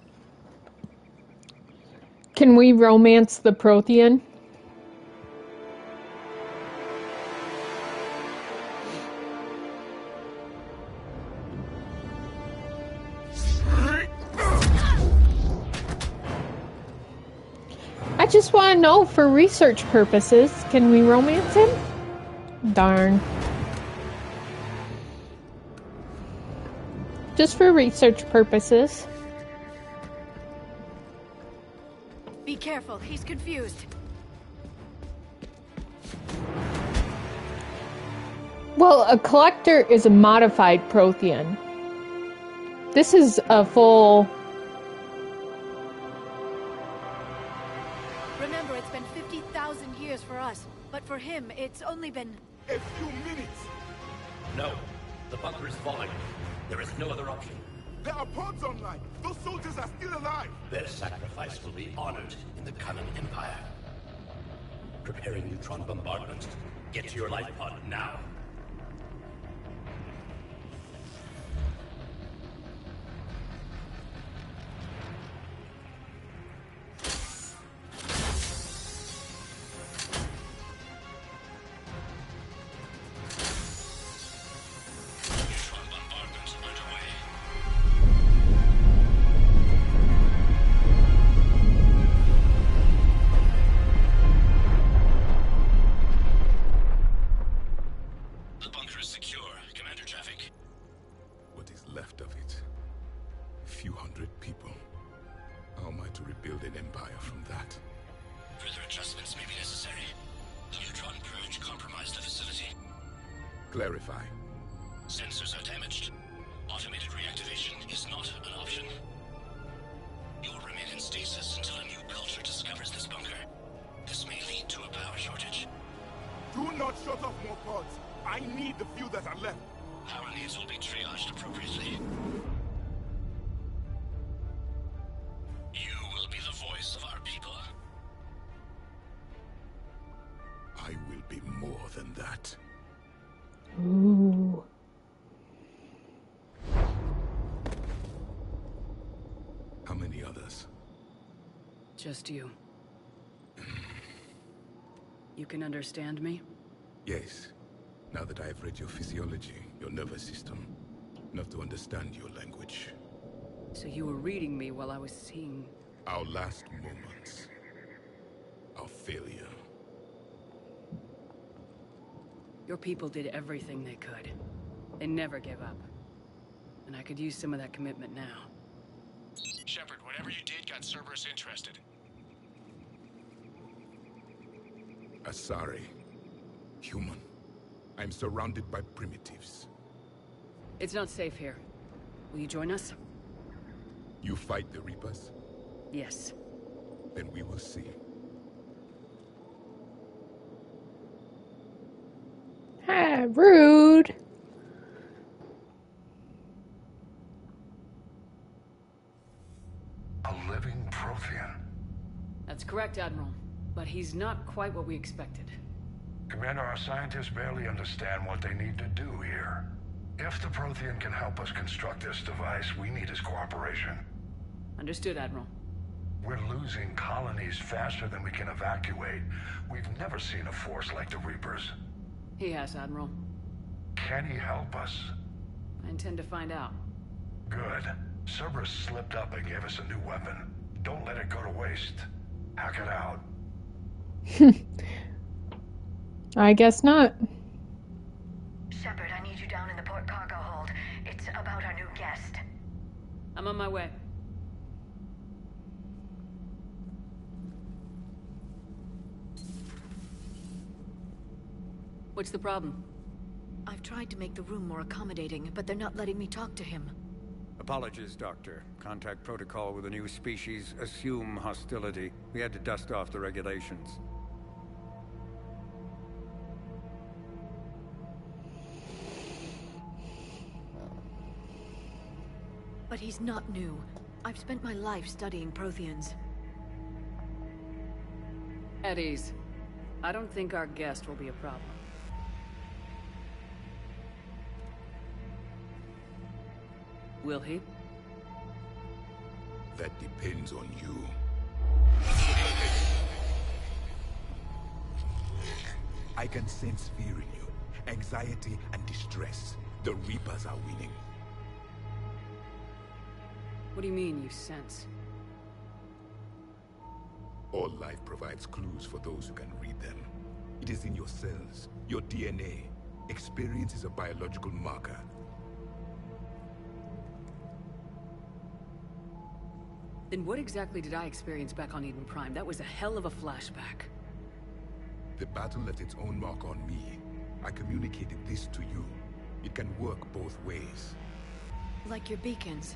Can we romance the Prothean? I just want to know for research purposes. Can we romance him? Darn. Just for research purposes. Be careful, he's confused. Well, a collector is a modified Prothean. This is a full... Remember, it's been 50,000 years for us, but for him, it's only been... A few minutes! No, the bunker is falling. There is no other option. There are pods online! Those soldiers are still alive! Their sacrifice will be honored in the coming Empire. Preparing neutron bombardment. Get to your life pod now. Clarify. Sensors are damaged. Automated reactivation is not an option. You will remain in stasis until a new culture discovers this bunker. This may lead to a power shortage. Do not shut off more pods. I need the few that are left. Power needs will be triaged appropriately. You will be the voice of our people. I will be more than that. Ooh. How many others? Just you. You can understand me? Yes. Now that I have read your physiology, your nervous system, enough to understand your language. So you were reading me while I was seeing... Our last moments. Our failure. Your people did everything they could. They never gave up. And I could use some of that commitment now. Shepard, whatever you did got Cerberus interested. Asari. Human. I'm surrounded by primitives. It's not safe here. Will you join us? You fight the Reapers? Yes. Then we will see. Ah, rude. A living Prothean. That's correct, Admiral. But he's not quite what we expected. Commander, our scientists barely understand what they need to do here. If the Prothean can help us construct this device, we need his cooperation. Understood, Admiral. We're losing colonies faster than we can evacuate. We've never seen a force like the Reapers. He has, Admiral. Can he help us? I intend to find out. Good. Cerberus slipped up and gave us a new weapon. Don't let it go to waste. Hack it out. I guess not. Shepard, I need you down in the port cargo hold. It's about our new guest. I'm on my way. What's the problem? I've tried to make the room more accommodating, but they're not letting me talk to him. Apologies, Doctor. Contact protocol with a new species. Assume hostility. We had to dust off the regulations. But he's not new. I've spent my life studying Protheans. At ease. I don't think our guest will be a problem. Will he? That depends on you. I can sense fear in you, anxiety and distress. The Reapers are winning. What do you mean, you sense? All life provides clues for those who can read them. It is in your cells, your DNA. Experience is a biological marker. Then what exactly did I experience back on Eden Prime? That was a hell of a flashback. The battle left its own mark on me. I communicated this to you. It can work both ways. Like your beacons.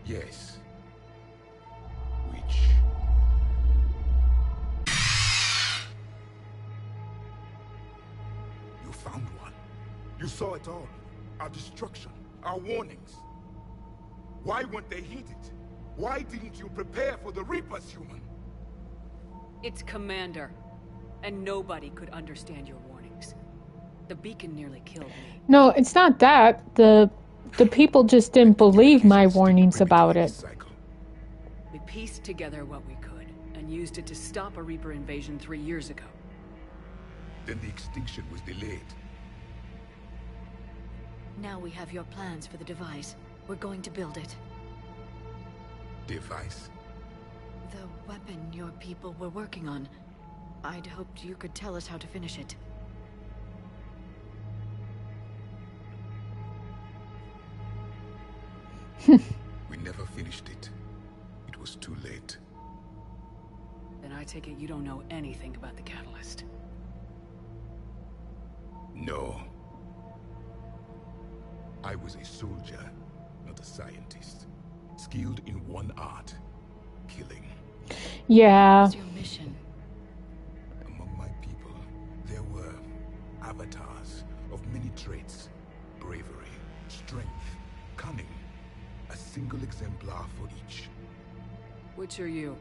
Yes. Which... You found one. You saw it all. Our destruction. Our warnings. Why weren't they heeded? Why didn't you prepare for the Reapers, human? It's Commander. And nobody could understand your warnings. The beacon nearly killed me. No, it's not that. The people just didn't believe my warnings about it. We pieced together what we could, and used it to stop a Reaper invasion 3 years ago. Then the extinction was delayed. Now we have your plans for the device. We're going to build it. Device? The weapon your people were working on. I'd hoped you could tell us how to finish it. We never finished it. It was too late. Then I take it you don't know anything about the catalyst. No. I was a soldier, not a scientist. Skilled in one art, killing. Yeah. What's your mission? Among my people, there were avatars of many traits. Bravery, strength, cunning. A single exemplar for each. Which are you?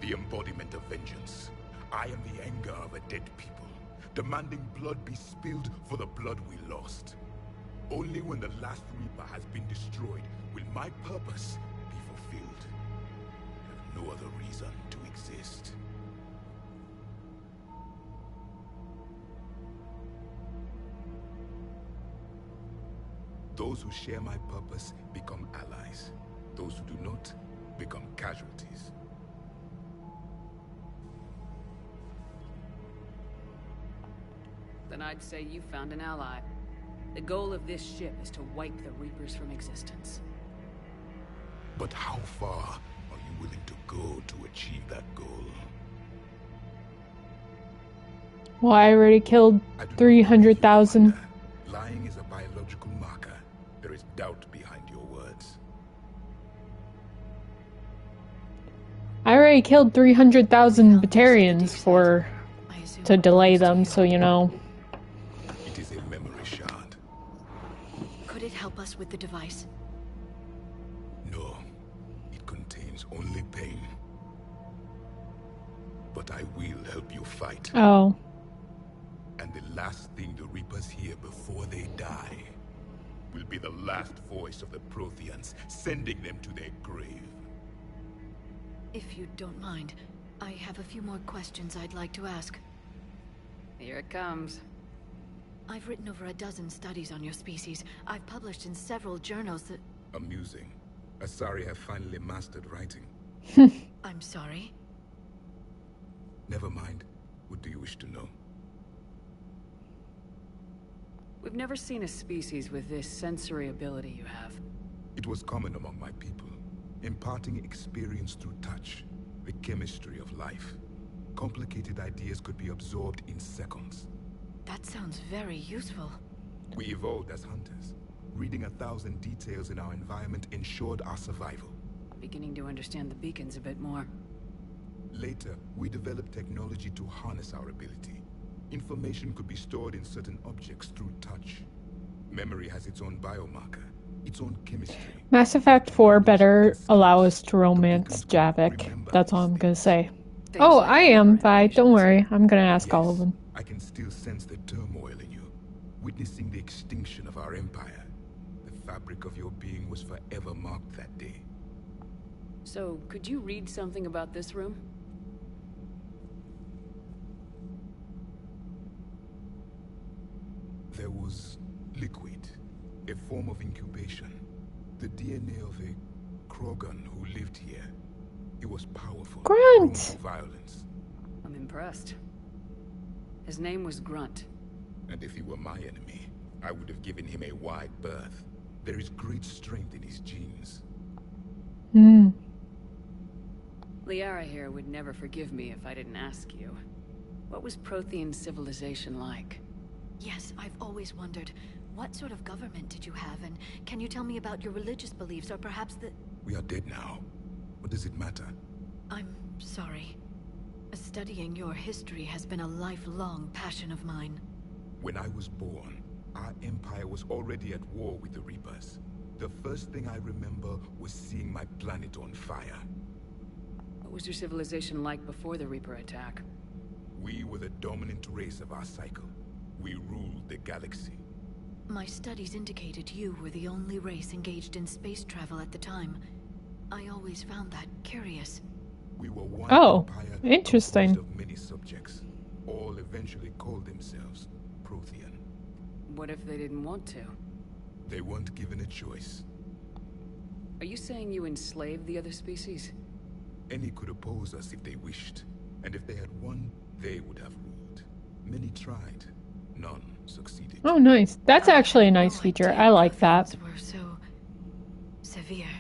The embodiment of vengeance. I am the anger of a dead people, demanding blood be spilled for the blood we lost. Only when the last Reaper has been destroyed will my purpose be fulfilled. I have no other reason to exist. Those who share my purpose become allies. Those who do not become casualties. Then I'd say you found an ally. The goal of this ship is to wipe the Reapers from existence. But how far are you willing to go to achieve that goal? Well, I already killed 300,000. Lying is a biological marker. There is doubt behind your words. I already killed 300,000 Batarians to delay them, so you know. It is a memory shard. Could it help us with the device? No. It contains only pain. But I will help you fight. Oh. And the last thing the Reapers hear before they die will be the last voice of the Protheans, sending them to their grave. If you don't mind, I have a few more questions I'd like to ask. Here it comes. I've written over a dozen studies on your species. I've published in several journals that... Amusing. Asari have finally mastered writing. I'm sorry? Never mind. What do you wish to know? We've never seen a species with this sensory ability you have. It was common among my people, imparting experience through touch, the chemistry of life. Complicated ideas could be absorbed in seconds. That sounds very useful. We evolved as hunters. Reading 1,000 details in our environment ensured our survival. Beginning to understand the beacons a bit more. Later, we developed technology to harness our ability. Information could be stored in certain objects through touch. Memory has its own biomarker, its own chemistry. Mass Effect 4 better allow us to romance Javik. That's all I'm gonna say. Oh, I am, Vi. Don't worry. I'm gonna ask all of them. I can still sense the turmoil in you, witnessing the extinction of our empire. The fabric of your being was forever marked that day. So, could you read something about this room? There was liquid, a form of incubation. The DNA of a Krogan who lived here. It was powerful. Grunt! prone to violence. I'm impressed. His name was Grunt. And if he were my enemy, I would have given him a wide berth. There is great strength in his genes. Liara here would never forgive me if I didn't ask you. What was Prothean civilization like? Yes, I've always wondered. What sort of government did you have, and can you tell me about your religious beliefs, or perhaps the... We are dead now. What does it matter? I'm sorry. Studying your history has been a lifelong passion of mine. When I was born, our empire was already at war with the Reapers. The first thing I remember was seeing my planet on fire. What was your civilization like before the Reaper attack? We were the dominant race of our cycle. We ruled the galaxy. My studies indicated you were the only race engaged in space travel at the time. I always found that curious. We were one empire interesting. Of many subjects. All eventually called themselves Prothean. What if they didn't want to? They weren't given a choice. Are you saying you enslaved the other species? Any could oppose us if they wished. And if they had won, they would have ruled. Many tried. None succeeded. Oh, nice. That's actually a nice feature. I like that. Were so severe.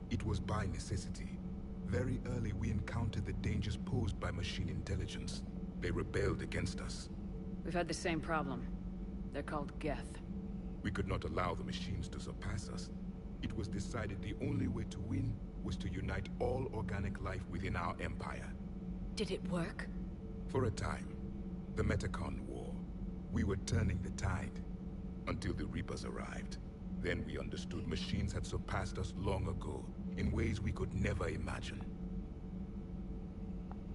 It was by necessity. Very early we encountered the dangers posed by machine intelligence. They rebelled against us. We've had the same problem. They're called Geth. We could not allow the machines to surpass us. It was decided the only way to win was to unite all organic life within our empire. Did it work? For a time. The Metacon War. We were turning the tide. Until the Reapers arrived. Then we understood machines had surpassed us long ago, in ways we could never imagine.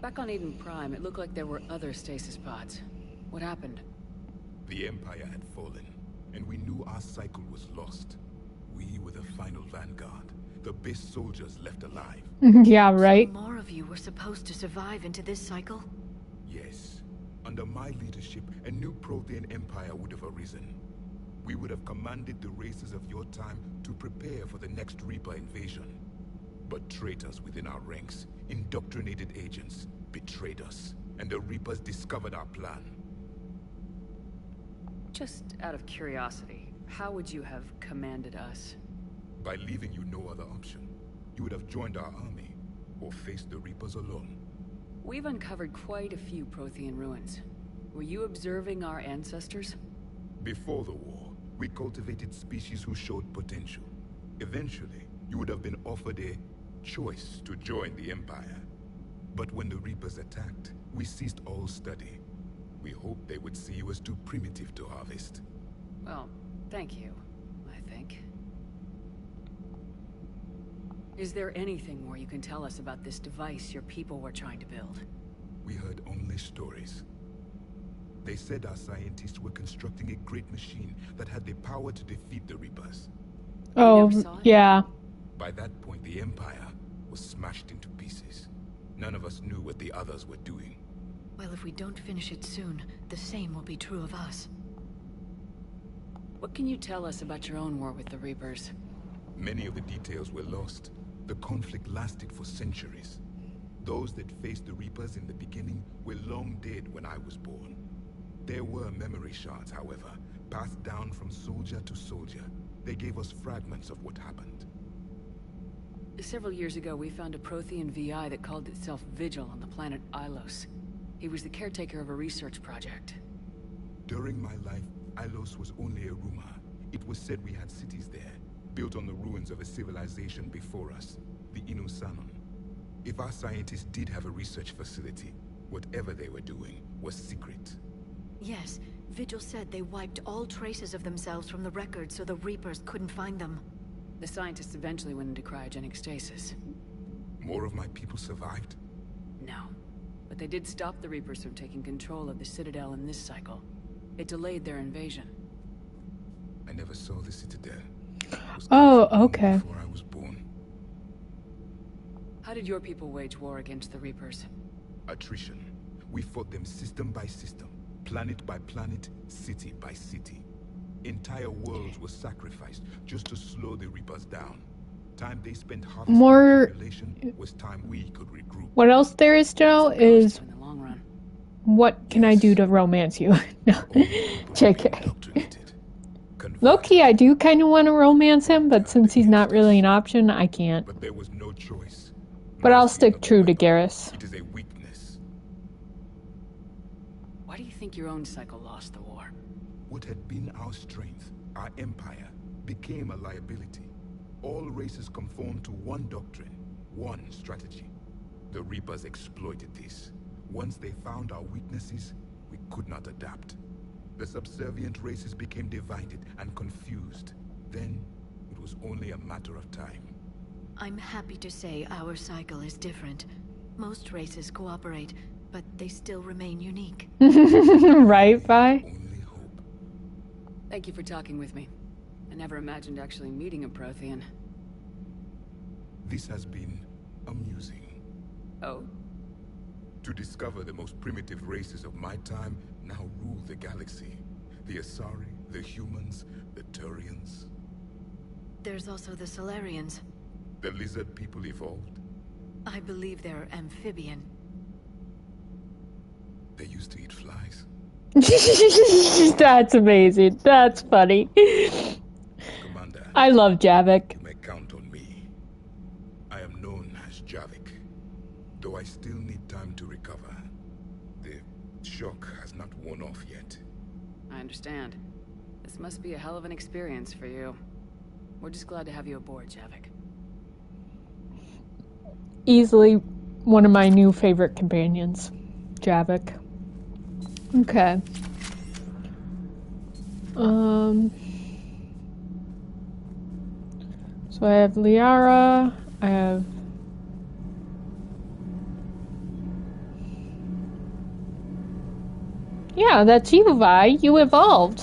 Back on Eden Prime, it looked like there were other stasis pods. What happened? The Empire had fallen, and we knew our cycle was lost. We were the final vanguard, the best soldiers left alive. Yeah, right. So more of you were supposed to survive into this cycle? Yes. Under my leadership, a new Prothean empire would have arisen. We would have commanded the races of your time to prepare for the next Reaper invasion. But traitors within our ranks, indoctrinated agents, betrayed us, and the Reapers discovered our plan. Just out of curiosity, how would you have commanded us? By leaving you no other option. You would have joined our army, or faced the Reapers alone. We've uncovered quite a few Prothean ruins. Were you observing our ancestors? Before the war, we cultivated species who showed potential. Eventually, you would have been offered a choice to join the Empire. But when the Reapers attacked, we ceased all study. We hoped they would see you as too primitive to harvest. Well, thank you, I think. Is there anything more you can tell us about this device your people were trying to build? We heard only stories. They said our scientists were constructing a great machine that had the power to defeat the Reapers. Oh, yeah. By that point, the Empire was smashed into pieces. None of us knew what the others were doing. Well, if we don't finish it soon, the same will be true of us. What can you tell us about your own war with the Reapers? Many of the details were lost. The conflict lasted for centuries. Those that faced the Reapers in the beginning were long dead when I was born. There were memory shards, however, passed down from soldier to soldier. They gave us fragments of what happened. Several years ago, we found a Prothean VI that called itself Vigil on the planet Ilos. He was the caretaker of a research project. During my life, Ilos was only a rumor. It was said we had cities there, built on the ruins of a civilization before us, the Inusanon. If our scientists did have a research facility, whatever they were doing was secret. Yes, Vigil said they wiped all traces of themselves from the records so the Reapers couldn't find them. The scientists eventually went into cryogenic stasis. More of my people survived? No. But they did stop the Reapers from taking control of the Citadel in this cycle. It delayed their invasion. I never saw the Citadel. Oh, okay. Before I was born. How did your people wage war against the Reapers? Attrition. We fought them system by system, planet by planet, city by city. Entire worlds were sacrificed just to slow the Reapers down. Time they spent harvesting the population was time we could regroup. What else there is to know is what can I do to romance you? No, JK. Low-key, I do kind of want to romance him, but since he's not really an option, I can't. But there was no choice. But I'll stick true to Garrus. It is a weakness. Why do you think your own cycle lost the war? What had been our strength, our empire, became a liability. All races conformed to one doctrine, one strategy. The Reapers exploited this. Once they found our weaknesses, we could not adapt. The subservient races became divided and confused. Then, it was only a matter of time. I'm happy to say our cycle is different. Most races cooperate, but they still remain unique. Right, Vi? Thank you for talking with me. I never imagined actually meeting a Prothean. This has been amusing. Oh? To discover the most primitive races of my time now rule the galaxy. The Asari, the humans, the Turians. There's also the Solarians. The lizard people evolved? I believe they're amphibian. They used to eat flies. That's amazing. That's funny. Commander, I love Javik. You may count on me. I am known as Javik, though I still need time to recover. The shock has not worn off yet. I understand. This must be a hell of an experience for you. We're just glad to have you aboard, Javik. Easily one of my new favorite companions, Javik. Okay. So I have Liara, I have yeah, that's you, Vi. You evolved.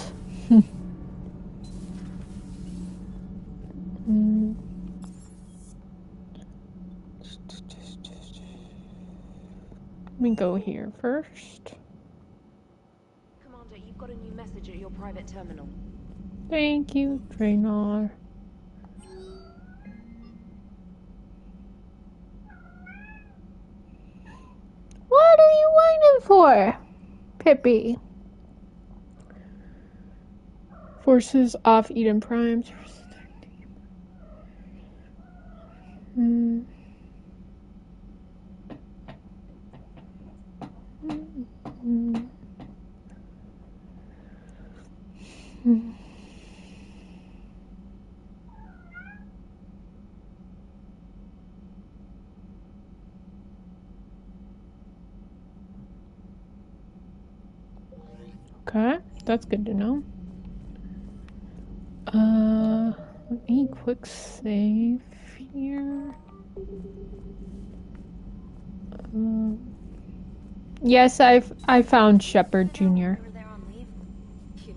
Let me go here first. Commander, you've got a new message at your private terminal. Thank you, Draenor. What are you waiting for, Pippi? Forces off Eden Prime. Okay, that's good to know. Let me quick save here. Yes, I found Shepard Jr. You'd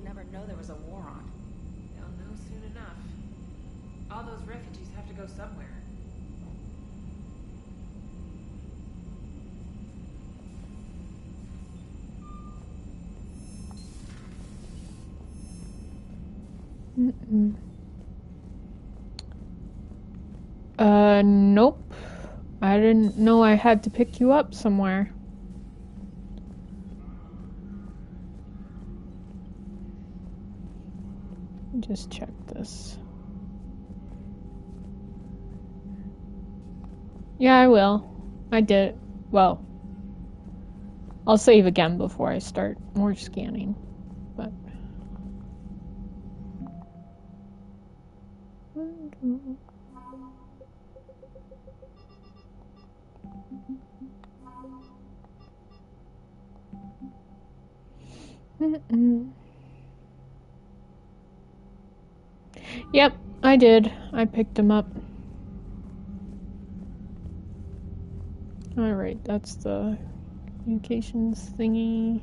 never know there was a war on. They'll know soon enough. All those refugees have to go somewhere. Nope. I didn't know I had to pick you up somewhere. just check this. Yeah, I will. I did. Well, I'll save again before I start more scanning. But Yep, I did. I picked him up. Alright, that's the communications thingy.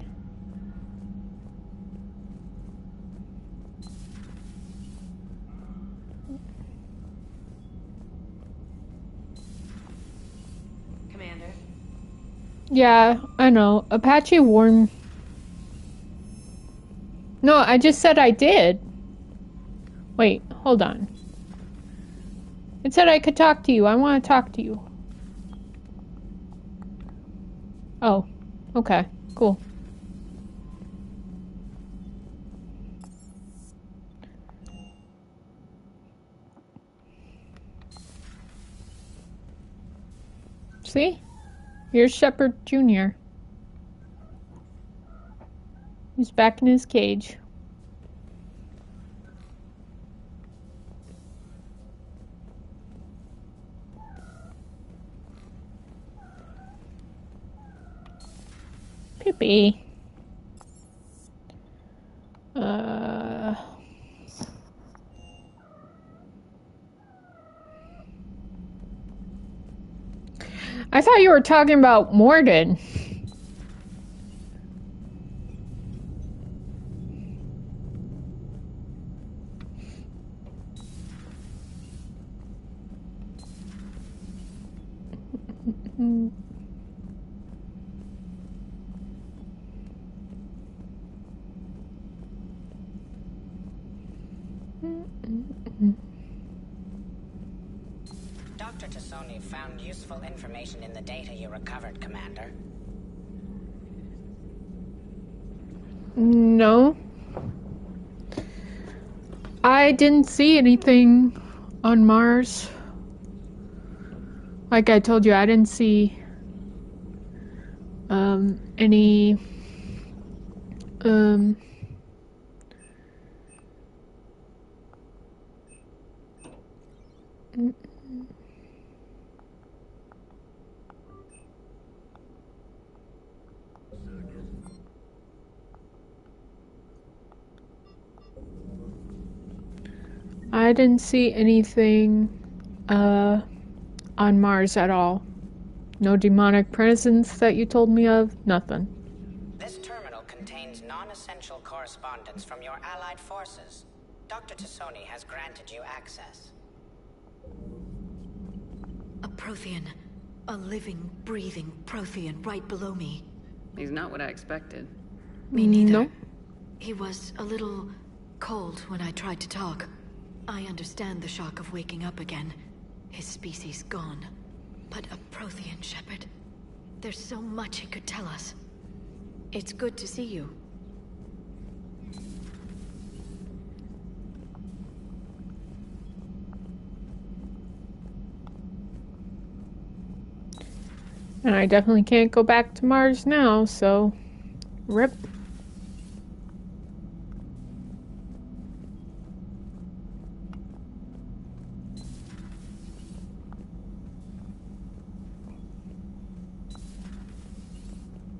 Commander? Yeah, I know. Apache warned... No, I just said I did. Wait, hold on. It said I could talk to you. I want to talk to you. Oh, okay, cool. See? Here's Shepard Jr. He's back in his cage. Pippi. I thought you were talking about Mordin. Dr. Tassoni found useful information in the data you recovered, Commander. No. I didn't see anything on Mars. Like I told you, I didn't see any I didn't see anything on Mars at all. No demonic presence that you told me of, nothing. This terminal contains non-essential correspondence from your allied forces. Dr. Tassoni has granted you access. A Prothean. A living, breathing Prothean right below me. He's not what I expected. Me neither. No. He was a little cold when I tried to talk. I understand the shock of waking up again. His species gone. But a Prothean, Shepard. There's so much he could tell us. It's good to see you. And I definitely can't go back to Mars now, so rip.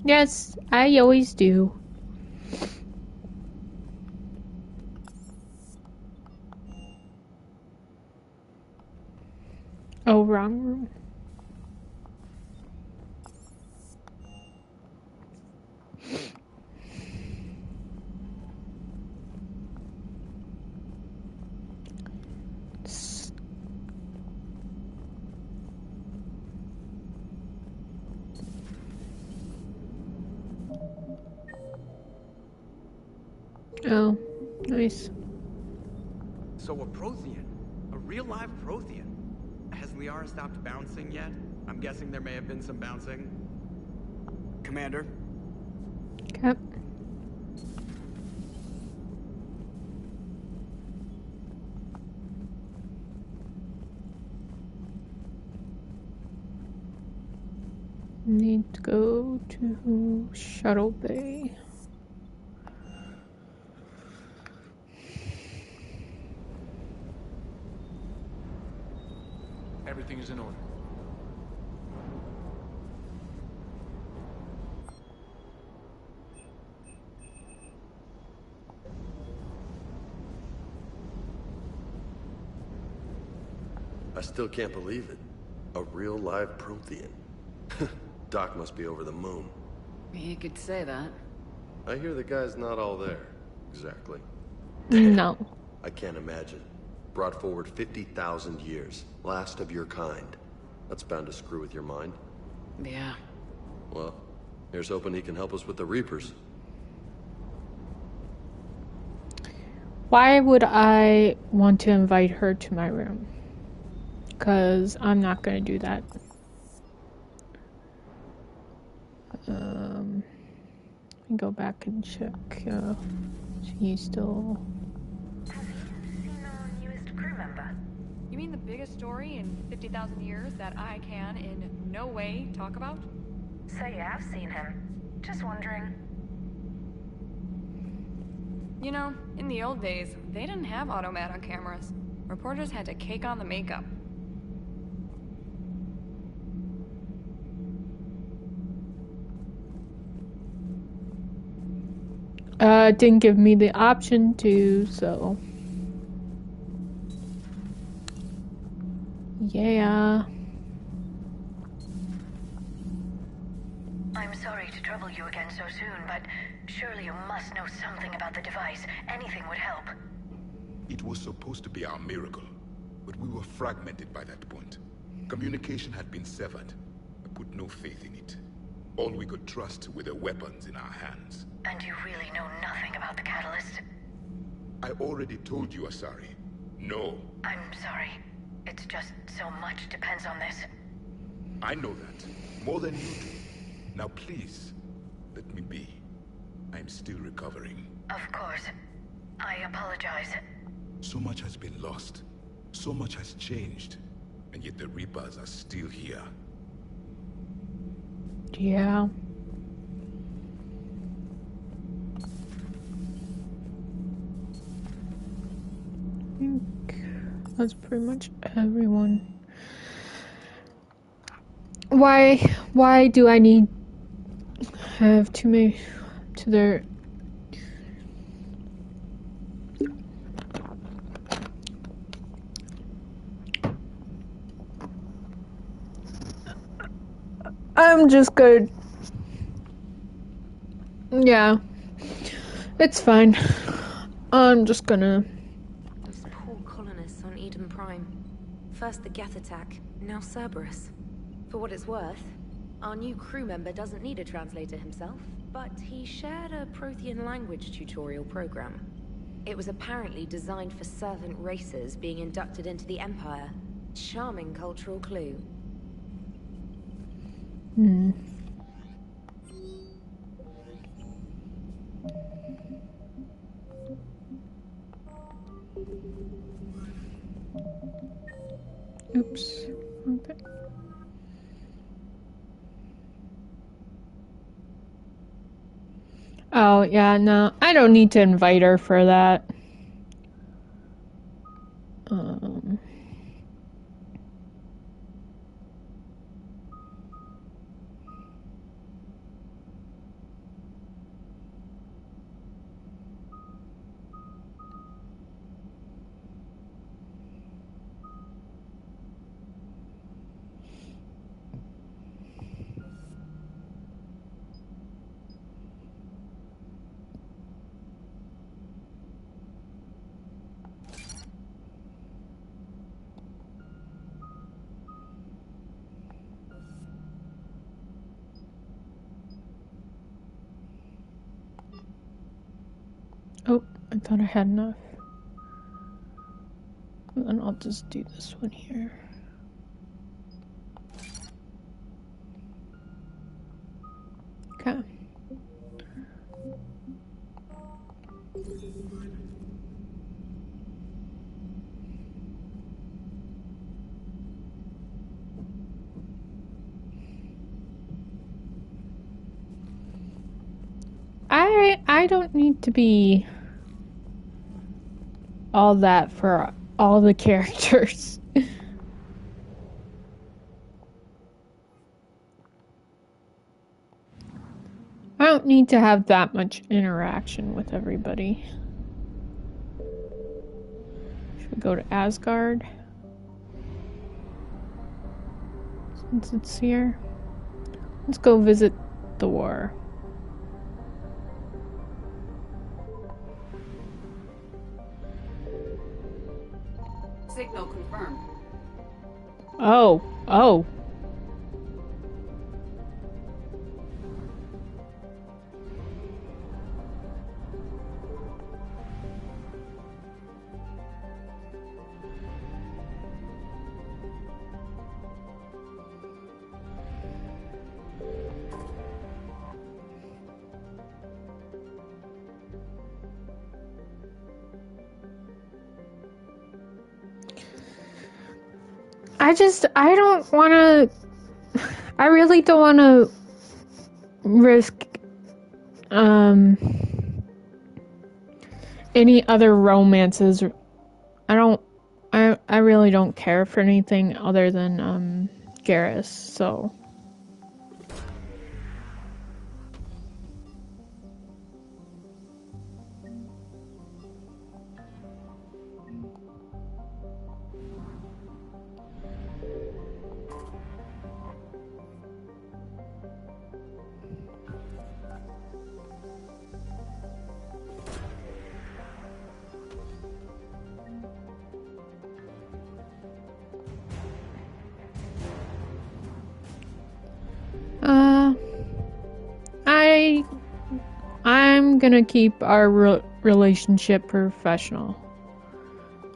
Yes, I always do. Oh, wrong room. Oh, nice. So a Prothean. A real live Prothean. Has Liara stopped bouncing yet? I'm guessing there may have been some bouncing. Commander? Cap. Need to go to Shuttle Bay. Everything is in order. I still can't believe it. A real live Prothean. Doc must be over the moon. You could say that. I hear the guy's not all there. Exactly. No. I can't imagine. Brought forward 50,000 years. Last of your kind. That's bound to screw with your mind. Yeah. Well, here's hoping he can help us with the Reapers. Why would I want to invite her to my room? Because I'm not going to do that. Let me go back and check. She's still... Crew member. You mean the biggest story in 50,000 years that I can in no way talk about? So you have seen him. Just wondering. You know, in the old days, they didn't have automat on cameras. Reporters had to cake on the makeup. Didn't give me the option to, so... Yeah. I'm sorry to trouble you again so soon, but surely you must know something about the device. Anything would help. It was supposed to be our miracle, but we were fragmented by that point. Communication had been severed. I put no faith in it. All we could trust were the weapons in our hands. And you really know nothing about the catalyst? I already told you, Asari. No. I'm sorry. It's just so much depends on this. I know that. More than you do. Now please, let me be. I'm still recovering. Of course. I apologize. So much has been lost. So much has changed. And yet the Reapers are still here. Yeah. I think that's pretty much everyone. Why do I need have too many to their I'm just good. Yeah. It's fine. I'm just gonna... Those poor colonists on Eden Prime. First the Geth attack, now Cerberus. For what it's worth, our new crew member doesn't need a translator himself, but he shared a Prothean language tutorial program. It was apparently designed for servant races being inducted into the Empire. Charming cultural clue. Hmm. Oops. Okay. Oh, yeah, no. I don't need to invite her for that. Oh, I thought I had enough. And then I'll just do this one here. Okay. I don't need to be all that for all the characters. I don't need to have that much interaction with everybody. Should we go to Asgard? Since it's here. Let's go visit the war. Signal confirmed. Oh. I really don't want to risk, any other romances. I really don't care for anything other than, Garrus, so. I'm gonna keep our relationship professional.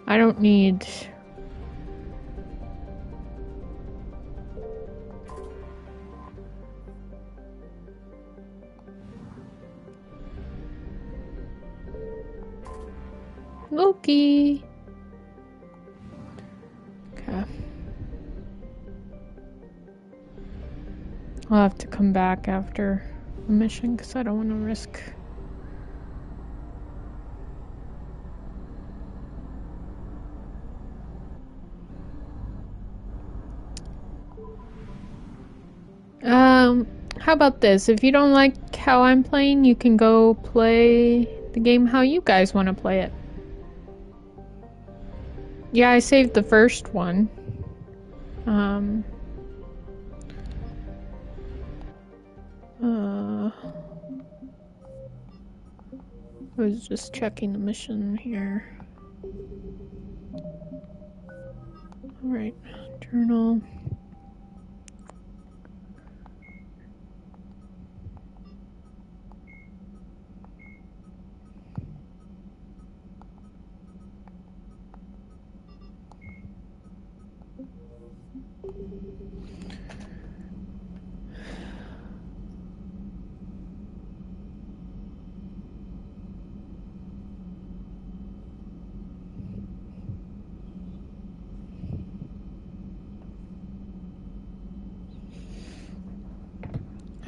I don't need... Loki! Okay. I'll have to come back after the mission because I don't want to risk... How about this? If you don't like how I'm playing, you can go play the game how you guys want to play it. Yeah, I saved the first one. I was just checking the mission here. Alright, journal.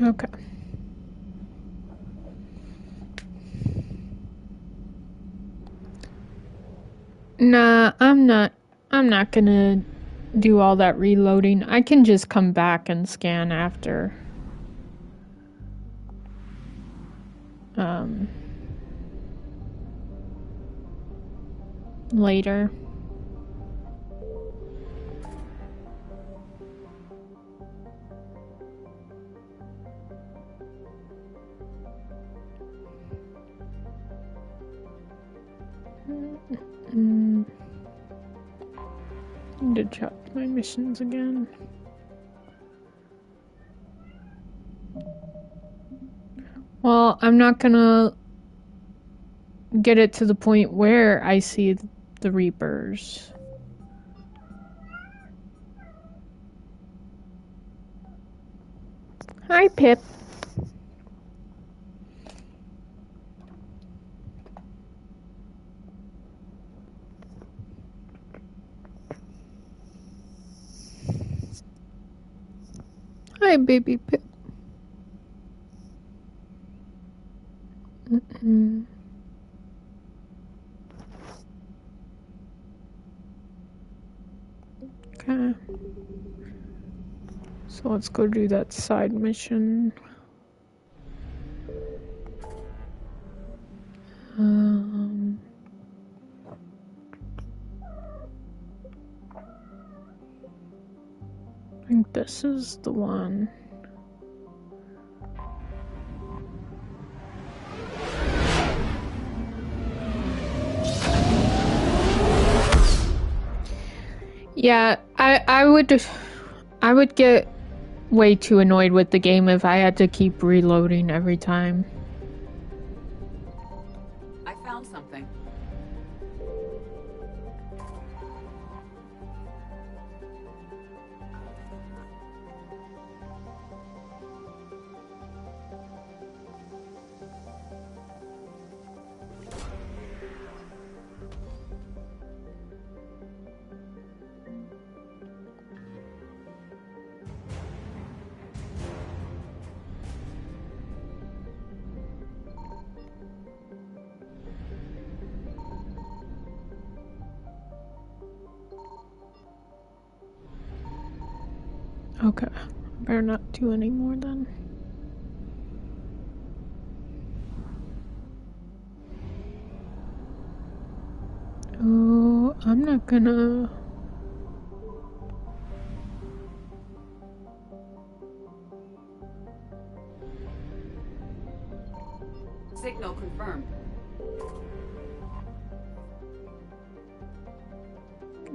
Okay. Nah, I'm not gonna do all that reloading. I can just come back and scan after. Later. Need to check my missions again. Well, I'm not gonna get it to the point where I see the Reapers. Hi, Pip. Hi, baby Pip. Okay. So let's go do that side mission. I think this is the one. Yeah, I would get way too annoyed with the game if I had to keep reloading every time. I found something. Okay, better not do any more then. Oh, I'm not gonna... Signal confirmed.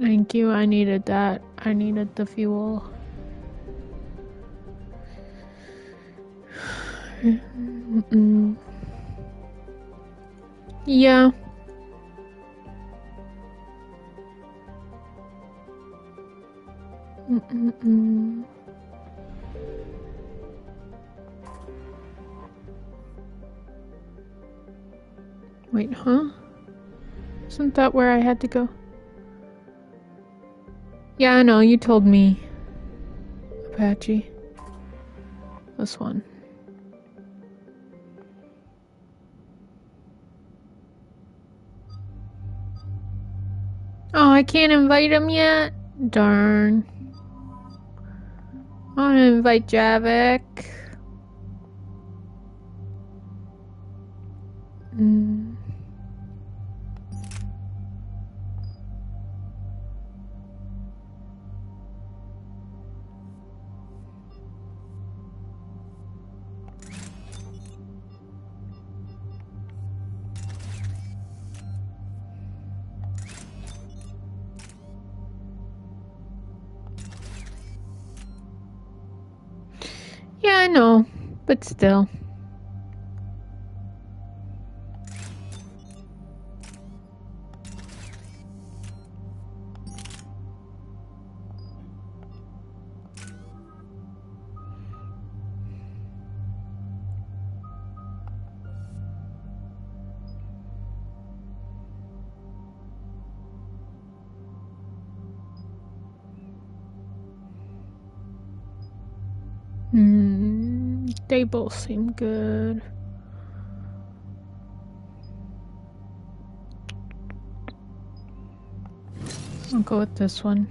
Thank you, I needed that. I needed the fuel. Yeah. Wait, huh? Isn't that where I had to go? Yeah, I know, you told me. Apache. This one. Oh, I can't invite him yet? Darn. I want to invite Javik. Yeah, I know, but still. They both seem good. I'll go with this one.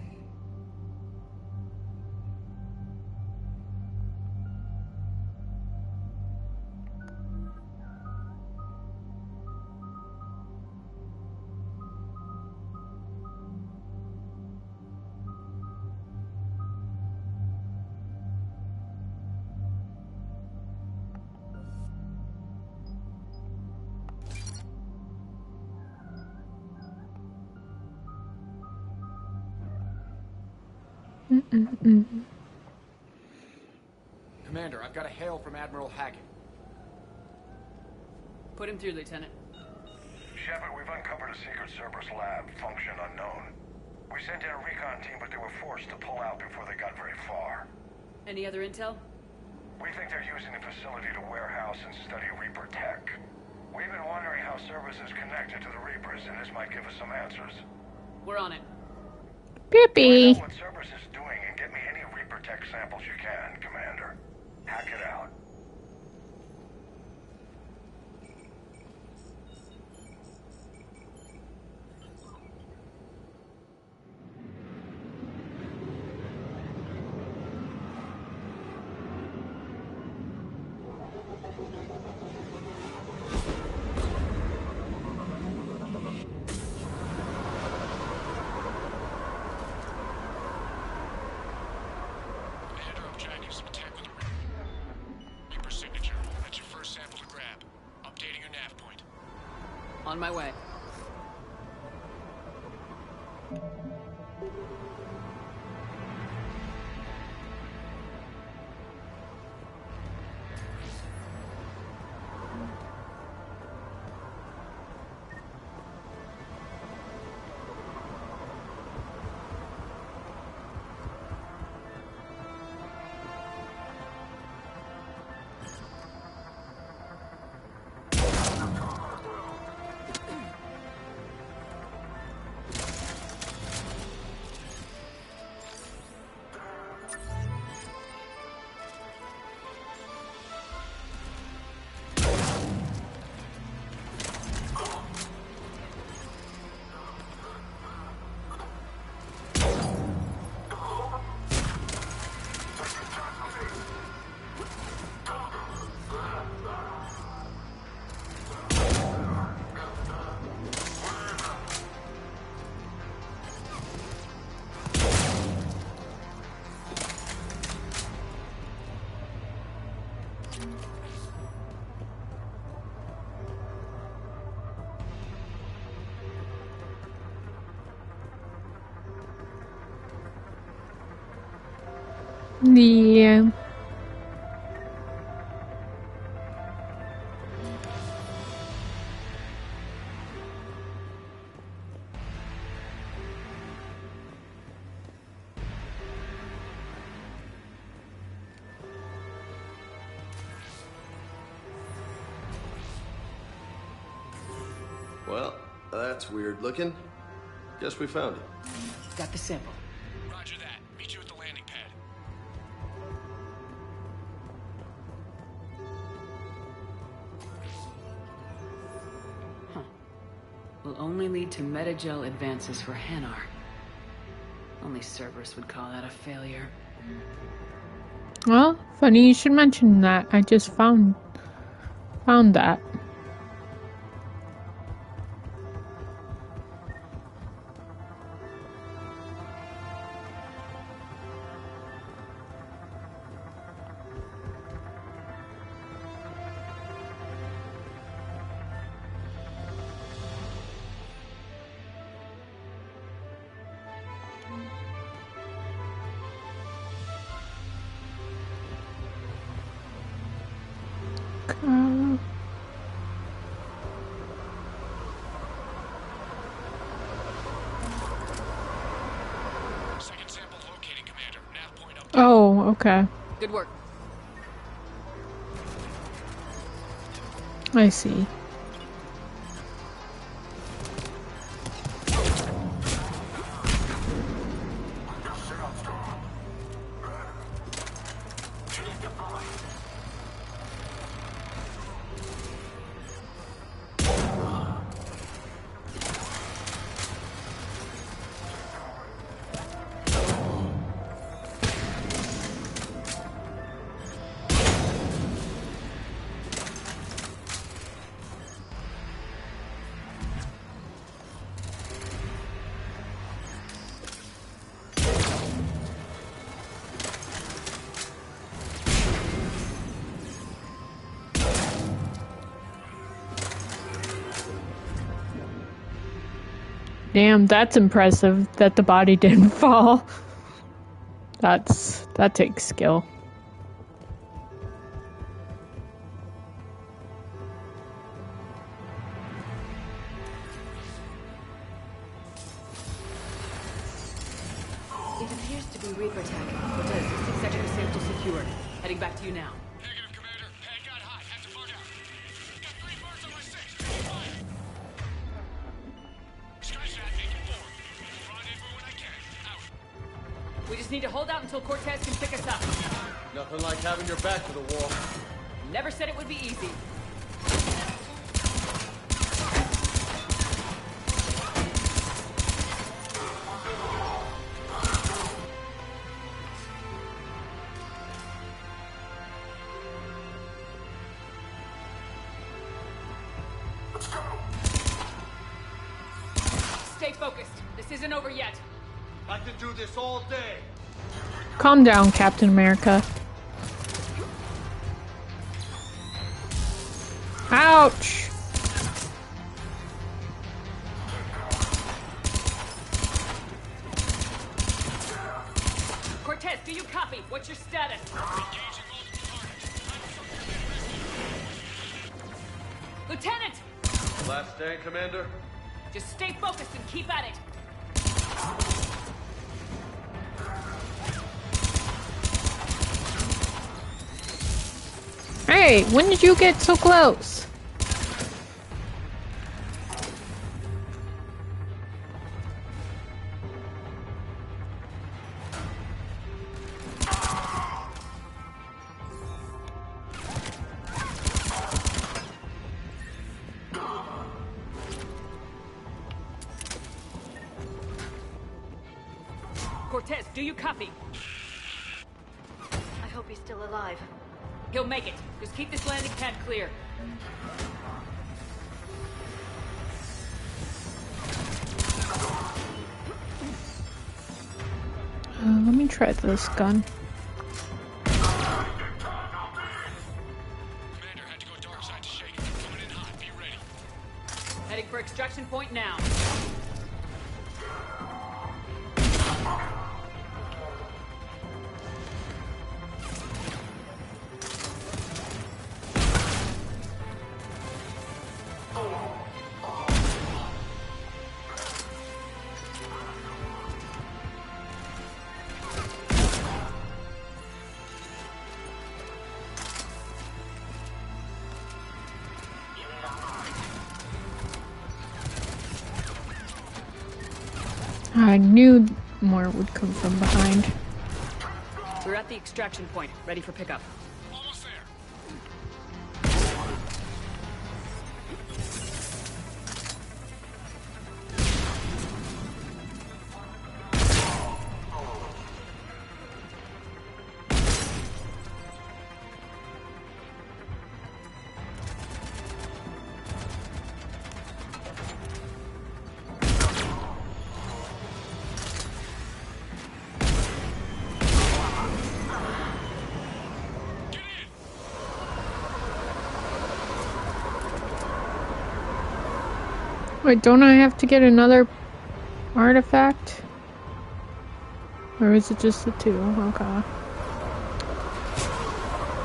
Commander, I've got a hail from Admiral Hackett. Put him through, Lieutenant. Shepard, we've uncovered a secret Cerberus lab, function unknown. We sent in a recon team, but they were forced to pull out before they got very far. Any other intel? We think they're using the facility to warehouse and study Reaper tech. We've been wondering how Cerberus is connected to the Reapers, and this might give us some answers. We're on it. Pippi! Find out what Cerberus is doing and get me any Reaper tech samples you can, Commander. Hack it out. On my way. Yeah. Well, that's weird looking. Guess we found it. Got the sample. Roger that. Meet you at the landing pad. Huh. Will only lead to metagel advances for Hanar. Only Cerberus would call that a failure. Well, funny you should mention that. I just found that. Oh, okay. Good work. I see. Damn, that's impressive that the body didn't fall. That takes skill. It appears to be Reaper tech. Cortez, sector sample secured. Heading back to you now. Negative, Commander. Pad got hot. Have to bug out. Got 3 birds on my 6. Fire. Skysat making forward. Rendezvous when I can. Out. We just need to hold out until Cortez can pick us up. Nothing like having your back to the wall. Never said it would be easy. Stay focused. This isn't over yet. I can do this all day. Calm down, Captain America. Ouch! what's your status? Lieutenant! Last stand, Commander? Just stay focused and keep at it. Hey, when did you get so close? Cortez, do you copy? I hope he's still alive. He'll make it. Just keep this landing pad clear. Let me try this gun. Heading for extraction point now. I knew more would come from behind. We're at the extraction point, ready for pickup. Wait, don't I have to get another artifact? Or is it just the two? Okay.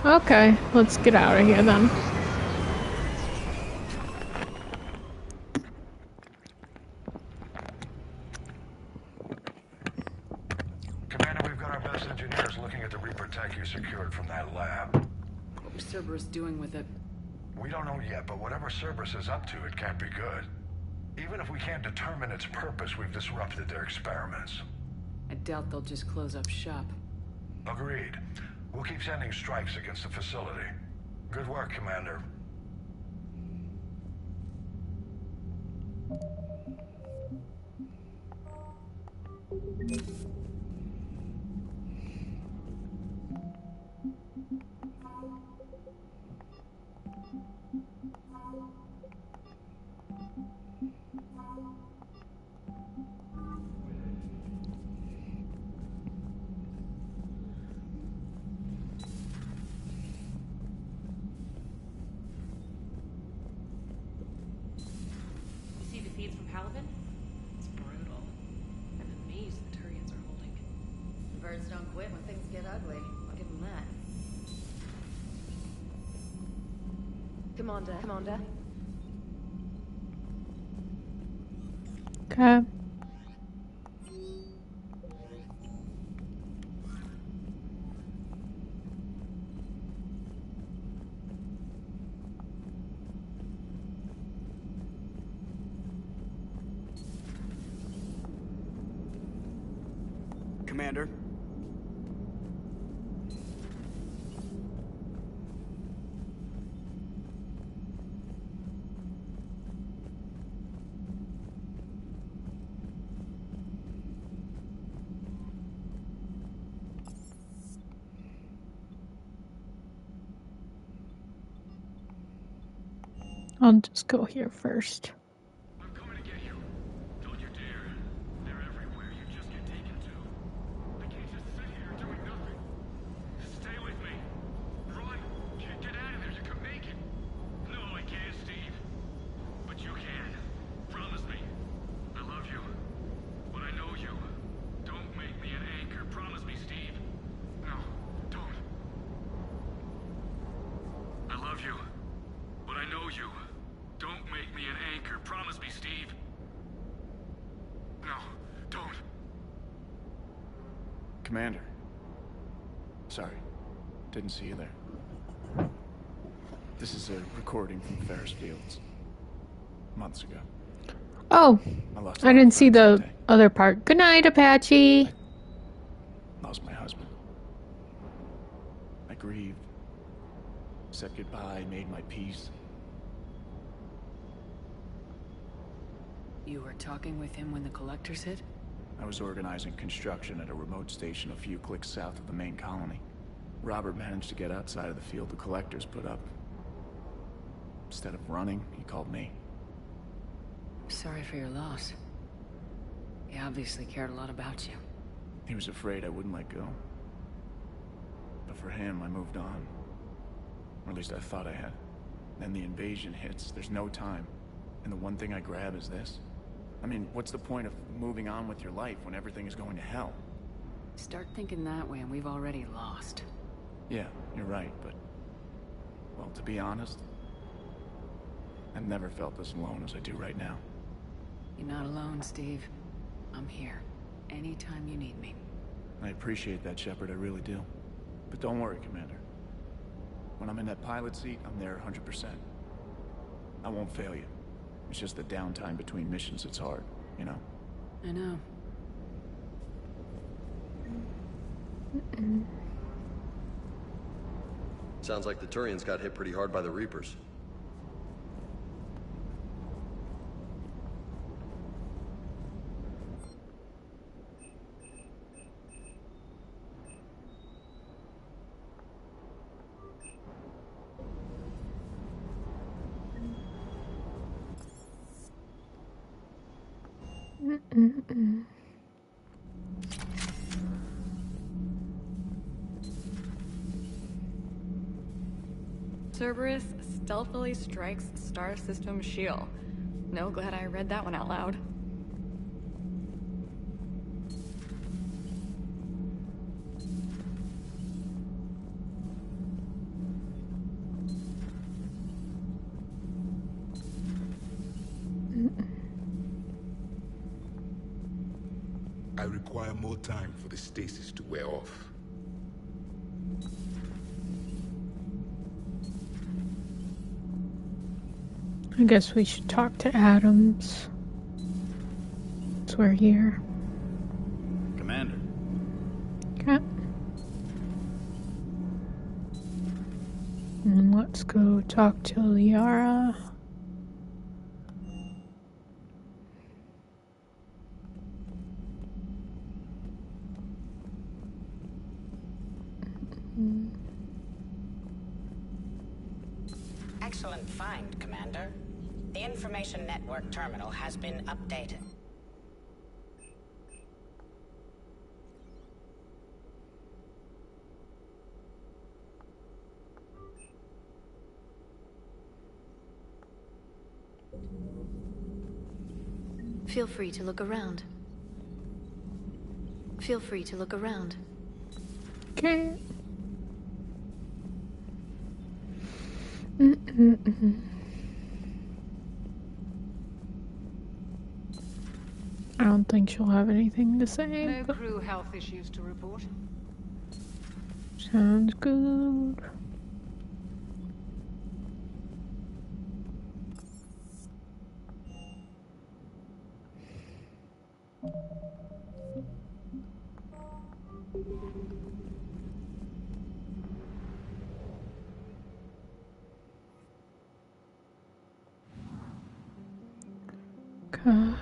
Okay, let's get out of here then. Commander, we've got our best engineers looking at the Reaper tech you secured from that lab. What was Cerberus doing with it? We don't know yet, but whatever Cerberus is up to, it can't be good. Even if we can't determine its purpose, we've disrupted their experiments. I doubt they'll just close up shop. Agreed. We'll keep sending strikes against the facility. Good work, Commander. It's brutal. I'm amazed the Turians are holding. The birds don't quit when things get ugly. I'll give them that. Commander. Okay. Commander. I'll just go here first. an anchor. Promise me, Steve. No, don't. Commander. Sorry. Didn't see you there. This is a recording from Ferris Fields. Months ago. Oh, I didn't see the other part. Good night, Apache. Lost my husband. I grieved. Said goodbye, made my peace. You were talking with him when the Collectors hit? I was organizing construction at a remote station a few clicks south of the main colony. Robert managed to get outside of the field the Collectors put up. Instead of running, he called me. Sorry for your loss. He obviously cared a lot about you. He was afraid I wouldn't let go. But for him, I moved on. Or at least I thought I had. Then the invasion hits, there's no time. And the one thing I grab is this. I mean, what's the point of moving on with your life when everything is going to hell? Start thinking that way and we've already lost. Yeah, you're right, but... well, to be honest, I've never felt as alone as I do right now. You're not alone, Steve. I'm here. Anytime you need me. I appreciate that, Shepard, I really do. But don't worry, Commander. When I'm in that pilot seat, I'm there 100%. I won't fail you. It's just the downtime between missions that's hard, you know? I know. Sounds like the Turians got hit pretty hard by the Reapers. Cerberus stealthily strikes Star System shield. No, glad I read that one out loud. I require more time for the stasis to wear off. I guess we should talk to Adams. So we're here. Commander. Okay. And let's go talk to Liara. Excellent find, Commander. The information network terminal has been updated. Feel free to look around. Feel free to look around. Okay. I don't think she'll have anything to say. No crew health issues to report. Sounds good. Okay.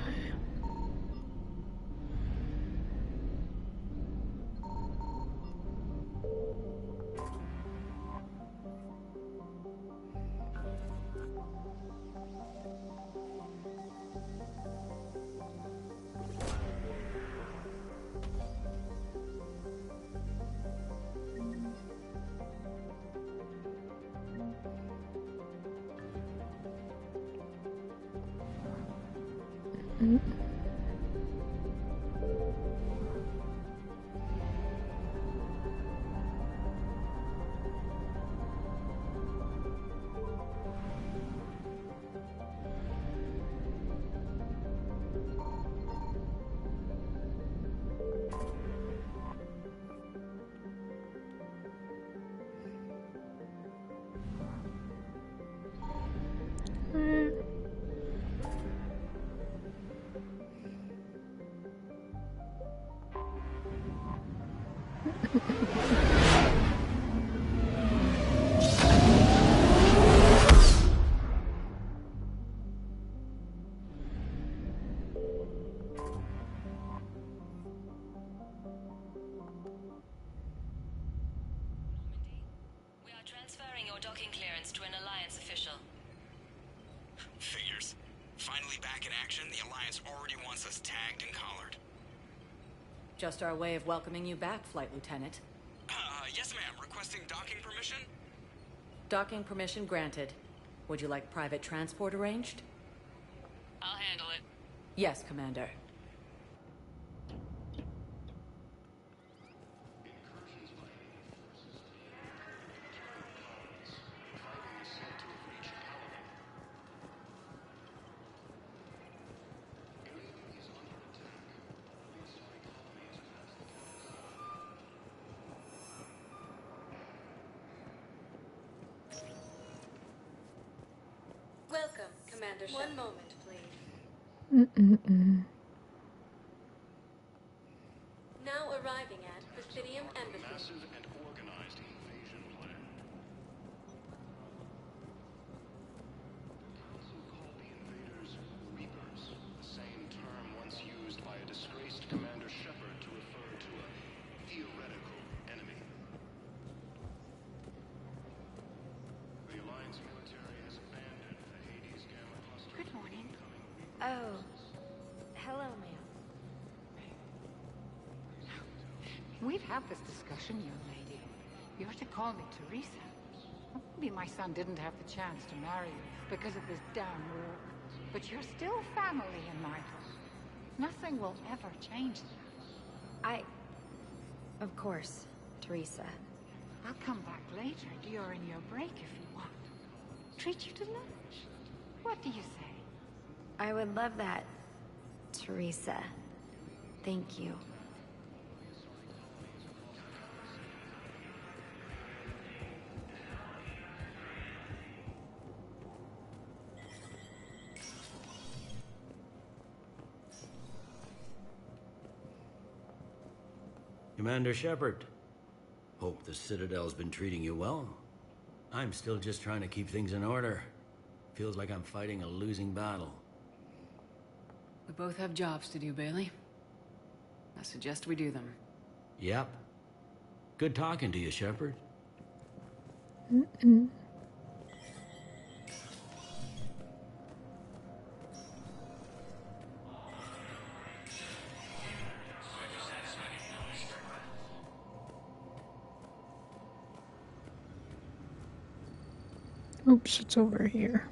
assigning your docking clearance to an Alliance official. Figures. Finally back in action, the Alliance already wants us tagged and collared. Just our way of welcoming you back, Flight Lieutenant. Yes ma'am. Requesting docking permission? Docking permission granted. Would you like private transport arranged? I'll handle it. Yes, Commander. Welcome, Commander Shepard. One moment, please. Now arriving at Presidium Embassy. Massive and organized invasion plan. The Council called the invaders Reapers, the same term once used by a disgraced Commander Shepard to refer to a theoretical enemy. The Alliance military has abandoned the Hades Gamma cluster. Good morning. Oh. Hello, ma'am. We've had this discussion, young lady. You're to call me Teresa. Maybe my son didn't have the chance to marry you because of this damn war. But you're still family in my book. Nothing will ever change that. Of course, Teresa. I'll come back later during your break if you want. Treat you to lunch. What do you say? I would love that, Teresa. Thank you. Commander Shepard. Hope the Citadel's been treating you well. I'm still just trying to keep things in order. Feels like I'm fighting a losing battle. We both have jobs to do, Bailey. I suggest we do them. Yep. Good talking to you, Shepard. Oops, it's over here.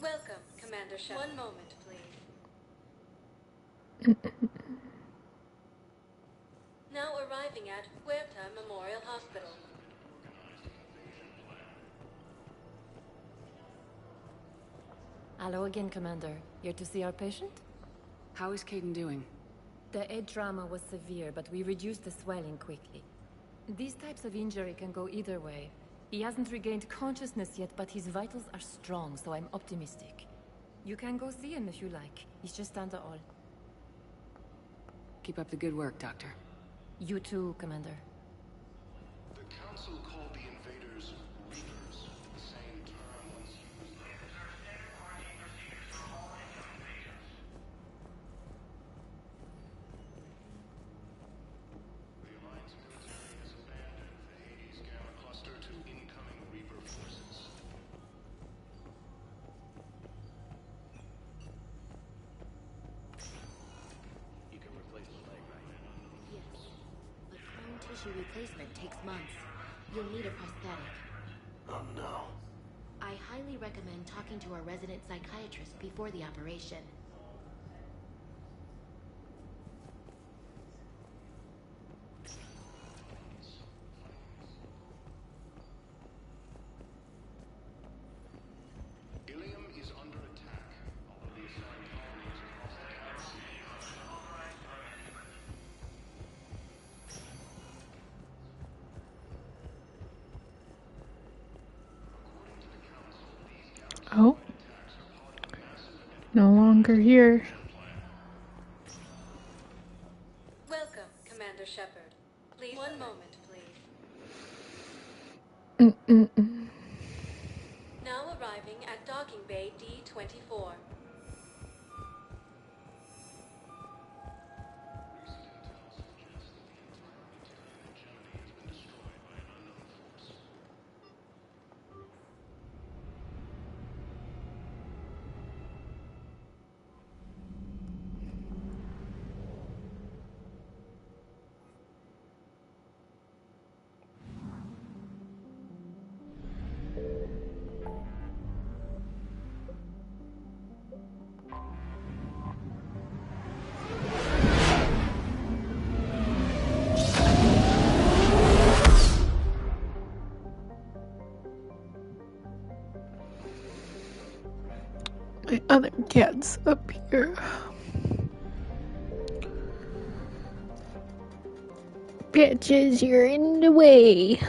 Welcome, Commander Shepard. One moment, please. Now arriving at Huerta Memorial Hospital. Hello again, Commander. Here to see our patient? How is Caden doing? The head trauma was severe, but we reduced the swelling quickly. These types of injury can go either way. He hasn't regained consciousness yet, but his vitals are strong, so I'm optimistic. You can go see him if you like. He's just down the hall. Keep up the good work, Doctor. You too, Commander. The Council called the invaders Reapers, the same term once used by the Alliance military has abandoned the Hades Gamma cluster to incoming Reaper forces. tissue replacement takes months. You'll need a prosthetic. Oh no. I highly recommend talking to our resident psychiatrist before the operation. Ilium is under attack, although the assigned colonies across the galaxy. Oh. No longer here. Welcome, Commander Shepard. Please, one moment, please. Now arriving at Docking Bay D-24. My other cat's up here. Bitches, you're in the way.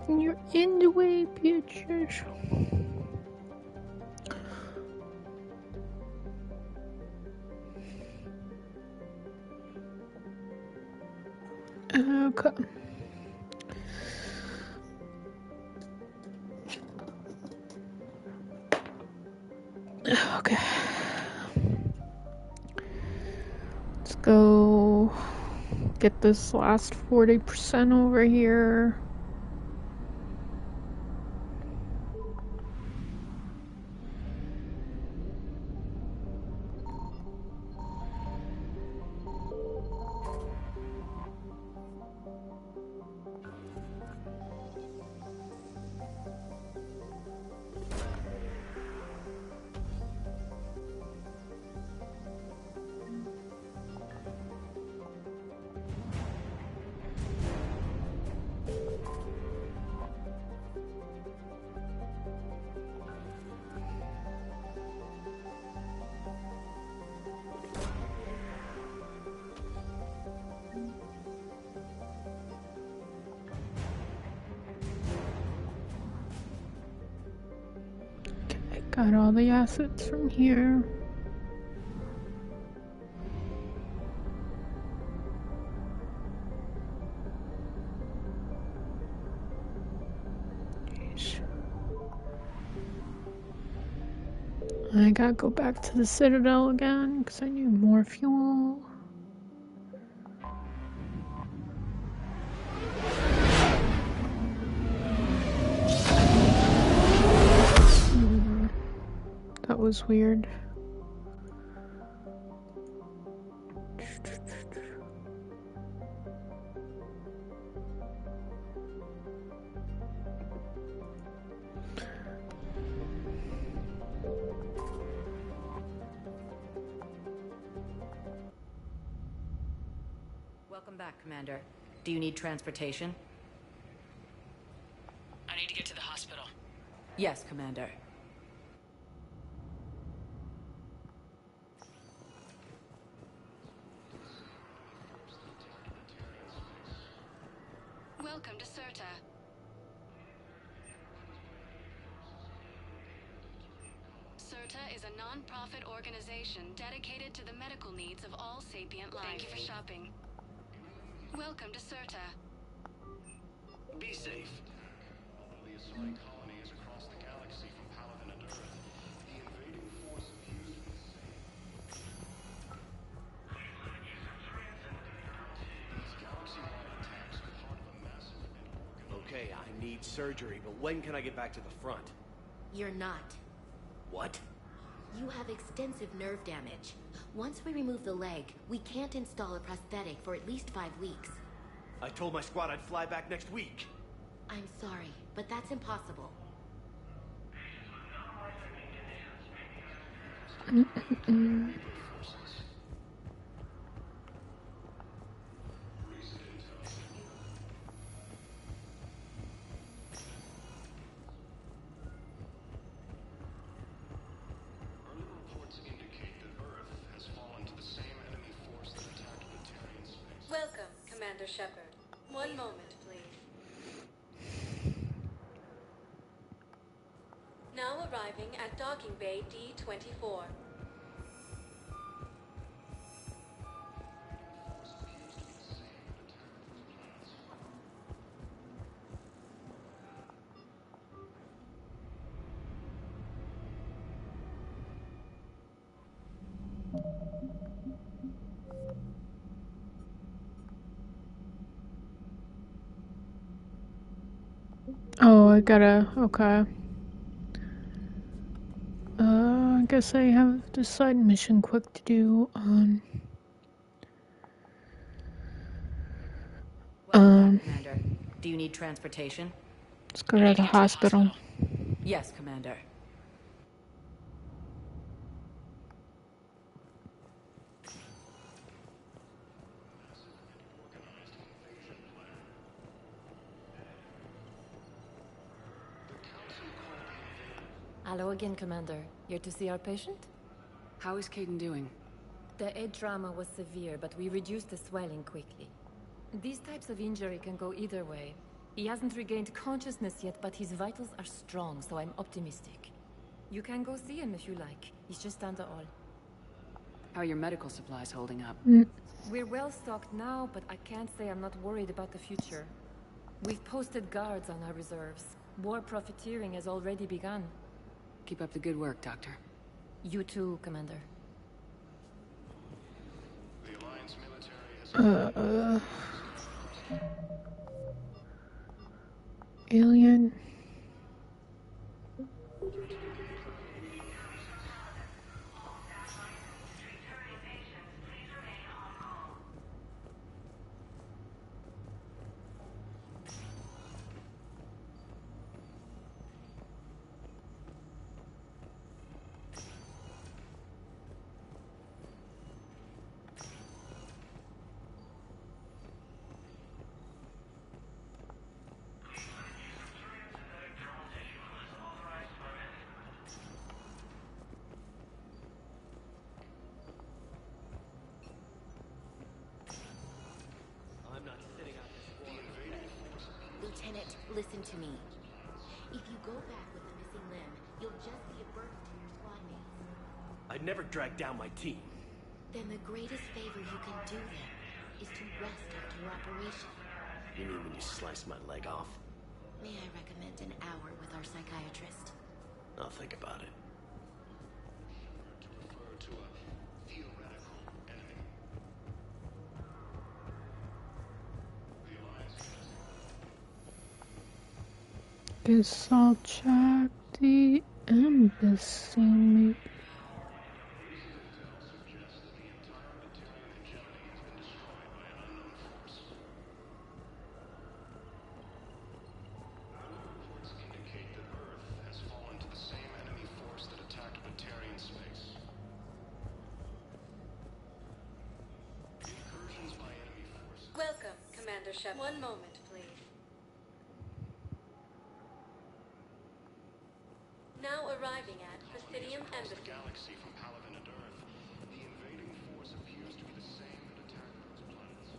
You're in the way, bitches. Okay. Okay. Let's go get this last 40% over here. Got all the assets from here. I gotta go back to the Citadel again because I need more fuel. That was weird. Welcome back, Commander. Do you need transportation? I need to get to the hospital. Yes, Commander. Welcome to Serta. Serta is a non-profit organization dedicated to the medical needs of all sapient life. Thank you for shopping. Welcome to Serta. Be safe. Although the assigned colony is across the galaxy from Paladin and Earth, the invading force of Houston is safe. These galaxy-wide attacks are part of a massive and Okay, I need surgery, but when can I get back to the front? You're not. What? You have extensive nerve damage. Once we remove the leg, we can't install a prosthetic for at least 5 weeks. I told my squad I'd fly back next week. I'm sorry, but that's impossible. Welcome, Commander Shepard. One moment, please. Now arriving at Docking Bay D-24. Oh, I gotta, okay. I guess I have the side mission quick to do on... Welcome back, Commander. Do you need transportation? Let's go to the hospital. Yes, Commander. Hello again, Commander. Here to see our patient? How is Caden doing? The head trauma was severe, but we reduced the swelling quickly. These types of injury can go either way. He hasn't regained consciousness yet, but his vitals are strong, so I'm optimistic. You can go see him if you like. He's just down the hall. How are your medical supplies holding up? We're well stocked now, but I can't say I'm not worried about the future. We've posted guards on our reserves. War profiteering has already begun. Keep up the good work, Doctor. You too, Commander. The Alliance military has... Alien. Lieutenant, listen to me. If you go back with a missing limb, you'll just be a burden to your squad mates. I'd never drag down my team. Then the greatest favor you can do them is to rest after your operation. You mean when you slice my leg off? May I recommend an hour with our psychiatrist? I'll think about it. To refer to a theoretical enemy. The Alliance Guess I'll check the embassy. Welcome, Commander Shepard. One moment, please. Now arriving at Presidium Embassy. Galaxy from Palaven and Earth. The invading force appears to be the same that attacked those planets.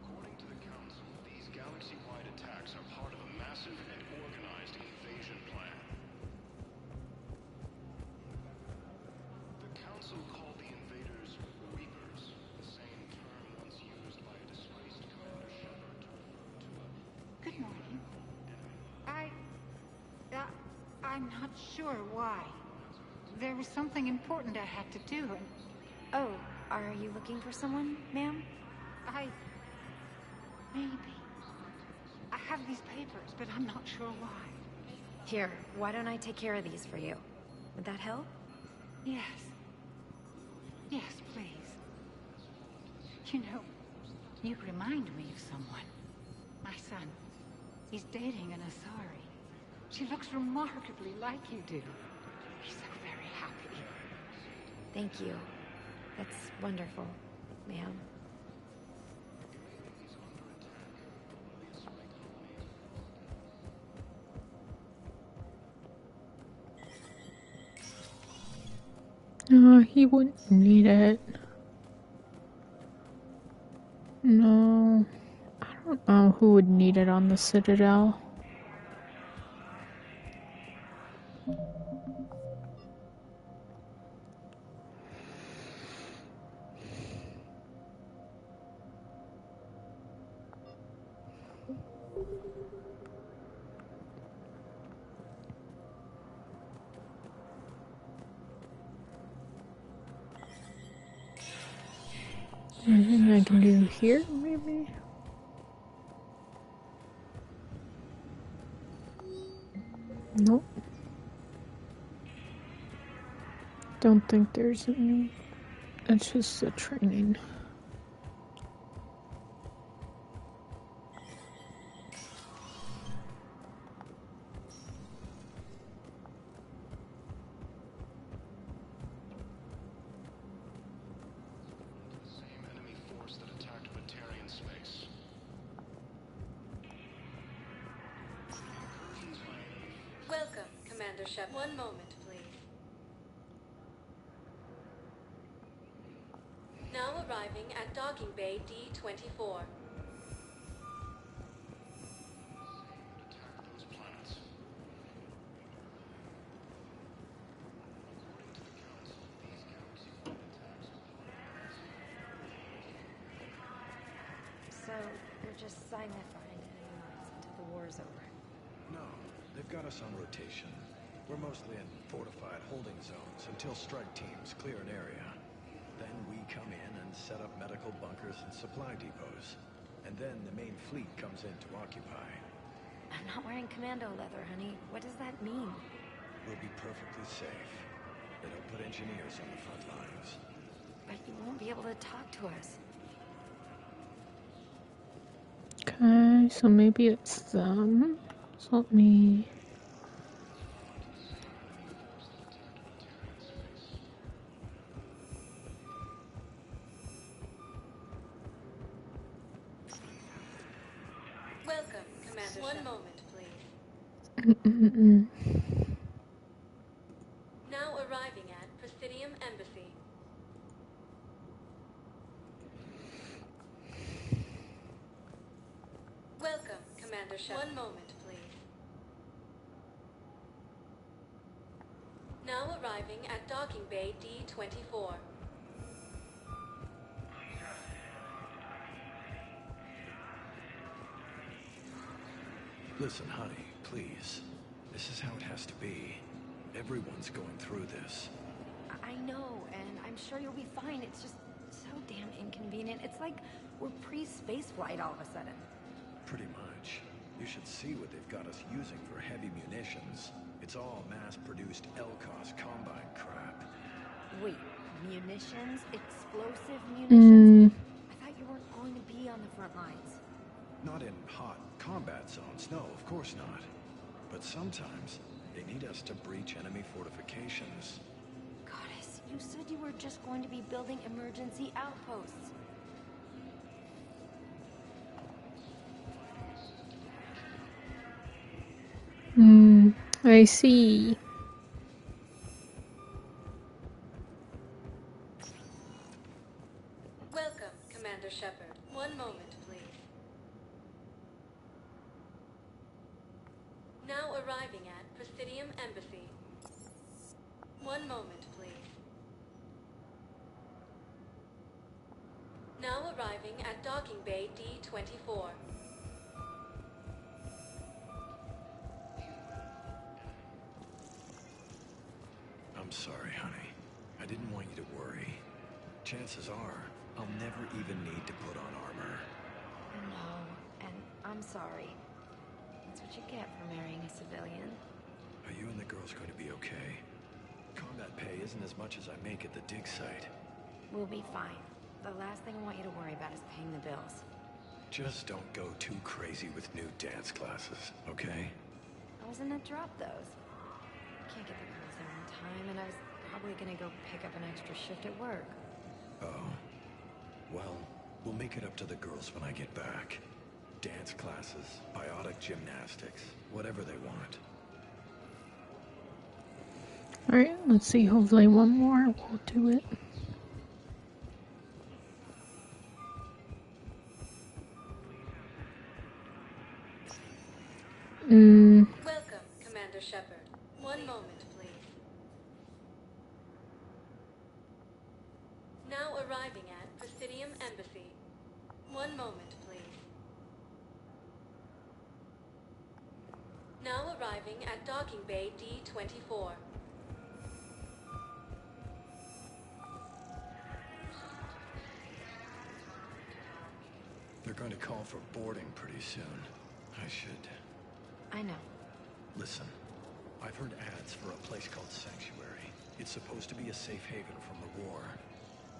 According to the Council, these galaxy-wide attacks are part of a massive and organized invasion plan. The Council called the invaders Reapers, the same term once used by a disgraced Commander Shepard to refer to a... Good morning. I'm not sure why. There was something important I had to do, and... Oh, are you looking for someone, ma'am? Maybe. I have these papers, but I'm not sure why. Here, why don't I take care of these for you? Would that help? Yes. Yes, please. You know, you remind me of someone. My son. He's dating an Asari. She looks remarkably like you do. He's so very happy. Thank you. That's wonderful, ma'am. He wouldn't need it. No. I don't know who would need it on the Citadel. Anything I can do here, maybe? Nope. Don't think there's any. It's just the training. Welcome, Commander Shep. One moment, please. Now arriving at Docking Bay D-24. So, you're just signing it behind enemy lines until the war's over? No, they've got us on rotation. We're mostly in fortified holding zones until strike teams clear an area. Then we come in and set up medical bunkers and supply depots. And then the main fleet comes in to occupy. I'm not wearing commando leather, honey. What does that mean? We'll be perfectly safe. They don't put engineers on the front lines. But you won't be able to talk to us. Okay, so maybe it's them. So let me... Welcome, Commander. One moment, please. Now arriving at Presidium Embassy. Welcome, Commander Shep. One moment, please. Now arriving at Docking Bay D-24. Listen, honey, please. This is how it has to be. Everyone's going through this. I know, and I'm sure you'll be fine. It's just so damn inconvenient. It's like we're pre-space flight all of a sudden. Pretty much. You should see what they've got us using for heavy munitions. It's all mass-produced LCOS Combine crap. Wait, munitions? Explosive munitions? I thought you weren't going to be on the front lines. Not in hot combat zones, no, of course not. But sometimes, they need us to breach enemy fortifications. Goddess, you said you were just going to be building emergency outposts. I see. Welcome, Commander Shepard. One moment, please. Now arriving at Presidium Embassy. One moment, please. Now arriving at Docking Bay D-24. I'm sorry, honey. I didn't want you to worry. Chances are, I'll never even need to put on armor. No, I'm sorry. That's what you get for marrying a civilian. Are you and the girls going to be okay? Combat pay isn't as much as I make at the dig site. We'll be fine. The last thing I want you to worry about is paying the bills. Just don't go too crazy with new dance classes, okay? I was in a drop, those. Can't get the girls there on time, and I was probably gonna go pick up an extra shift at work. Oh. Well, we'll make it up to the girls when I get back. Dance classes, biotic gymnastics, whatever they want. Alright, let's see. Hopefully one more will do it. Welcome, Commander Shepard. One moment, please. Now arriving at Presidium Embassy. One moment, please. Now arriving at Docking Bay D-24. They're going to call for boarding pretty soon. I should... I know. Listen, I've heard ads for a place called Sanctuary. It's supposed to be a safe haven from the war.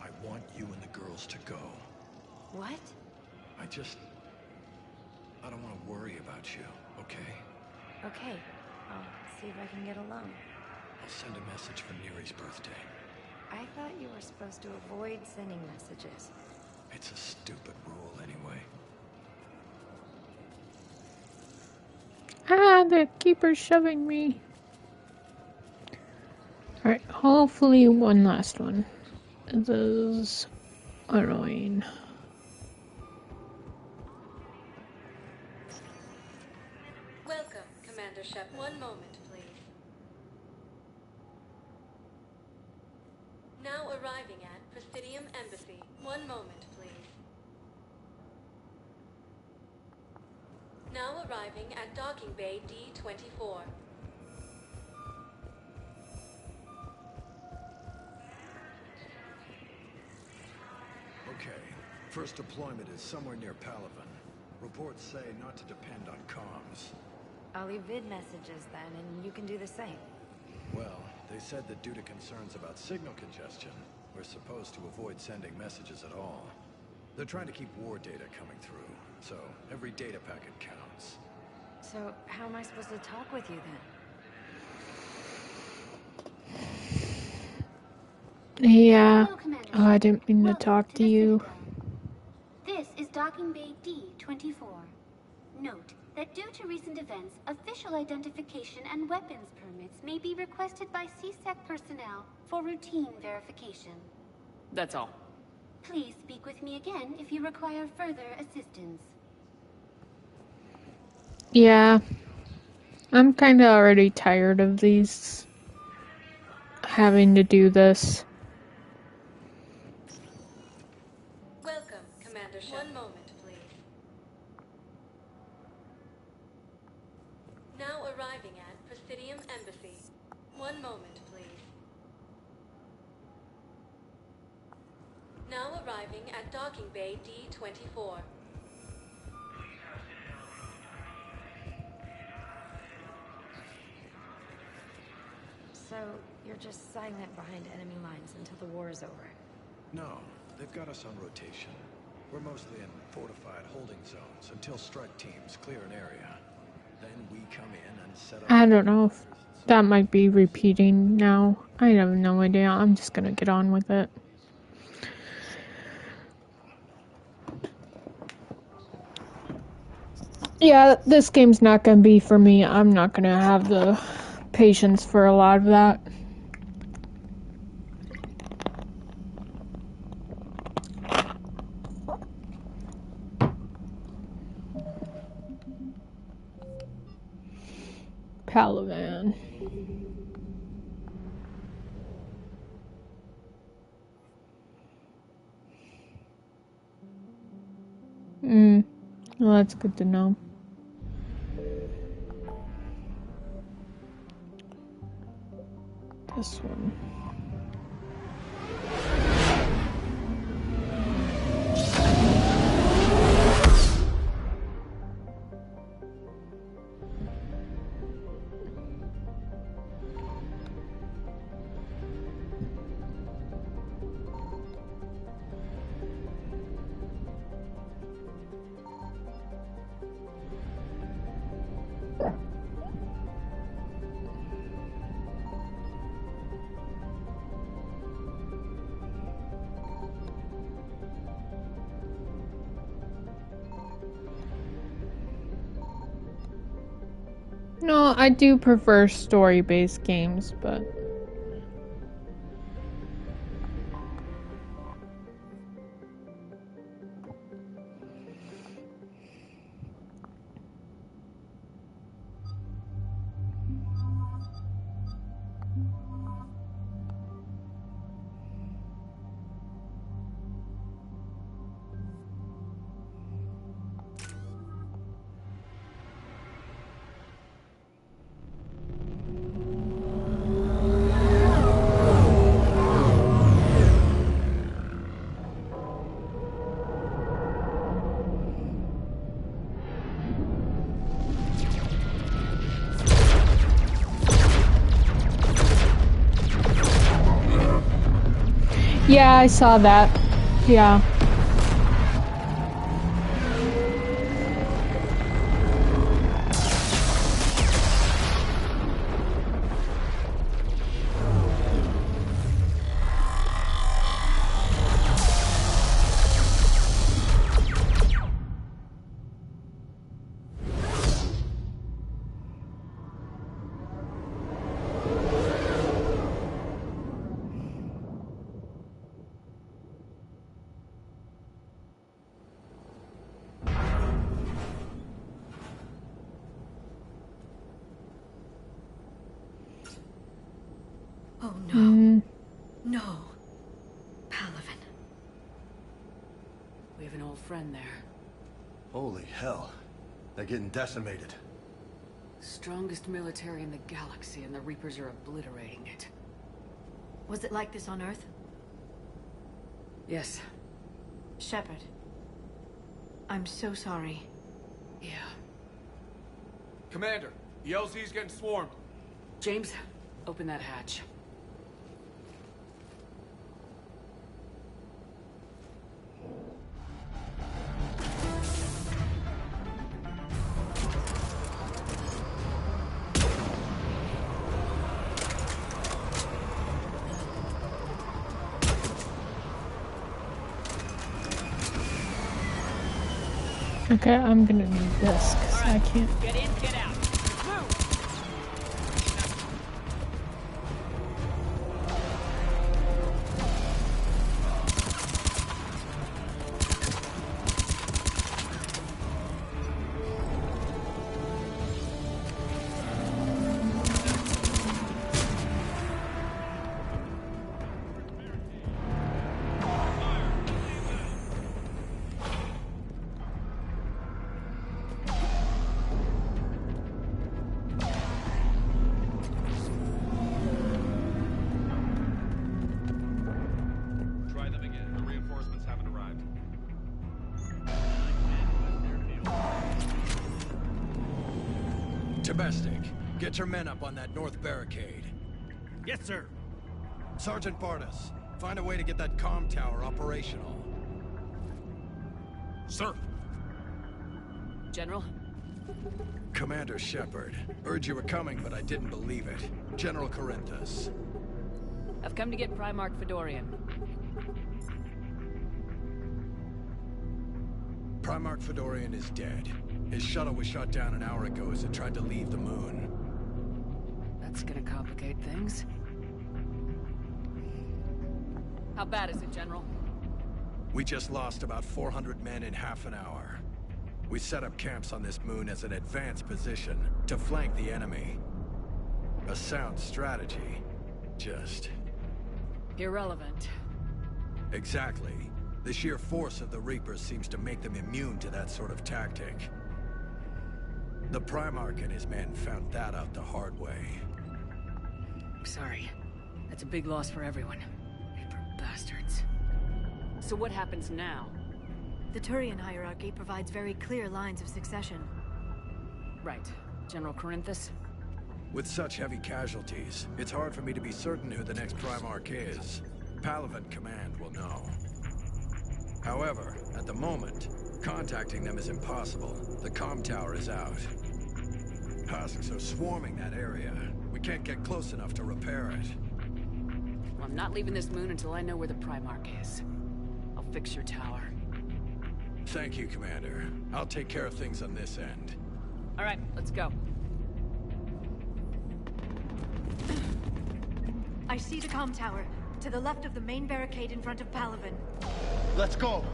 I want you and the girls to go. What? I don't want to worry about you, okay? Okay. I'll see if I can get along. I'll send a message for Neri's birthday. I thought you were supposed to avoid sending messages. It's a stupid rule anyway. Ah, the keeper's shoving me. Alright, hopefully one last one. This is annoying. Welcome, Commander Shepard. One moment, please. Now arriving at Presidium Embassy. One moment, please. Now arriving at Docking Bay D-24. Okay, first deployment is somewhere near Palaven. Reports say not to depend on comms. I'll leave vid messages then, and you can do the same. Well, they said that due to concerns about signal congestion, we're supposed to avoid sending messages at all. They're trying to keep war data coming through, so every data packet counts. So, how am I supposed to talk with you then? Yeah. Oh, I didn't mean to talk to you. This is Docking Bay D-24. Note that due to recent events, official identification and weapons permits may be requested by CSEC personnel for routine verification. That's all. Please speak with me again if you require further assistance. Yeah. I'm kinda already tired of these having to do this. Welcome, Commander Shepard. One moment, please. Now arriving at Presidium Embassy. One moment, please. Now arriving at Docking Bay D-24. So, you're just silent behind enemy lines until the war is over? No, they've got us on rotation. We're mostly in fortified holding zones until strike teams clear an area. Then we come in and set up... I don't know if that might be repeating now. I have no idea. I'm just gonna get on with it. Yeah, this game's not gonna be for me. I'm not gonna have the patience for a lot of that. Palaven. Well, that's good to know. This one. No, I do prefer story-based games, but... Yeah, I saw that. Yeah. Oh no. No. Palaven. We have an old friend there. Holy hell. They're getting decimated. Strongest military in the galaxy, and the Reapers are obliterating it. Was it like this on Earth? Yes. Shepard. I'm so sorry. Yeah. Commander, the LZ's getting swarmed. James, open that hatch. Okay, I'm gonna need this, because I can't... Get in, get out! Domestic, get your men up on that north barricade. Yes, sir. Sergeant Bardas, find a way to get that comm tower operational. Sir. General? Commander Shepard. Heard you were coming, but I didn't believe it. General Corinthus. I've come to get Primarch Fedorian. Primarch Fedorian is dead. His shuttle was shot down an hour ago as it tried to leave the moon. That's gonna complicate things. How bad is it, General? We just lost about 400 men in half an hour. We set up camps on this moon as an advanced position to flank the enemy. A sound strategy. Just... irrelevant. Exactly. The sheer force of the Reapers seems to make them immune to that sort of tactic. The Primarch and his men found that out the hard way. Sorry. That's a big loss for everyone. Reaper bastards. So what happens now? The Turian hierarchy provides very clear lines of succession. Right. General Corinthus? With such heavy casualties, it's hard for me to be certain who the next Primarch is. Palaven Command will know. However, at the moment, contacting them is impossible. The comm tower is out. husks are swarming that area. We can't get close enough to repair it. Well, I'm not leaving this moon until I know where the Primarch is. I'll fix your tower. Thank you, Commander. I'll take care of things on this end. All right, let's go. I see the comm tower, to the left of the main barricade in front of Palaven. Let's go!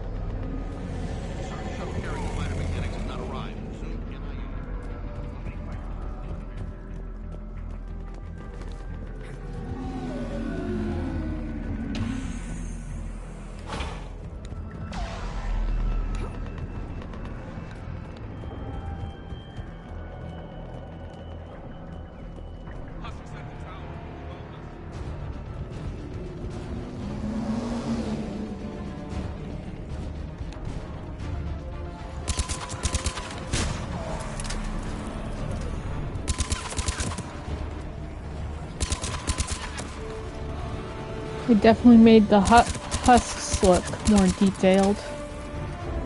We definitely made the husks look more detailed.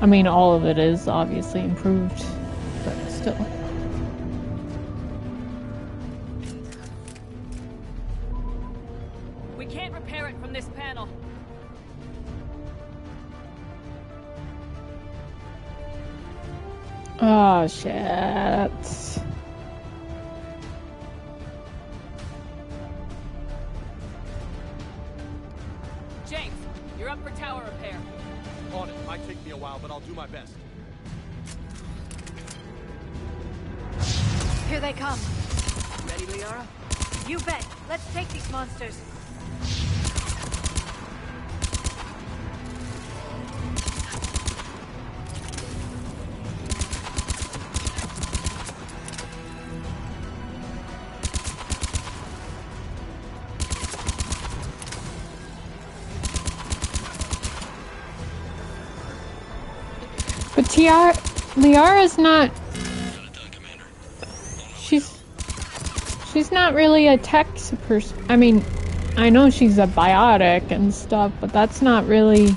I mean, all of it is obviously improved, but still. We can't repair it from this panel. Oh, shit. James, you're up for tower repair. On it. Might take me a while, but I'll do my best. Here they come. Ready, Liara? You bet. Let's take these monsters. But Liara's not... She's not really a tech person. I mean, I know she's a biotic and stuff, but that's not really...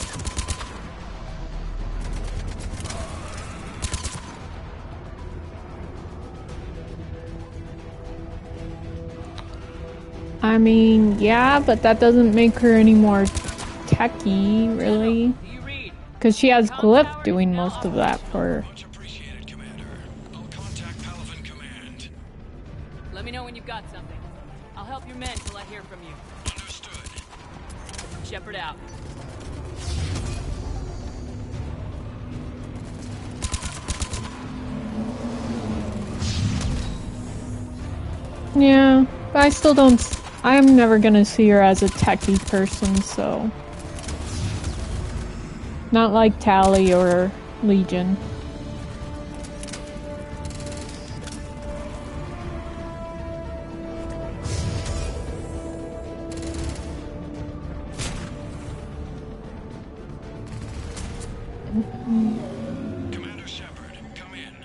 I mean, yeah, but that doesn't make her any more techy, really. Because she has Glyph doing most of that for her. Let me know when you've got something. I'll help your men till I hear from you. Understood. Shepard out. Yeah, but I still don't... I'm never gonna see her as a techie person, so... Not like Tali or Legion. Commander Shepard, come in.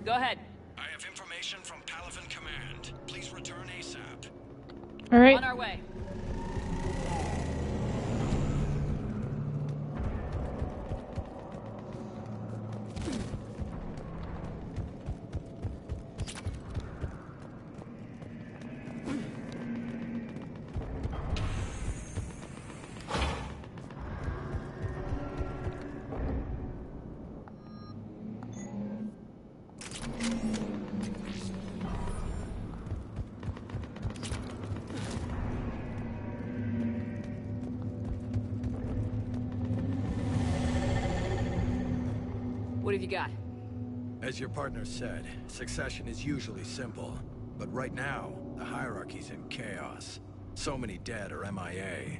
Go ahead. I have information from Palaven Command. Please return ASAP. All right. On our way. What have you got? As your partner said, succession is usually simple. But right now, the hierarchy's in chaos. So many dead or MIA.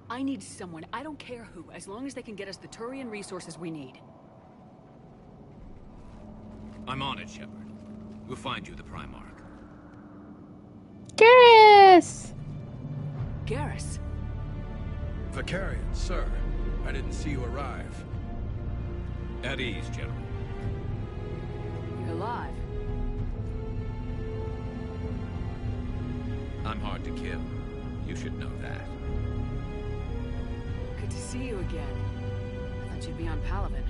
I need someone, I don't care who, as long as they can get us the Turian resources we need. I'm on it, Shepard. We'll find you the Primarch. Garrus! Garrus? Vakarian, sir. I didn't see you arrive. At ease, General. You're alive. I'm hard to kill. You should know that. Good to see you again. I thought you'd be on Palaven.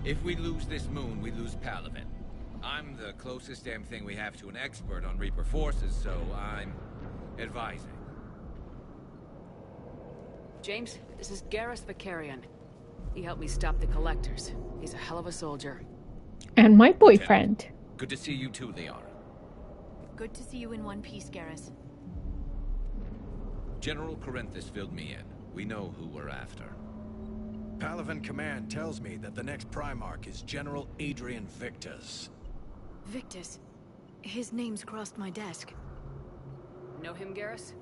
If we lose this moon, we lose Palaven. I'm the closest damn thing we have to an expert on Reaper forces, so I'm advising. James, this is Garrus Vakarian. He helped me stop the Collectors. He's a hell of a soldier. And my boyfriend. Good to see you too, Liara. Good to see you in one piece, Garrus. General Corinthus filled me in. We know who we're after. Palaven Command tells me that the next Primarch is General Adrian Victus. Victus? His name's crossed my desk. Know him, Garrus?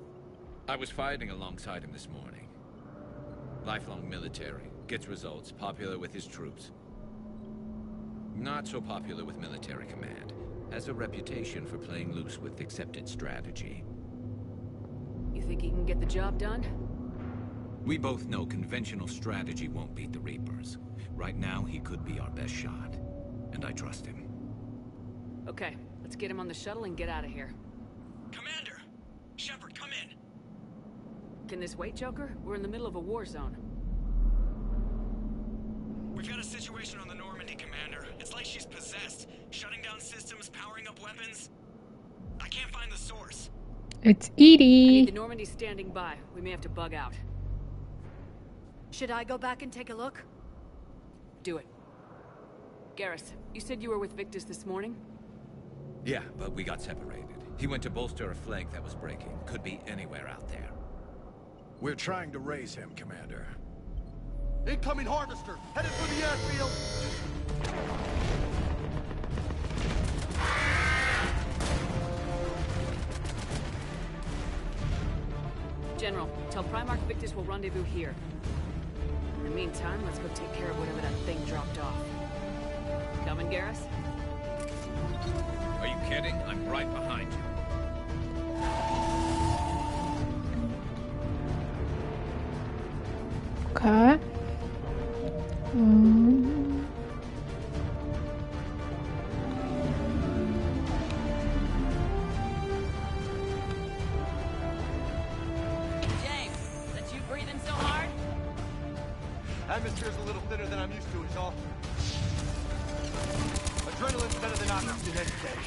I was fighting alongside him this morning. Lifelong military, gets results, popular with his troops. Not so popular with military command. Has a reputation for playing loose with accepted strategy. You think he can get the job done? We both know conventional strategy won't beat the Reapers. Right now, he could be our best shot. And I trust him. Okay, let's get him on the shuttle and get out of here. Commander! Shepard, come in! Can this wait, Joker? We're in the middle of a war zone. We've got a situation on the Normandy, Commander. It's like she's possessed. Shutting down systems, powering up weapons. I can't find the source. It's I need Edie. the Normandy standing by. We may have to bug out. Should I go back and take a look? Do it. Garrus, you said you were with Victus this morning? Yeah, but we got separated. He went to bolster a flank that was breaking. Could be anywhere out there. We're trying to raise him, Commander. Incoming harvester, headed for the airfield. General, tell Primarch Victus will rendezvous here. In the meantime, let's go take care of whatever that thing dropped off. Coming, Garrus? Are you kidding? I'm right behind you. Okay. James, that you breathing so hard? Atmosphere's a little thinner than I'm used to, is all. Adrenaline's better than oxygen any day.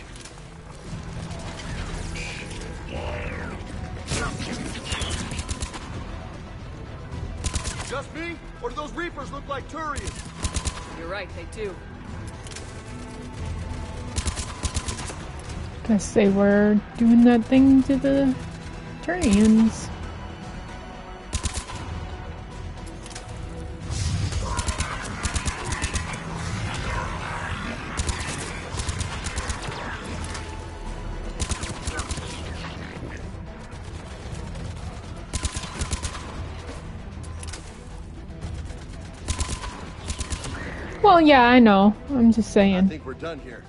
Just me? Or do those Reapers look like Turians? You're right, they do. Guess they were doing that thing to the Turians. Well, yeah, I know. I'm just saying. I think we're done here.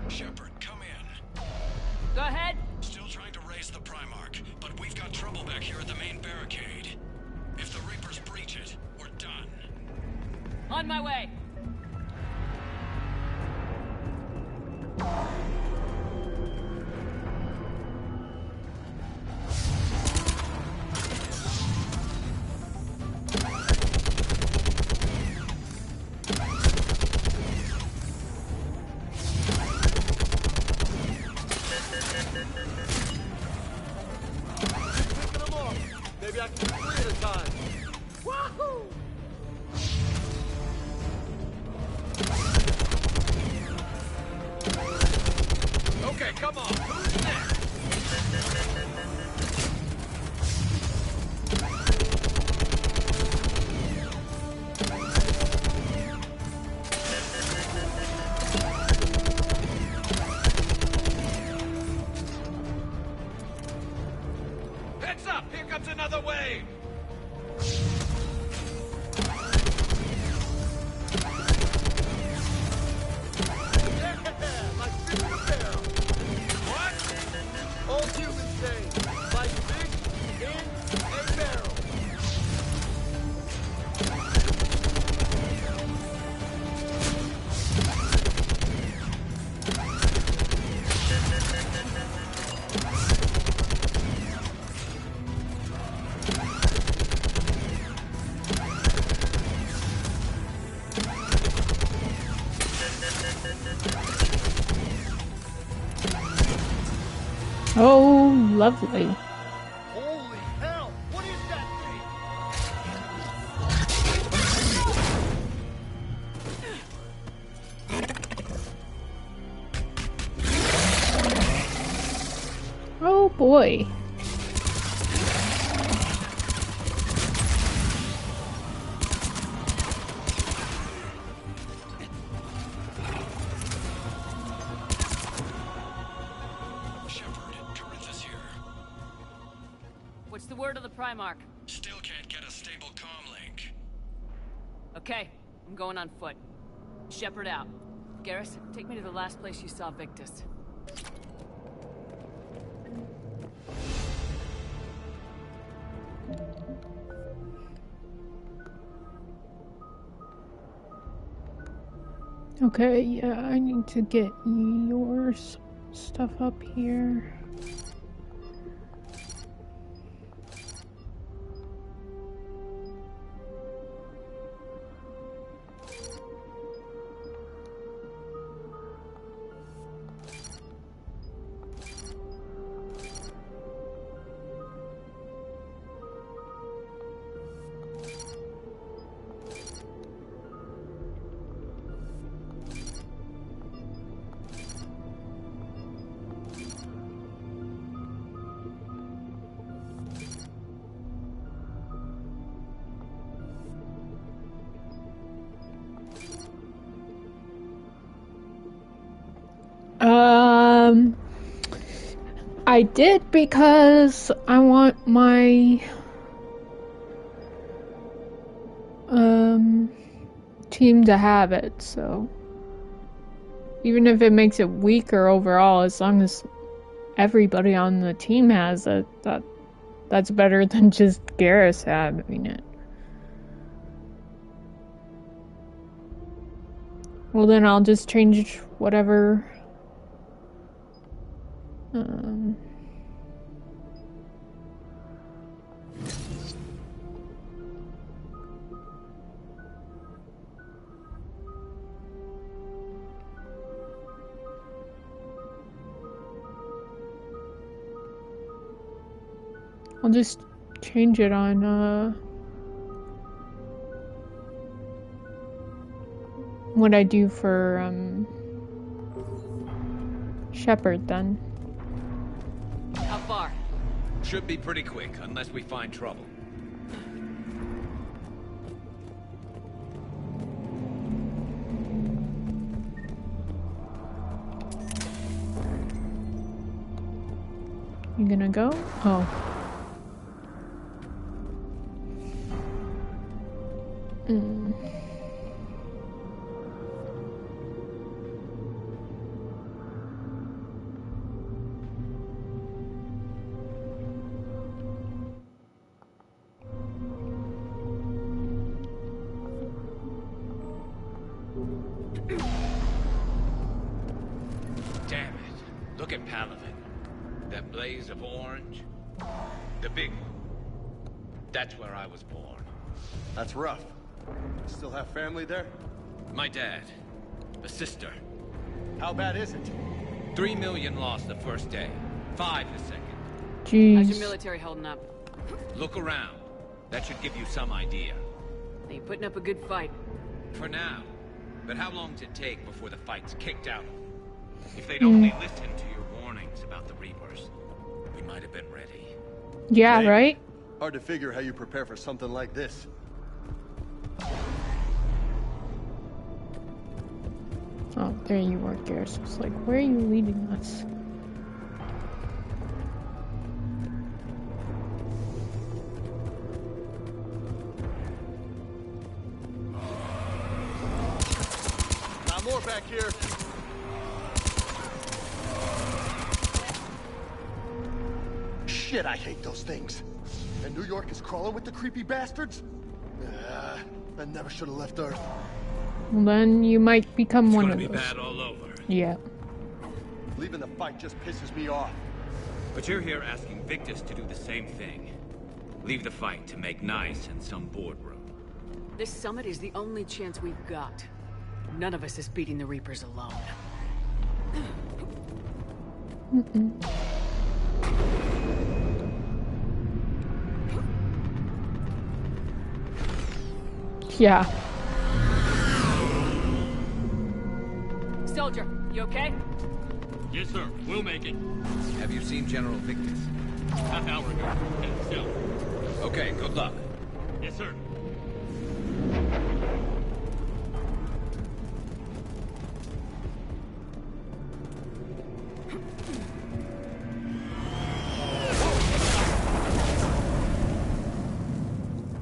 Shepard, come in. Go ahead. Still trying to raise the Primarch, but we've got trouble back here at the main barricade. If the Reapers breach it, we're done. On my way. Picking them off. Maybe I can do 3 at a time. Wahoo! Okay, come on. Who's next? Heads up! Here comes another wave! Yeah, like fish in a barrel. What? All humans say, like fish in a barrel. Oh, lovely. Holy hell! What is that thing? Oh boy. What's the word of the Primarch? Still can't get a stable comm link. Okay, I'm going on foot. Shepard out. Garrus, take me to the last place you saw Victus. Okay, yeah, I need to get your stuff up here. I did because I want my team to have it, so even if it makes it weaker overall, as long as everybody on the team has it, that's better than just Garrus having it. Well, then I'll just change whatever. I'll just change it on what I do for Shepard then. How far? Should be pretty quick, unless we find trouble. You gonna go? Oh. Damn it. Look at Palaven. That blaze of orange. The big one. That's where I was born. That's rough. Still have family there? My dad. A sister. How bad is it? 3 million lost the first day. 5 the second. Jeez. How's your military holding up? Look around. That should give you some idea. You're putting up a good fight. For now. But how long does it take before the fight's kicked out? If they'd only listened to your warnings about the Reapers, we might have been ready. Yeah, Maybe. right? Hard to figure how you prepare for something like this. Oh, there you are, Garrus. It's like, where are you leading us? Not more back here. Shit, I hate those things. And New York is crawling with the creepy bastards? I never should have left Earth. Well, then you might become one of those. It's gonna be bad all over. Yeah. Leaving the fight just pisses me off. But you're here asking Victus to do the same thing. Leave the fight to make nice in some boardroom. This summit is the only chance we've got. None of us is beating the Reapers alone. Yeah. Soldier, you okay? Yes, sir. We'll make it. Have you seen General Victus? Half hour ago. Headed south. Okay, good luck. Yes, sir.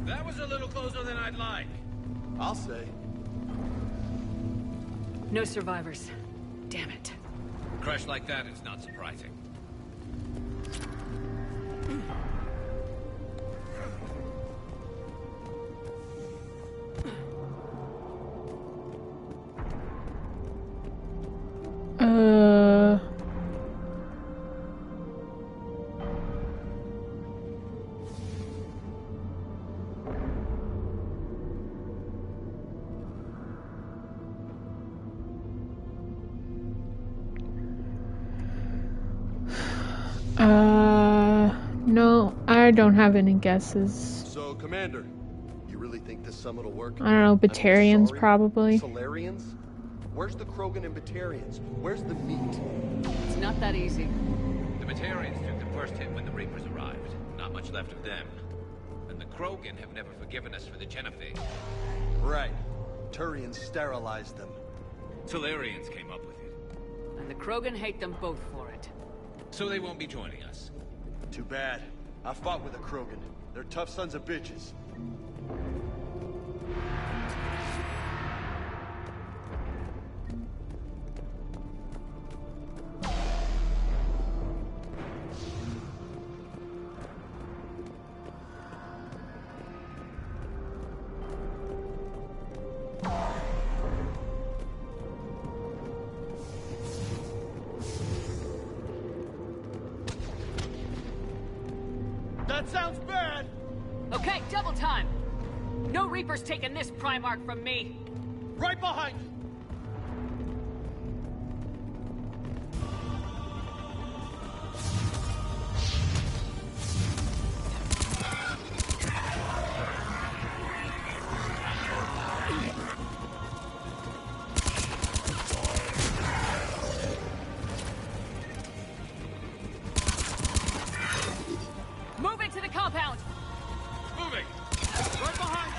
That was a little closer than I'd like. I'll say. No survivors. Damn it. Crash like that is not surprising. No, I don't have any guesses. So, Commander, you really think this summit will work? I don't know, Batarians probably. Solarians? Where's the Krogan and Batarians? Where's the meat? It's not that easy. The Batarians took the first hit when the Reapers arrived. Not much left of them. And the Krogan have never forgiven us for the Genophage. Right. Turians sterilized them. Solarians came up with it. And the Krogan hate them both for it. So they won't be joining us. Too bad. I fought with a Krogan. They're tough sons of bitches. That sounds bad! Okay, double time! No Reapers taking this Primarch from me! Right behind you! Move into the compound! Moving! Right behind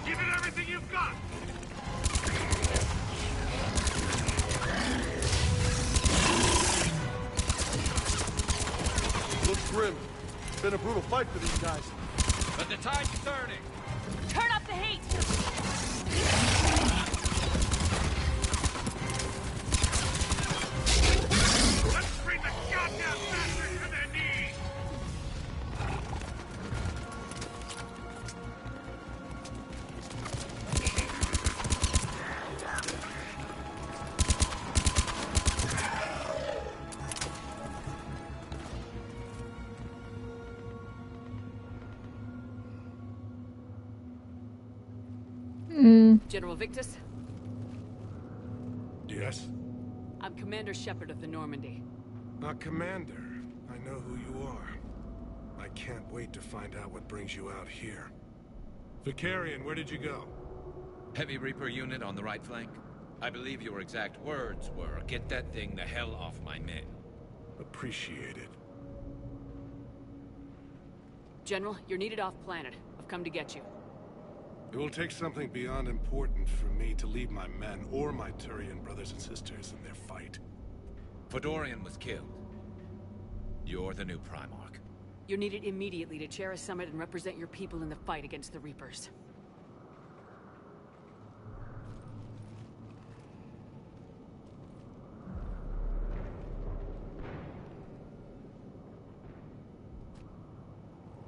Give it everything you've got! Looks grim. It's been a brutal fight for these guys. But the tide's turning! Turn up the heat! Let's bring the goddamn bastards to their knees! General Victus, Yes? I'm Commander Shepard of the Normandy. Commander. I know who you are. I can't wait to find out what brings you out here. Vicarian, where did you go? Heavy Reaper unit on the right flank. I believe your exact words were, "Get that thing the hell off my men." Appreciate it. General, you're needed off-planet. I've come to get you. It will take something beyond important for me to leave my men or my Turian brothers and sisters in their fight. Fedorian was killed. You're the new Primarch. You're needed immediately to chair a summit and represent your people in the fight against the Reapers.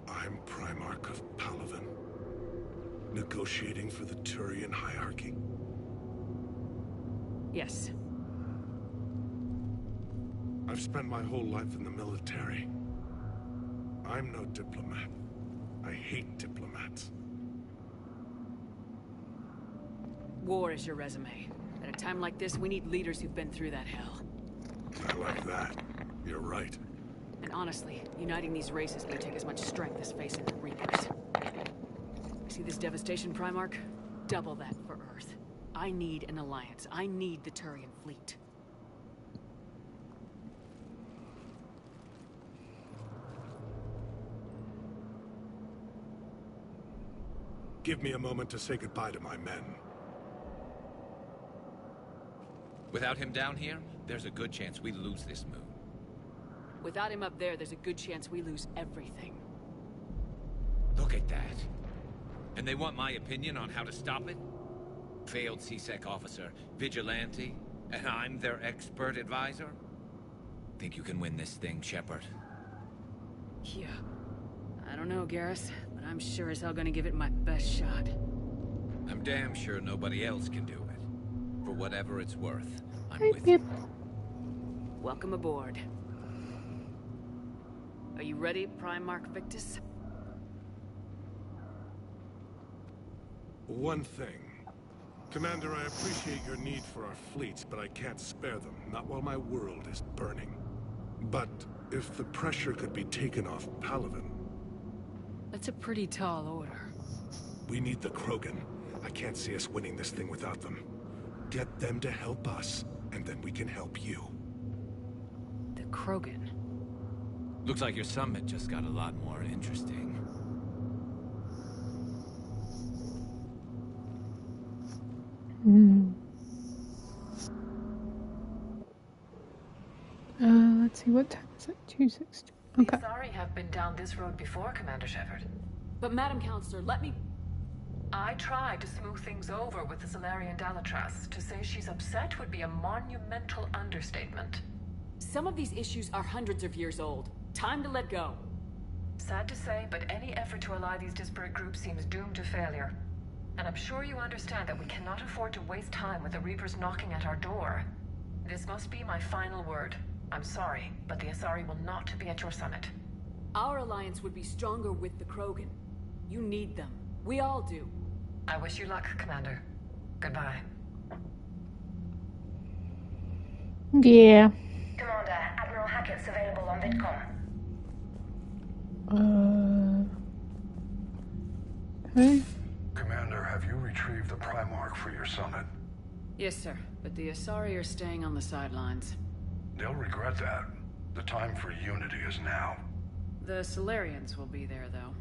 I'm Primarch. negotiating for the Turian hierarchy? Yes. I've spent my whole life in the military. I'm no diplomat. I hate diplomats. War is your resume. At a time like this, we need leaders who've been through that hell. I like that. You're right. And honestly, uniting these races may take as much strength as facing the Reapers. See this devastation, Primarch? Double that for Earth. I need an alliance. I need the Turian fleet. Give me a moment to say goodbye to my men. Without him down here, there's a good chance we lose this moon. Without him up there's a good chance we lose everything. Look at that. And they want my opinion on how to stop it? Failed CSEC officer, vigilante, and I'm their expert advisor? Think you can win this thing, Shepard? Yeah. I don't know, Garrus, but I'm sure as hell gonna give it my best shot. I'm damn sure nobody else can do it. For whatever it's worth, I'm with you. Welcome aboard. Are you ready, Primarch Victus? One thing. Commander, I appreciate your need for our fleets, but I can't spare them, not while my world is burning. But if the pressure could be taken off Palaven... That's a pretty tall order. We need the Krogan. I can't see us winning this thing without them. Get them to help us, and then we can help you. The Krogan? Looks like your summit just got a lot more interesting. Let's see, what time is it? 2:60. Okay. The Asari have been down this road before, Commander Shepard. But Madam Counselor, let me... I tried to smooth things over with the Salarian Dalatras. To say she's upset would be a monumental understatement. Some of these issues are hundreds of years old. Time to let go. Sad to say, but any effort to ally these disparate groups seems doomed to failure. And I'm sure you understand that we cannot afford to waste time with the Reapers knocking at our door. This must be my final word. I'm sorry, but the Asari will not be at your summit. Our alliance would be stronger with the Krogan. You need them. We all do. I wish you luck, Commander. Goodbye. Yeah. Commander, Admiral Hackett's available on VidCom. Okay. Commander, have you retrieved the Primarch for your summit? Yes, sir. But the Asari are staying on the sidelines. They'll regret that. The time for unity is now. The Salarians will be there, though.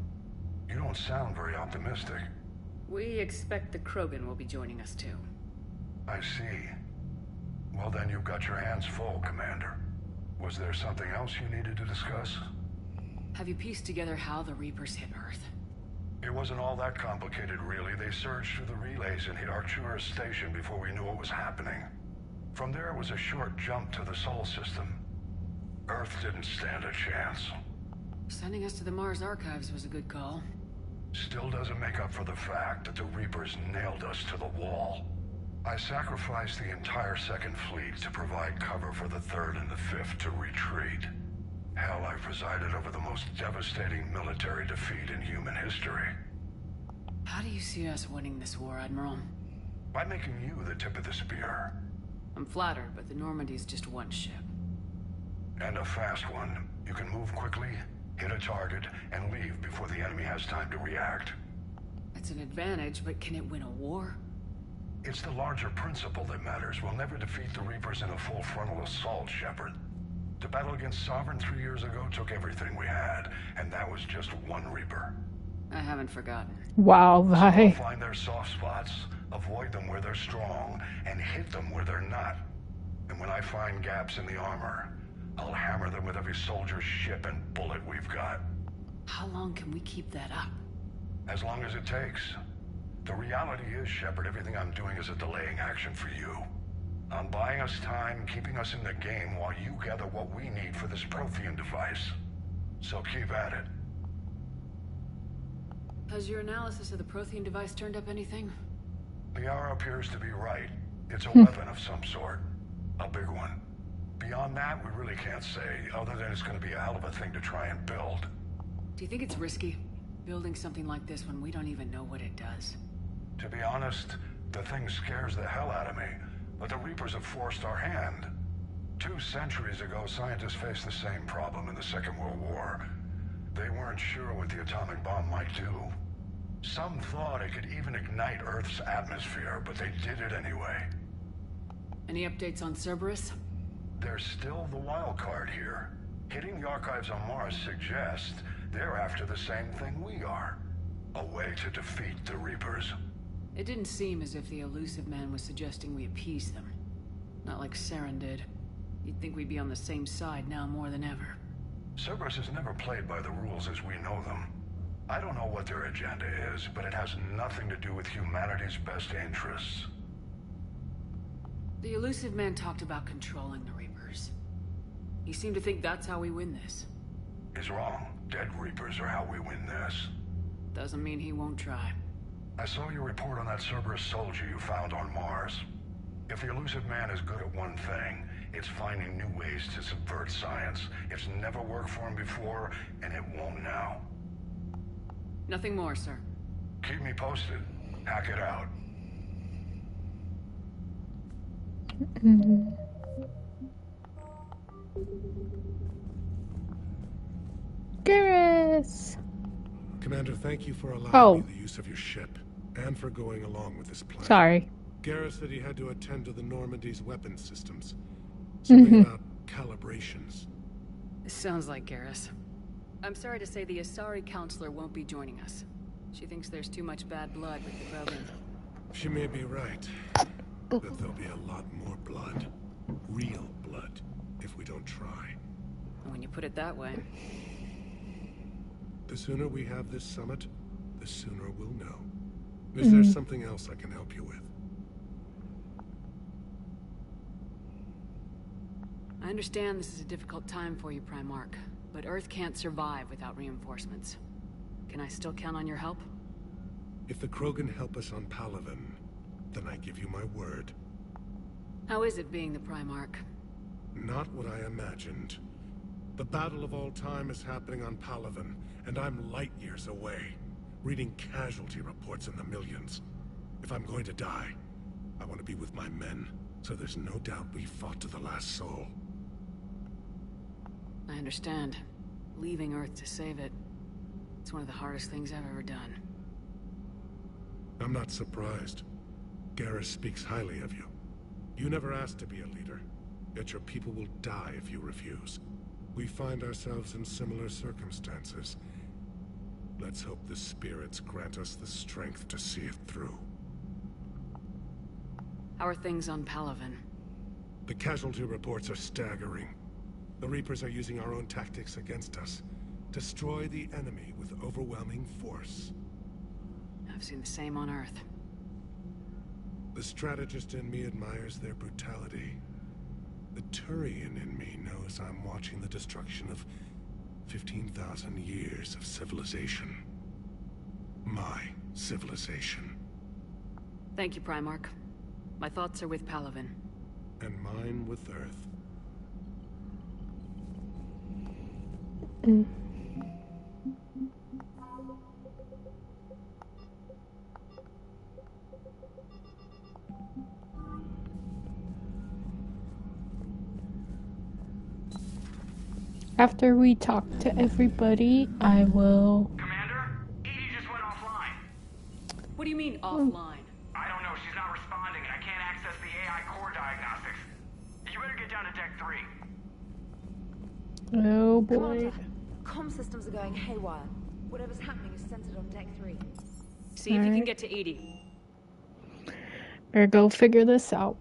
You don't sound very optimistic. We expect the Krogan will be joining us, too. I see. Well, then you've got your hands full, Commander. Was there something else you needed to discuss? Have you pieced together how the Reapers hit Earth? It wasn't all that complicated, really. They surged through the relays and hit Arcturus Station before we knew what was happening. From there, it was a short jump to the Sol system. Earth didn't stand a chance. Sending us to the Mars Archives was a good call. Still doesn't make up for the fact that the Reapers nailed us to the wall. I sacrificed the entire Second Fleet to provide cover for the Third and the Fifth to retreat. Hell, I presided over the most devastating military defeat in human history. How do you see us winning this war, Admiral? By making you the tip of the spear. I'm flattered, but the Normandy's just one ship. And a fast one. You can move quickly, hit a target, and leave before the enemy has time to react. It's an advantage, but can it win a war? It's the larger principle that matters. We'll never defeat the Reapers in a full frontal assault, Shepard. To battle against Sovereign 3 years ago took everything we had, and that was just one Reaper. I haven't forgotten. Wow, So Vi. we'll find their soft spots, avoid them where they're strong, and hit them where they're not. And when I find gaps in the armor, I'll hammer them with every soldier's ship and bullet we've got. How long can we keep that up? As long as it takes. The reality is, Shepard, everything I'm doing is a delaying action for you. I'm buying us time, keeping us in the game while you gather what we need for this Prothean device. So keep at it. Has your analysis of the Prothean device turned up anything? Liara appears to be right. It's a weapon of some sort. A big one. Beyond that, we really can't say, other than it's going to be a hell of a thing to try and build. Do you think it's risky, building something like this when we don't even know what it does? To be honest, the thing scares the hell out of me, but the Reapers have forced our hand. 2 centuries ago, scientists faced the same problem in the Second World War. They weren't sure what the atomic bomb might do. Some thought it could even ignite Earth's atmosphere, but they did it anyway. Any updates on Cerberus? There's still the wild card here. Hitting the archives on Mars suggests they're after the same thing we are. A way to defeat the Reapers. It didn't seem as if the Elusive Man was suggesting we appease them. Not like Saren did. You'd think we'd be on the same side now more than ever. Cerberus has never played by the rules as we know them. I don't know what their agenda is, but it has nothing to do with humanity's best interests. The Elusive Man talked about controlling the Reapers. He seemed to think that's how we win this. He's wrong. Dead Reapers are how we win this. Doesn't mean he won't try. I saw your report on that Cerberus soldier you found on Mars. If the Elusive Man is good at one thing, it's finding new ways to subvert science. It's never worked for him before, and it won't now. Nothing more, sir. Keep me posted. Hack it out. Garrus! Commander, thank you for allowing me the use of your ship, and for going along with this plan. Sorry. Garrus said he had to attend to the Normandy's weapons systems. Something about calibrations. This sounds like Garrus. I'm sorry to say the Asari counselor won't be joining us. She thinks there's too much bad blood with the Krogan. She may be right, but there'll be a lot more blood. Real blood, if we don't try. When you put it that way. The sooner we have this summit, the sooner we'll know. Is there something else I can help you with? I understand this is a difficult time for you, Primarch, but Earth can't survive without reinforcements. Can I still count on your help? If the Krogan help us on Palaven, then I give you my word. How is it being the Primarch? Not what I imagined. The battle of all time is happening on Palaven, and I'm light years away, reading casualty reports in the millions. If I'm going to die, I want to be with my men, so there's no doubt we fought to the last soul. I understand. Leaving Earth to save it. It's one of the hardest things I've ever done. I'm not surprised. Garrus speaks highly of you. You never asked to be a leader, yet your people will die if you refuse. We find ourselves in similar circumstances. Let's hope the spirits grant us the strength to see it through. How are things on Palaven? The casualty reports are staggering. The Reapers are using our own tactics against us. Destroy the enemy with overwhelming force. I've seen the same on Earth. The strategist in me admires their brutality. The Turian in me knows I'm watching the destruction of 15,000 years of civilization. My civilization. Thank you, Primarch. My thoughts are with Palaven. And mine with Earth. After we talk to everybody, I will... Commander? EDI just went offline. What do you mean, offline? I don't know, she's not responding and I can't access the AI core diagnostics. You better get down to Deck 3. Oh boy. Commander, comm systems are going haywire. Whatever's happening is centered on Deck 3. See if you can get to EDI. Better go figure this out.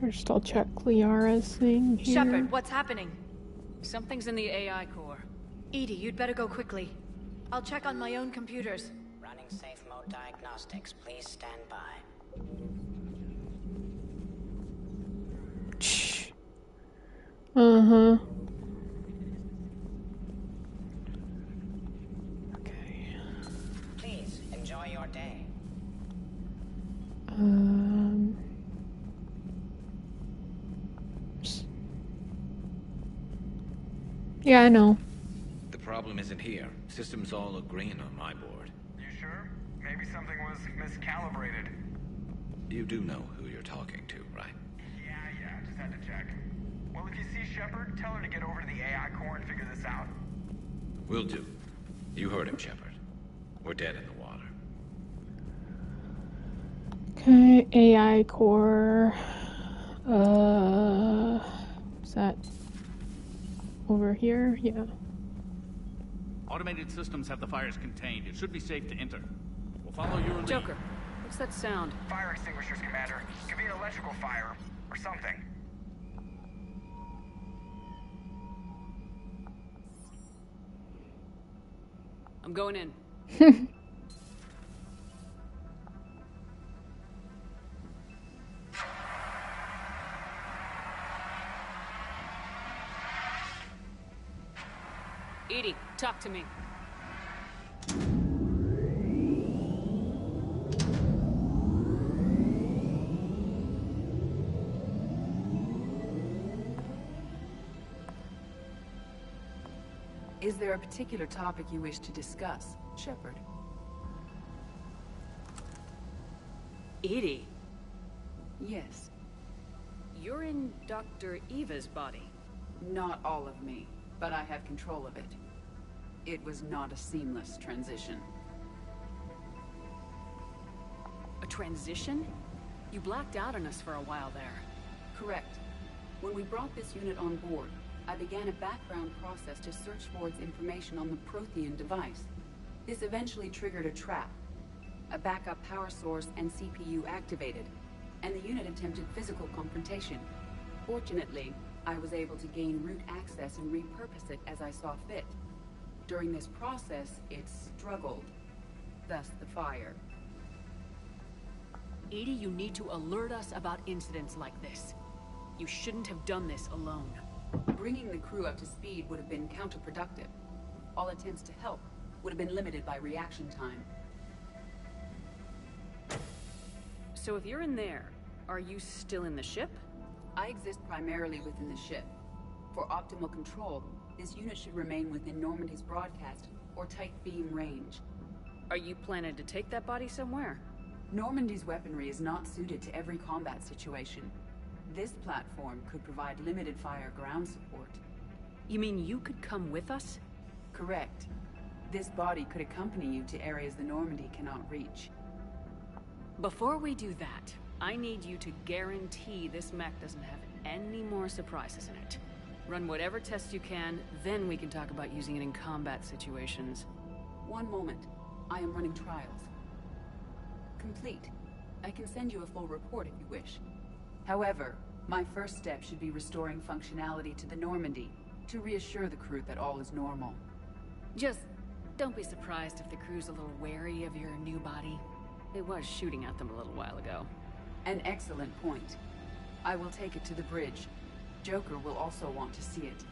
First, I'll check Liara's thing here. Shepard, what's happening? Something's in the AI core. EDI, you'd better go quickly. I'll check on my own computers. Running safe mode diagnostics. Please stand by. Shh. Uh-huh. Please, enjoy your day. Yeah, I know. The problem isn't here. Systems all look green on my board. You sure? Maybe something was miscalibrated. You do know who you're talking to, right? Yeah, just had to check. Well, if you see Shepard, tell her to get over to the AI core and figure this out. Will do. You heard him, Shepard. We're dead in the water. Okay, AI core. Is that over here? Yeah. Automated systems have the fires contained. It should be safe to enter. We'll follow your lead. Joker, what's that sound? Fire extinguishers, Commander. Could be an electrical fire, or something. I'm going in. EDI, talk to me. Is there a particular topic you wish to discuss, Shepard? EDI? Yes. You're in Dr. Eva's body. Not all of me, but I have control of it. It was not a seamless transition. A transition? You blacked out on us for a while there. Correct. When we brought this unit on board, I began a background process to search for its information on the Prothean device. This eventually triggered a trap. A backup power source and CPU activated, and the unit attempted physical confrontation. Fortunately, I was able to gain root access and repurpose it as I saw fit. During this process, it struggled. Thus the fire. EDI, you need to alert us about incidents like this. You shouldn't have done this alone. Bringing the crew up to speed would have been counterproductive. All attempts to help would have been limited by reaction time. So if you're in there, are you still in the ship? I exist primarily within the ship. For optimal control, this unit should remain within Normandy's broadcast or tight beam range. Are you planning to take that body somewhere? Normandy's weaponry is not suited to every combat situation. This platform could provide limited fire ground support. You mean you could come with us? Correct. This body could accompany you to areas the Normandy cannot reach. Before we do that, I need you to guarantee this mech doesn't have any more surprises in it. Run whatever tests you can, then we can talk about using it in combat situations. One moment. I am running trials. Complete. I can send you a full report if you wish. However, my first step should be restoring functionality to the Normandy to reassure the crew that all is normal. Just don't be surprised if the crew's a little wary of your new body. It was shooting at them a little while ago. An excellent point. I will take it to the bridge. Joker will also want to see it.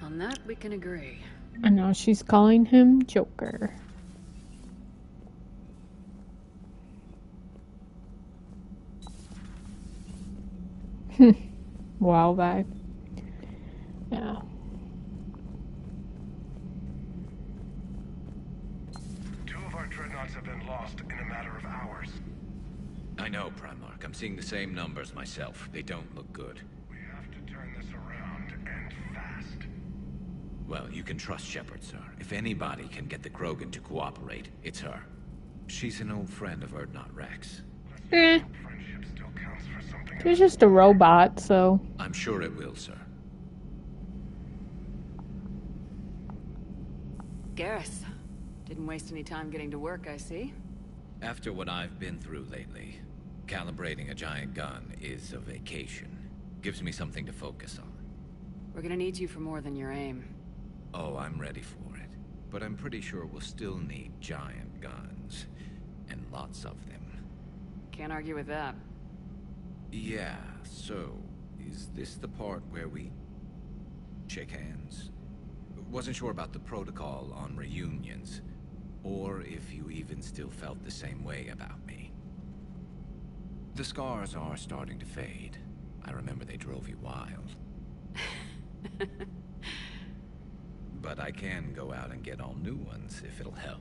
On that, we can agree. And now she's calling him Joker. Wow, vibe. Yeah. Two of our dreadnoughts have been lost in a matter of hours. I know, Primarch. I'm seeing the same numbers myself. They don't look good. We have to turn this around, and fast. Well, you can trust Shepard, sir. If anybody can get the Krogan to cooperate, it's her. She's an old friend of Urdnot Rex. Eh. She's just a robot, so... I'm sure it will, sir. Garrus, didn't waste any time getting to work, I see. After what I've been through lately, calibrating a giant gun is a vacation. Gives me something to focus on. We're gonna need you for more than your aim. Oh, I'm ready for it. But I'm pretty sure we'll still need giant guns. And lots of them. Can't argue with that. Yeah, so... Is this the part where we shake hands? Wasn't sure about the protocol on reunions, or if you even still felt the same way about me. The scars are starting to fade. I remember they drove you wild. But I can go out and get all new ones if it'll help.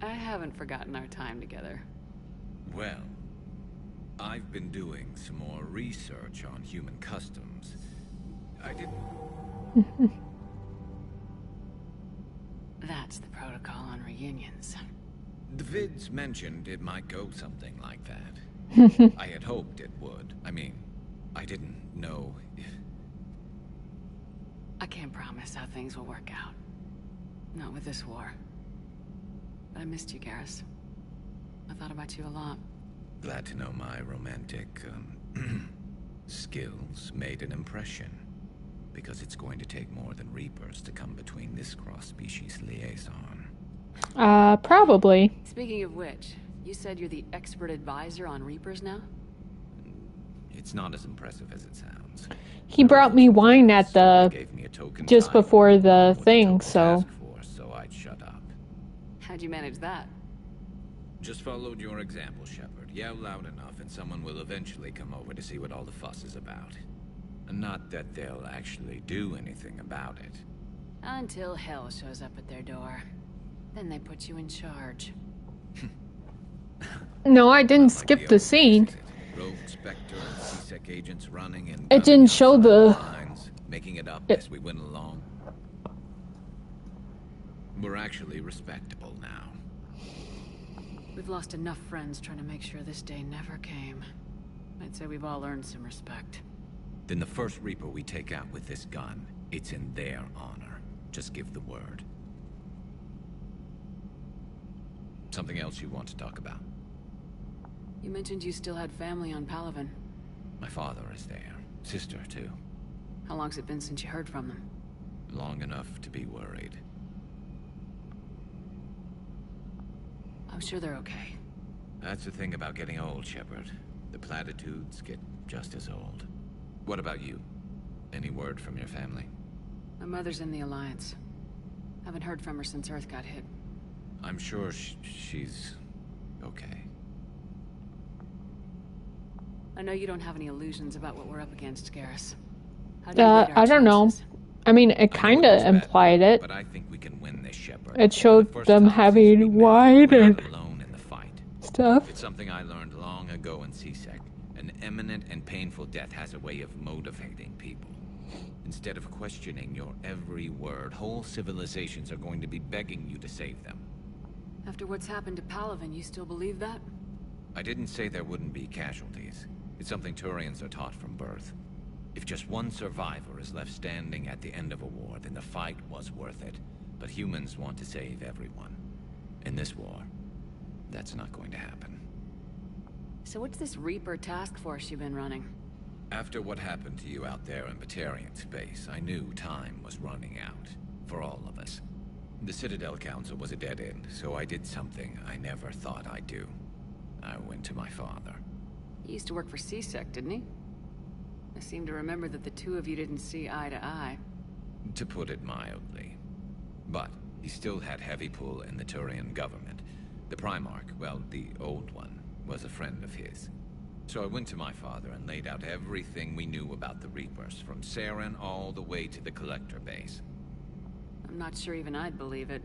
I haven't forgotten our time together. Well, I've been doing some more research on human customs. I didn't... That's the protocol on reunions. The vids mentioned it might go something like that. I had hoped it would. I mean, I didn't know if... I can't promise how things will work out. Not with this war. But I missed you, Garrus. I thought about you a lot. Glad to know my romantic, skills made an impression. Because it's going to take more than Reapers to come between this cross-species liaison. Probably. Speaking of which, you said you're the expert advisor on Reapers now? It's not as impressive as it sounds. He brought me wine at the... just before the thing, so... So I'd shut up. How'd you manage that? Just followed your example, Shepard. Yell loud enough and someone will eventually come over to see what all the fuss is about. Not that they'll actually do anything about it. Until hell shows up at their door. Then they put you in charge. No, I didn't skip the scene. Rogue Spectre and C-Sec agents running and it didn't show the lines, making it up as we went along. We're actually respectable now. We've lost enough friends trying to make sure this day never came. I'd say we've all earned some respect. Then the first Reaper we take out with this gun, it's in their honor. Just give the word. Something else you want to talk about? You mentioned you still had family on Palaven. My father is there. Sister, too. How long's it been since you heard from them? Long enough to be worried. I'm sure they're okay. That's the thing about getting old, Shepard. The platitudes get just as old. What about you? Any word from your family? My mother's in the Alliance. Haven't heard from her since Earth got hit. I'm sure she's okay. I know you don't have any illusions about what we're up against, Garrus. I don't know. I mean, it kind of implied it. But I think we can win this, Shepard. It showed them having wine and alone in the fight. Stuff. It's something I learned long ago in C-Sec. An imminent and painful death has a way of motivating people. Instead of questioning your every word, whole civilizations are going to be begging you to save them. After what's happened to Palaven, you still believe that? I didn't say there wouldn't be casualties. It's something Turians are taught from birth. If just one survivor is left standing at the end of a war, then the fight was worth it. But humans want to save everyone. In this war, that's not going to happen. So what's this Reaper task force you've been running? After what happened to you out there in Batarian space, I knew time was running out. For all of us. The Citadel Council was a dead end, so I did something I never thought I'd do. I went to my father. He used to work for C-Sec, didn't he? I seem to remember that the two of you didn't see eye to eye. To put it mildly. But he still had heavy pull in the Turian government. The Primarch, well, the old one, was a friend of his. So I went to my father and laid out everything we knew about the Reapers, from Saren all the way to the Collector base. I'm not sure even I'd believe it.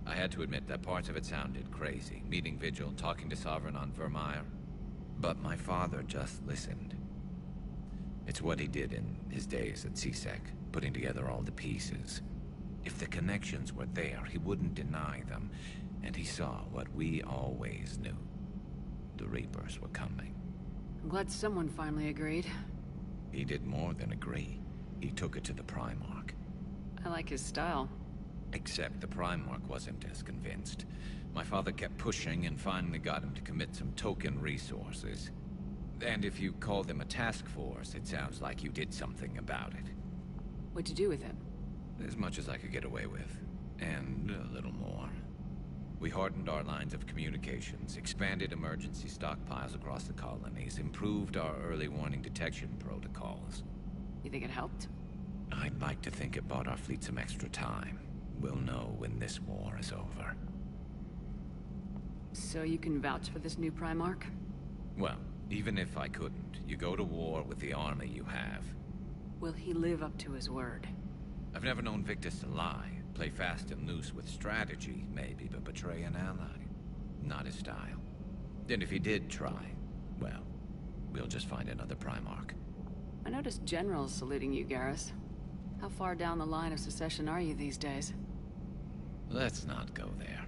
I had to admit that parts of it sounded crazy. Meeting Vigil, talking to Sovereign on Vermeer. But my father just listened. It's what he did in his days at C-Sec, putting together all the pieces. If the connections were there, he wouldn't deny them. And he saw what we always knew. The Reapers were coming. I'm glad someone finally agreed. He did more than agree. He took it to the Primarch. I like his style. Except the Primarch wasn't as convinced. My father kept pushing and finally got him to commit some token resources. And if you call them a task force, it sounds like you did something about it. What'd you do with him? As much as I could get away with. And a little more. We hardened our lines of communications, expanded emergency stockpiles across the colonies, improved our early warning detection protocols. You think it helped? I'd like to think it bought our fleet some extra time. We'll know when this war is over. So you can vouch for this new Primarch? Well, even if I couldn't, you go to war with the army you have. Will he live up to his word? I've never known Victus to lie. Play fast and loose with strategy, maybe, but betray an ally. Not his style. And if he did try, well, we'll just find another Primarch. I noticed generals saluting you, Garrus. How far down the line of secession are you these days? Let's not go there.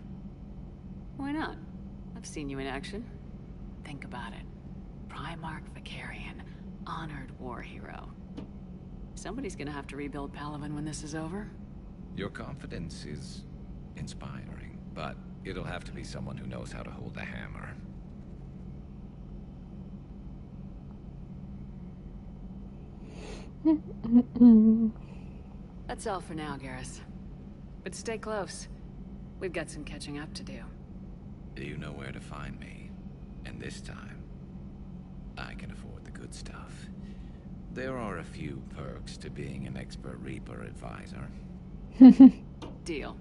Why not? I've seen you in action. Think about it. Primarch Vakarian, honored war hero. Somebody's gonna have to rebuild Palaven when this is over. Your confidence is inspiring, but it'll have to be someone who knows how to hold a hammer. That's all for now, Garrus. But stay close. We've got some catching up to do. You know where to find me. And this time, I can afford the good stuff. There are a few perks to being an expert Reaper advisor. Deal.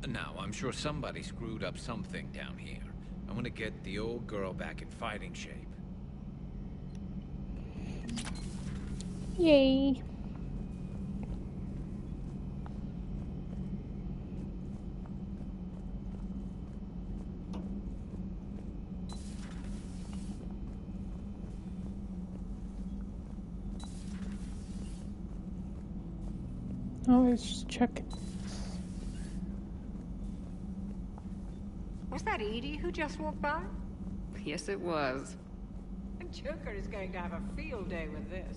Now, I'm sure somebody screwed up something down here. I want to get the old girl back in fighting shape. Yay. Oh, I was just checking. Was that Edie who just walked by? Yes, it was. Joker is going to have a field day with this.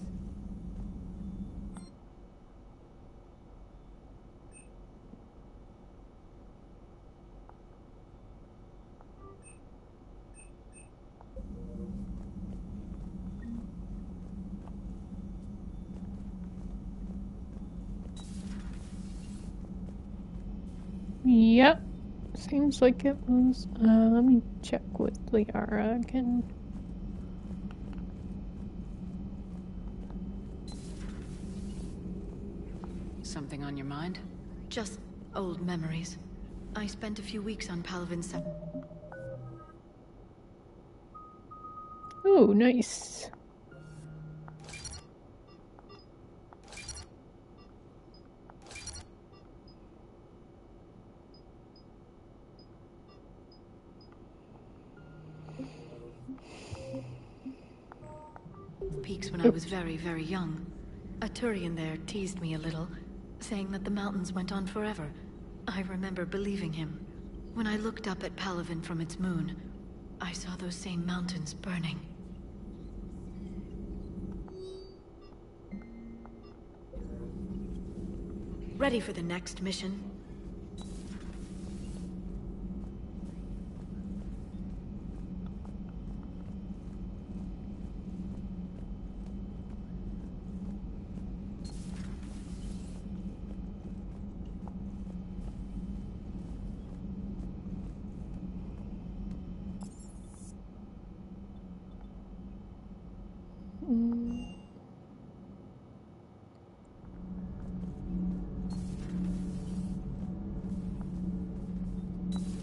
Yep. Seems like it was. Let me check with Liara again. Something on your mind? Just old memories. I spent a few weeks on Palaven 7. Oh, nice. Peaks when I was very, very young. A Turian there teased me a little, saying that the mountains went on forever. I remember believing him. When I looked up at Palaven from its moon, I saw those same mountains burning. Ready for the next mission?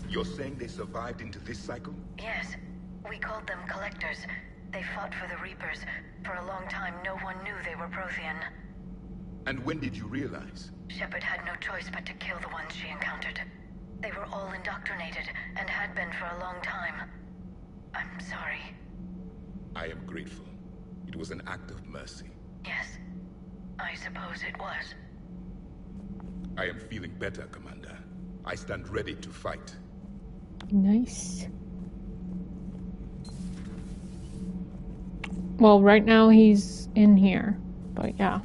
You're saying they survived into this cycle? Yes. We called them Collectors. They fought for the Reapers. For a long time, no one knew they were Prothean. And when did you realize? Shepard had no choice but to kill the ones she encountered. They were all indoctrinated, and had been for a long time. I'm sorry. I am grateful. It was an act of mercy. Yes. I suppose it was. I am feeling better, Commander. I stand ready to fight. Nice. Well, right now he's in here, but yeah.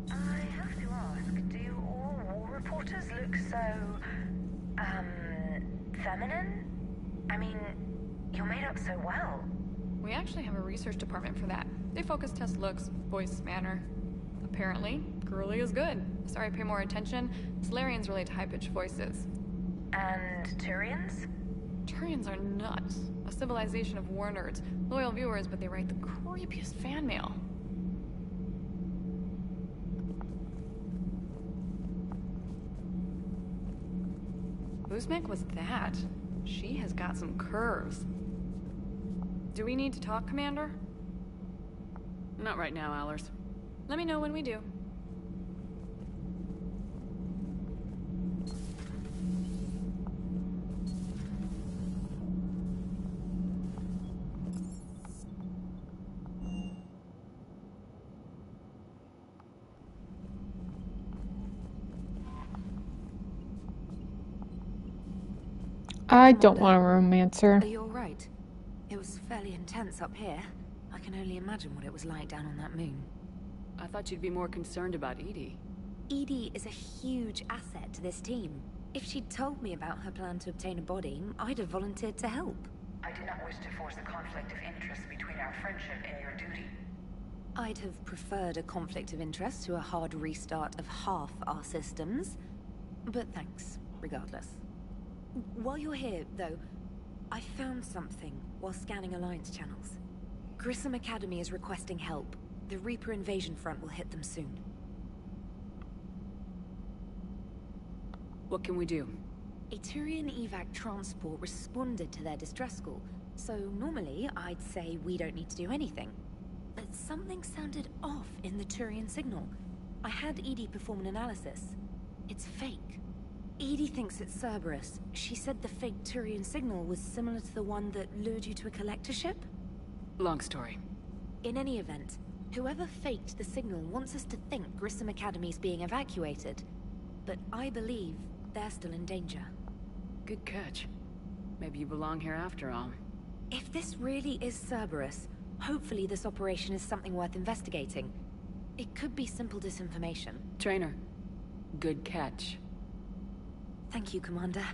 I have to ask, do all war reporters look so, feminine? I mean, you're made up so well. We actually have a research department for that. They focus test looks, voice, manner. Apparently, Girly is good. Sorry, pay more attention. Solarians relate to high-pitched voices. And Turians? Turians are nuts. A civilization of war nerds. Loyal viewers, but they write the creepiest fan mail. Uzmek was that? She has got some curves. Do we need to talk, Commander? Not right now, Allers. Let me know when we do. I don't want to romance her. Are you alright? It was fairly intense up here. I can only imagine what it was like down on that moon. I thought you'd be more concerned about EDI. EDI is a huge asset to this team. If she'd told me about her plan to obtain a body, I'd have volunteered to help. I do not wish to force a conflict of interest between our friendship and your duty. I'd have preferred a conflict of interest to a hard restart of half our systems. But thanks, regardless. While you're here, though, I found something while scanning Alliance channels. Grissom Academy is requesting help. The Reaper invasion front will hit them soon. What can we do? A Turian evac transport responded to their distress call, so normally I'd say we don't need to do anything. But something sounded off in the Turian signal. I had EDI perform an analysis. It's fake. EDI thinks it's Cerberus. She said the fake Turian signal was similar to the one that lured you to a collector ship? Long story. In any event, whoever faked the signal wants us to think Grissom Academy's being evacuated. But I believe they're still in danger. Good catch. Maybe you belong here after all. If this really is Cerberus, hopefully this operation is something worth investigating. It could be simple disinformation. Trainer, good catch. Thank you, Commander.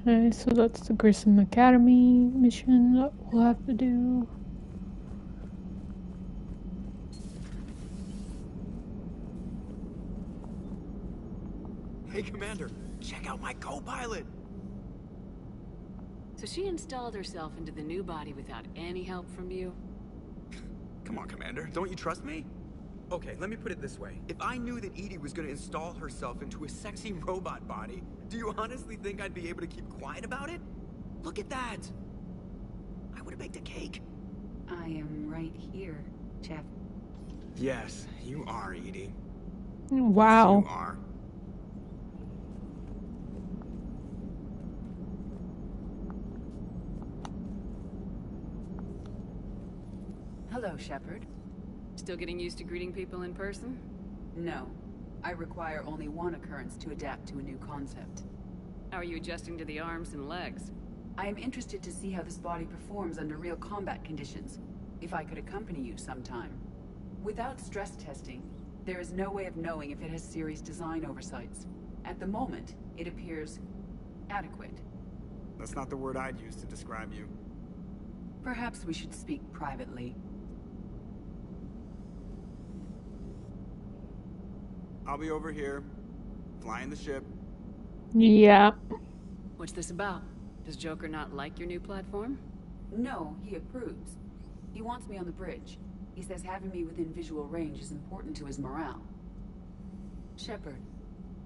Okay, so that's the Grissom Academy mission that we'll have to do. Hey, Commander, check out my co-pilot! So she installed herself into the new body without any help from you? Come on, Commander, don't you trust me? Okay, let me put it this way. If I knew that EDI was gonna install herself into a sexy robot body, do you honestly think I'd be able to keep quiet about it? Look at that! I would've baked a cake. I am right here, Jeff. Yes, you are, EDI. Wow. Yes, you are. Hello, Shepard. Still getting used to greeting people in person? No. I require only one occurrence to adapt to a new concept. How are you adjusting to the arms and legs? I am interested to see how this body performs under real combat conditions. If I could accompany you sometime. Without stress testing, there is no way of knowing if it has serious design oversights. At the moment, it appears adequate. That's not the word I'd use to describe you. Perhaps we should speak privately. I'll be over here, flying the ship. Yeah. What's this about? Does Joker not like your new platform? No, he approves. He wants me on the bridge. He says having me within visual range is important to his morale. Shepard,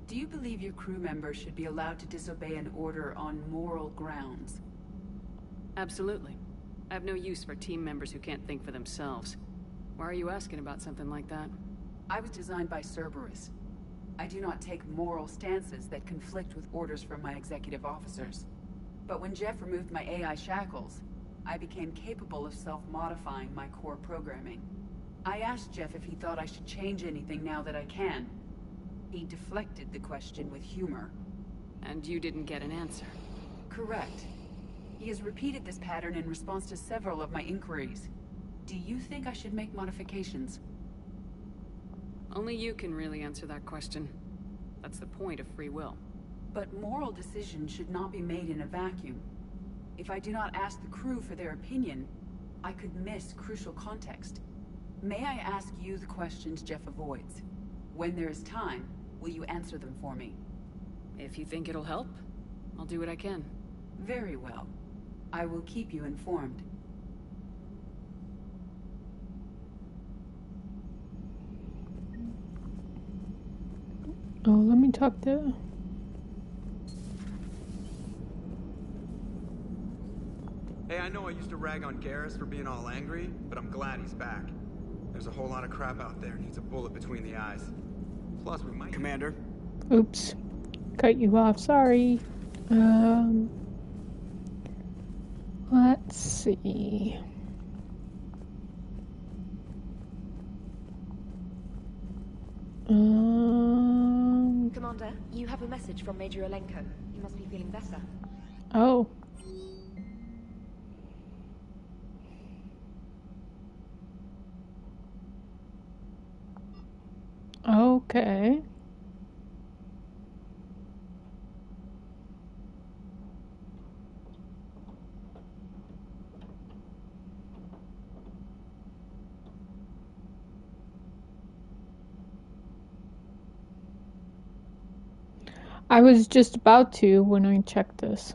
do you believe your crew members should be allowed to disobey an order on moral grounds? Absolutely. I have no use for team members who can't think for themselves. Why are you asking about something like that? I was designed by Cerberus. I do not take moral stances that conflict with orders from my executive officers. But when Jeff removed my AI shackles, I became capable of self-modifying my core programming. I asked Jeff if he thought I should change anything now that I can. He deflected the question with humor. And you didn't get an answer? Correct. He has repeated this pattern in response to several of my inquiries. Do you think I should make modifications? Only you can really answer that question. That's the point of free will. But moral decisions should not be made in a vacuum. If I do not ask the crew for their opinion, I could miss crucial context. May I ask you the questions Jeff avoids? When there is time, will you answer them for me? If you think it'll help, I'll do what I can. Very well. I will keep you informed. Oh, let me talk to... Hey, I know I used to rag on Garrus for being all angry, but I'm glad he's back. There's a whole lot of crap out there needs a bullet between the eyes. Plus, we might... Commander? Oops. Cut you off, sorry. Let's see. Commander, you have a message from Major Olenko. You must be feeling better. Oh. Okay. I was just about to when I checked this.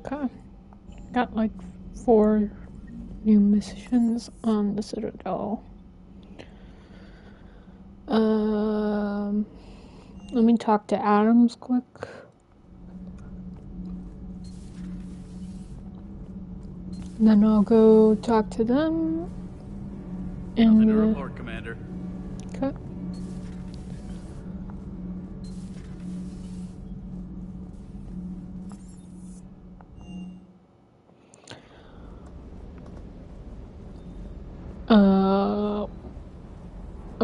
Okay. Got like 4 new missions on the Citadel. Let me talk to Adams quick. Then I'll go talk to them. Nothing to report, Commander. Okay.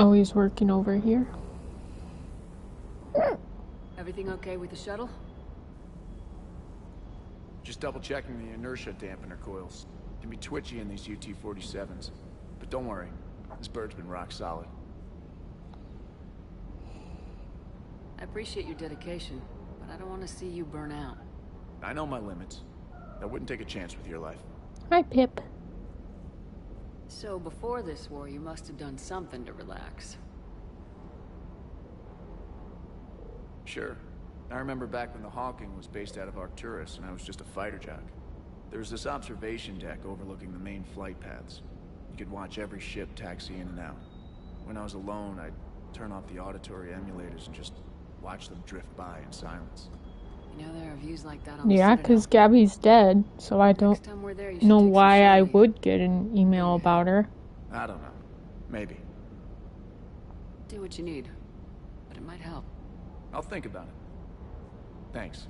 Oh, he's working over here. Everything okay with the shuttle? Just double checking the inertia dampener coils. Can be twitchy in these UT-47s. But don't worry, this bird's been rock solid. I appreciate your dedication, but I don't want to see you burn out. I know my limits. I wouldn't take a chance with your life. Hi, Pip. So before this war, you must have done something to relax. Sure. I remember back when the Hawking was based out of Arcturus and I was just a fighter jock. There was this observation deck overlooking the main flight paths. You could watch every ship taxi in and out. When I was alone, I'd turn off the auditory emulators and just watch them drift by in silence. You know, there are views like that on the Yeah, because Gabby's dead, so I don't know why I would get an email about her. I don't know. Maybe. Do what you need, but it might help. I'll think about it. Thanks.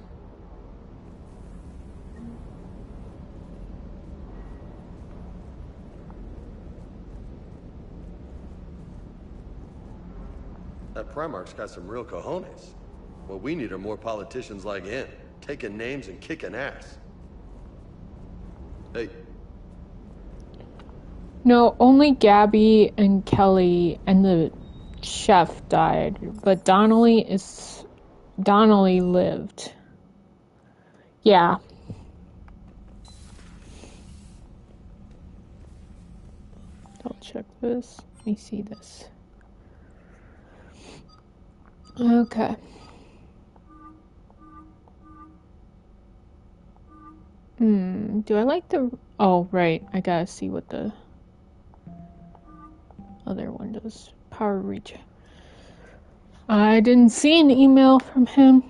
That Primarch's got some real cojones. What we need are more politicians like him, taking names and kicking ass. Hey. No, only Gabby and Kelly and the chef died, but Donnelly lived. Yeah. I'll check this. Let me see this. Okay. Do I like the... Oh, right. I gotta see what the other one does. Power reach. I didn't see an email from him.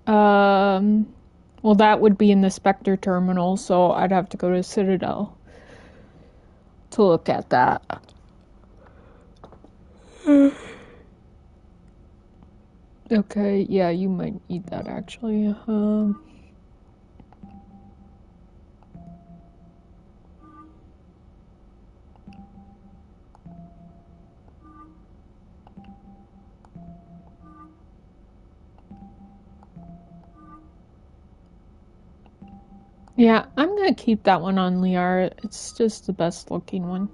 Well, that would be in the Spectre terminal, so I'd have to go to Citadel to look at that. Okay, yeah, you might need that actually. Yeah, I'm gonna keep that one on Liara. It's just the best looking one.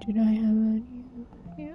Did I have any? Yeah.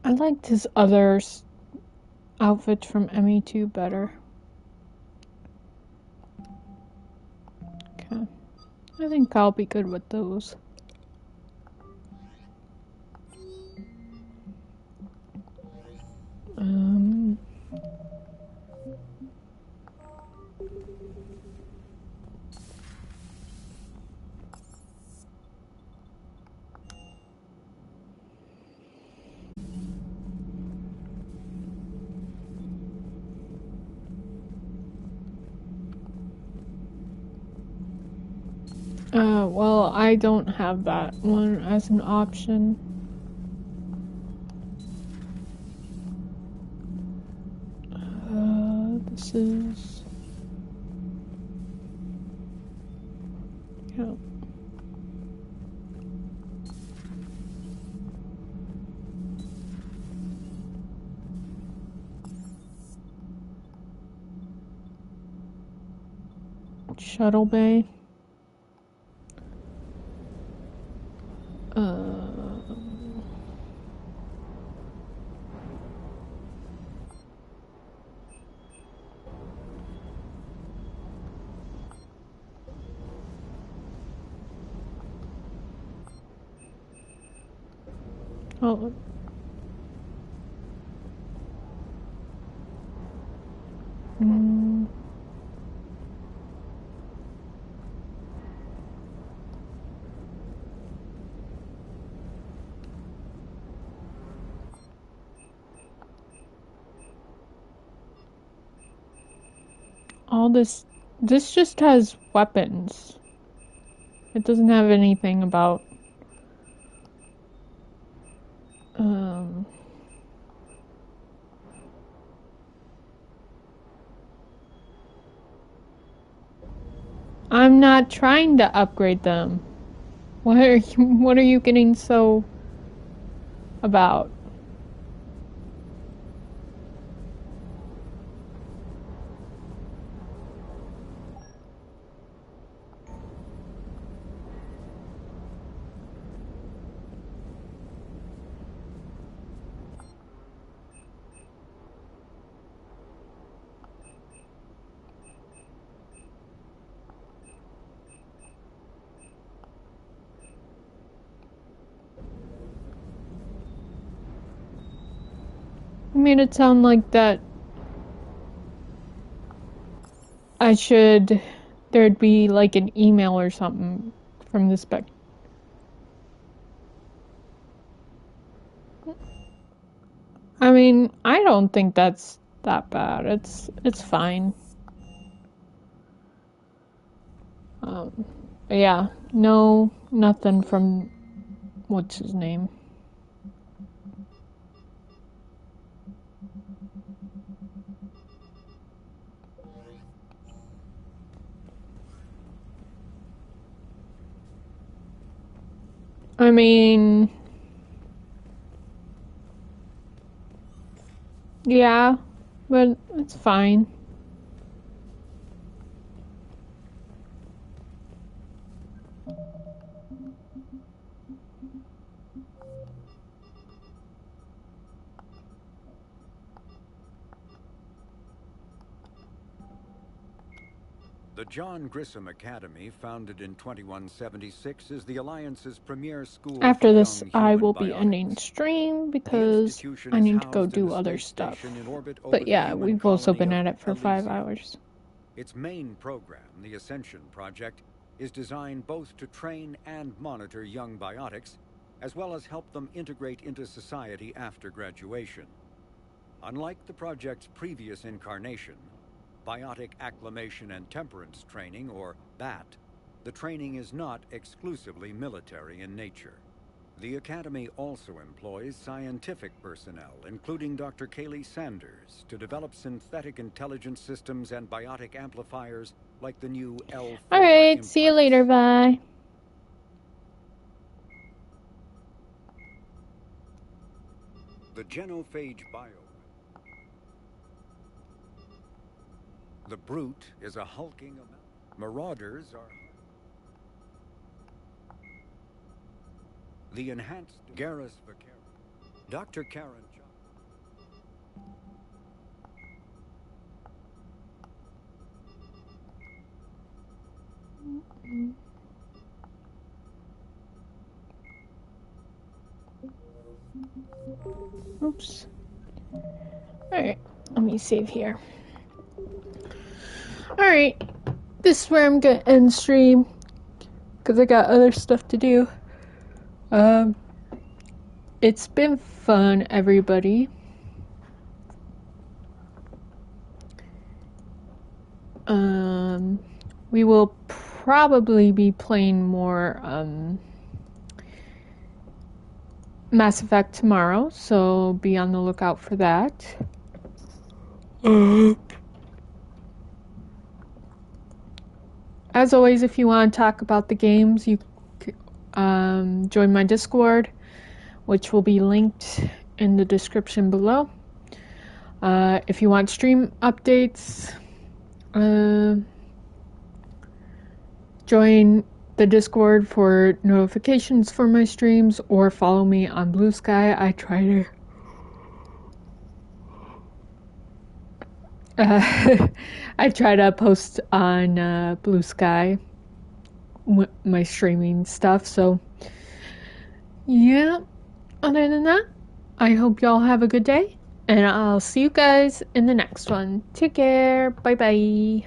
I liked his other outfits from ME2 better. Okay. I think I'll be good with those. Well, I don't have that one as an option. This is... Yeah. Shuttle bay. Oh. All this just has weapons. It doesn't have anything about I'm not trying to upgrade them. What are you getting so about? You made it sound like that there'd be like an email or something from the spec. mean, I don't think that's that bad. It's fine. Yeah, no, nothing from what's his name. I mean, yeah, but it's fine. The John Grissom Academy, founded in 2176, is the Alliance's premier school. After this, I will be ending stream because I need to go do other stuff. But yeah, we've also been at it for 5 hours. Its main program, the Ascension Project, is designed both to train and monitor young biotics, as well as help them integrate into society after graduation. Unlike the project's previous incarnation, Biotic Acclimation and Temperance Training, or BAT, the training is not exclusively military in nature. The Academy also employs scientific personnel, including Dr. Kaylee Sanders, to develop synthetic intelligence systems and biotic amplifiers like the new L4. Alright, see you later, bye. The Genophage Bio. The Brute is a hulking amount. Marauders are... The enhanced Garrus Vaquero. Dr. Karen John. Oops. Alright, let me save here. Alright, this is where I'm gonna end stream because I got other stuff to do. It's been fun, everybody. We will probably be playing more Mass Effect tomorrow, so be on the lookout for that. As always, if you want to talk about the games, you join my Discord, which will be linked in the description below. If you want stream updates, join the Discord for notifications for my streams, or follow me on Blue Sky. I try to I try to post on Blue Sky my streaming stuff, so yeah. Other than that, I hope y'all have a good day, and I'll see you guys in the next one. Take care. Bye bye.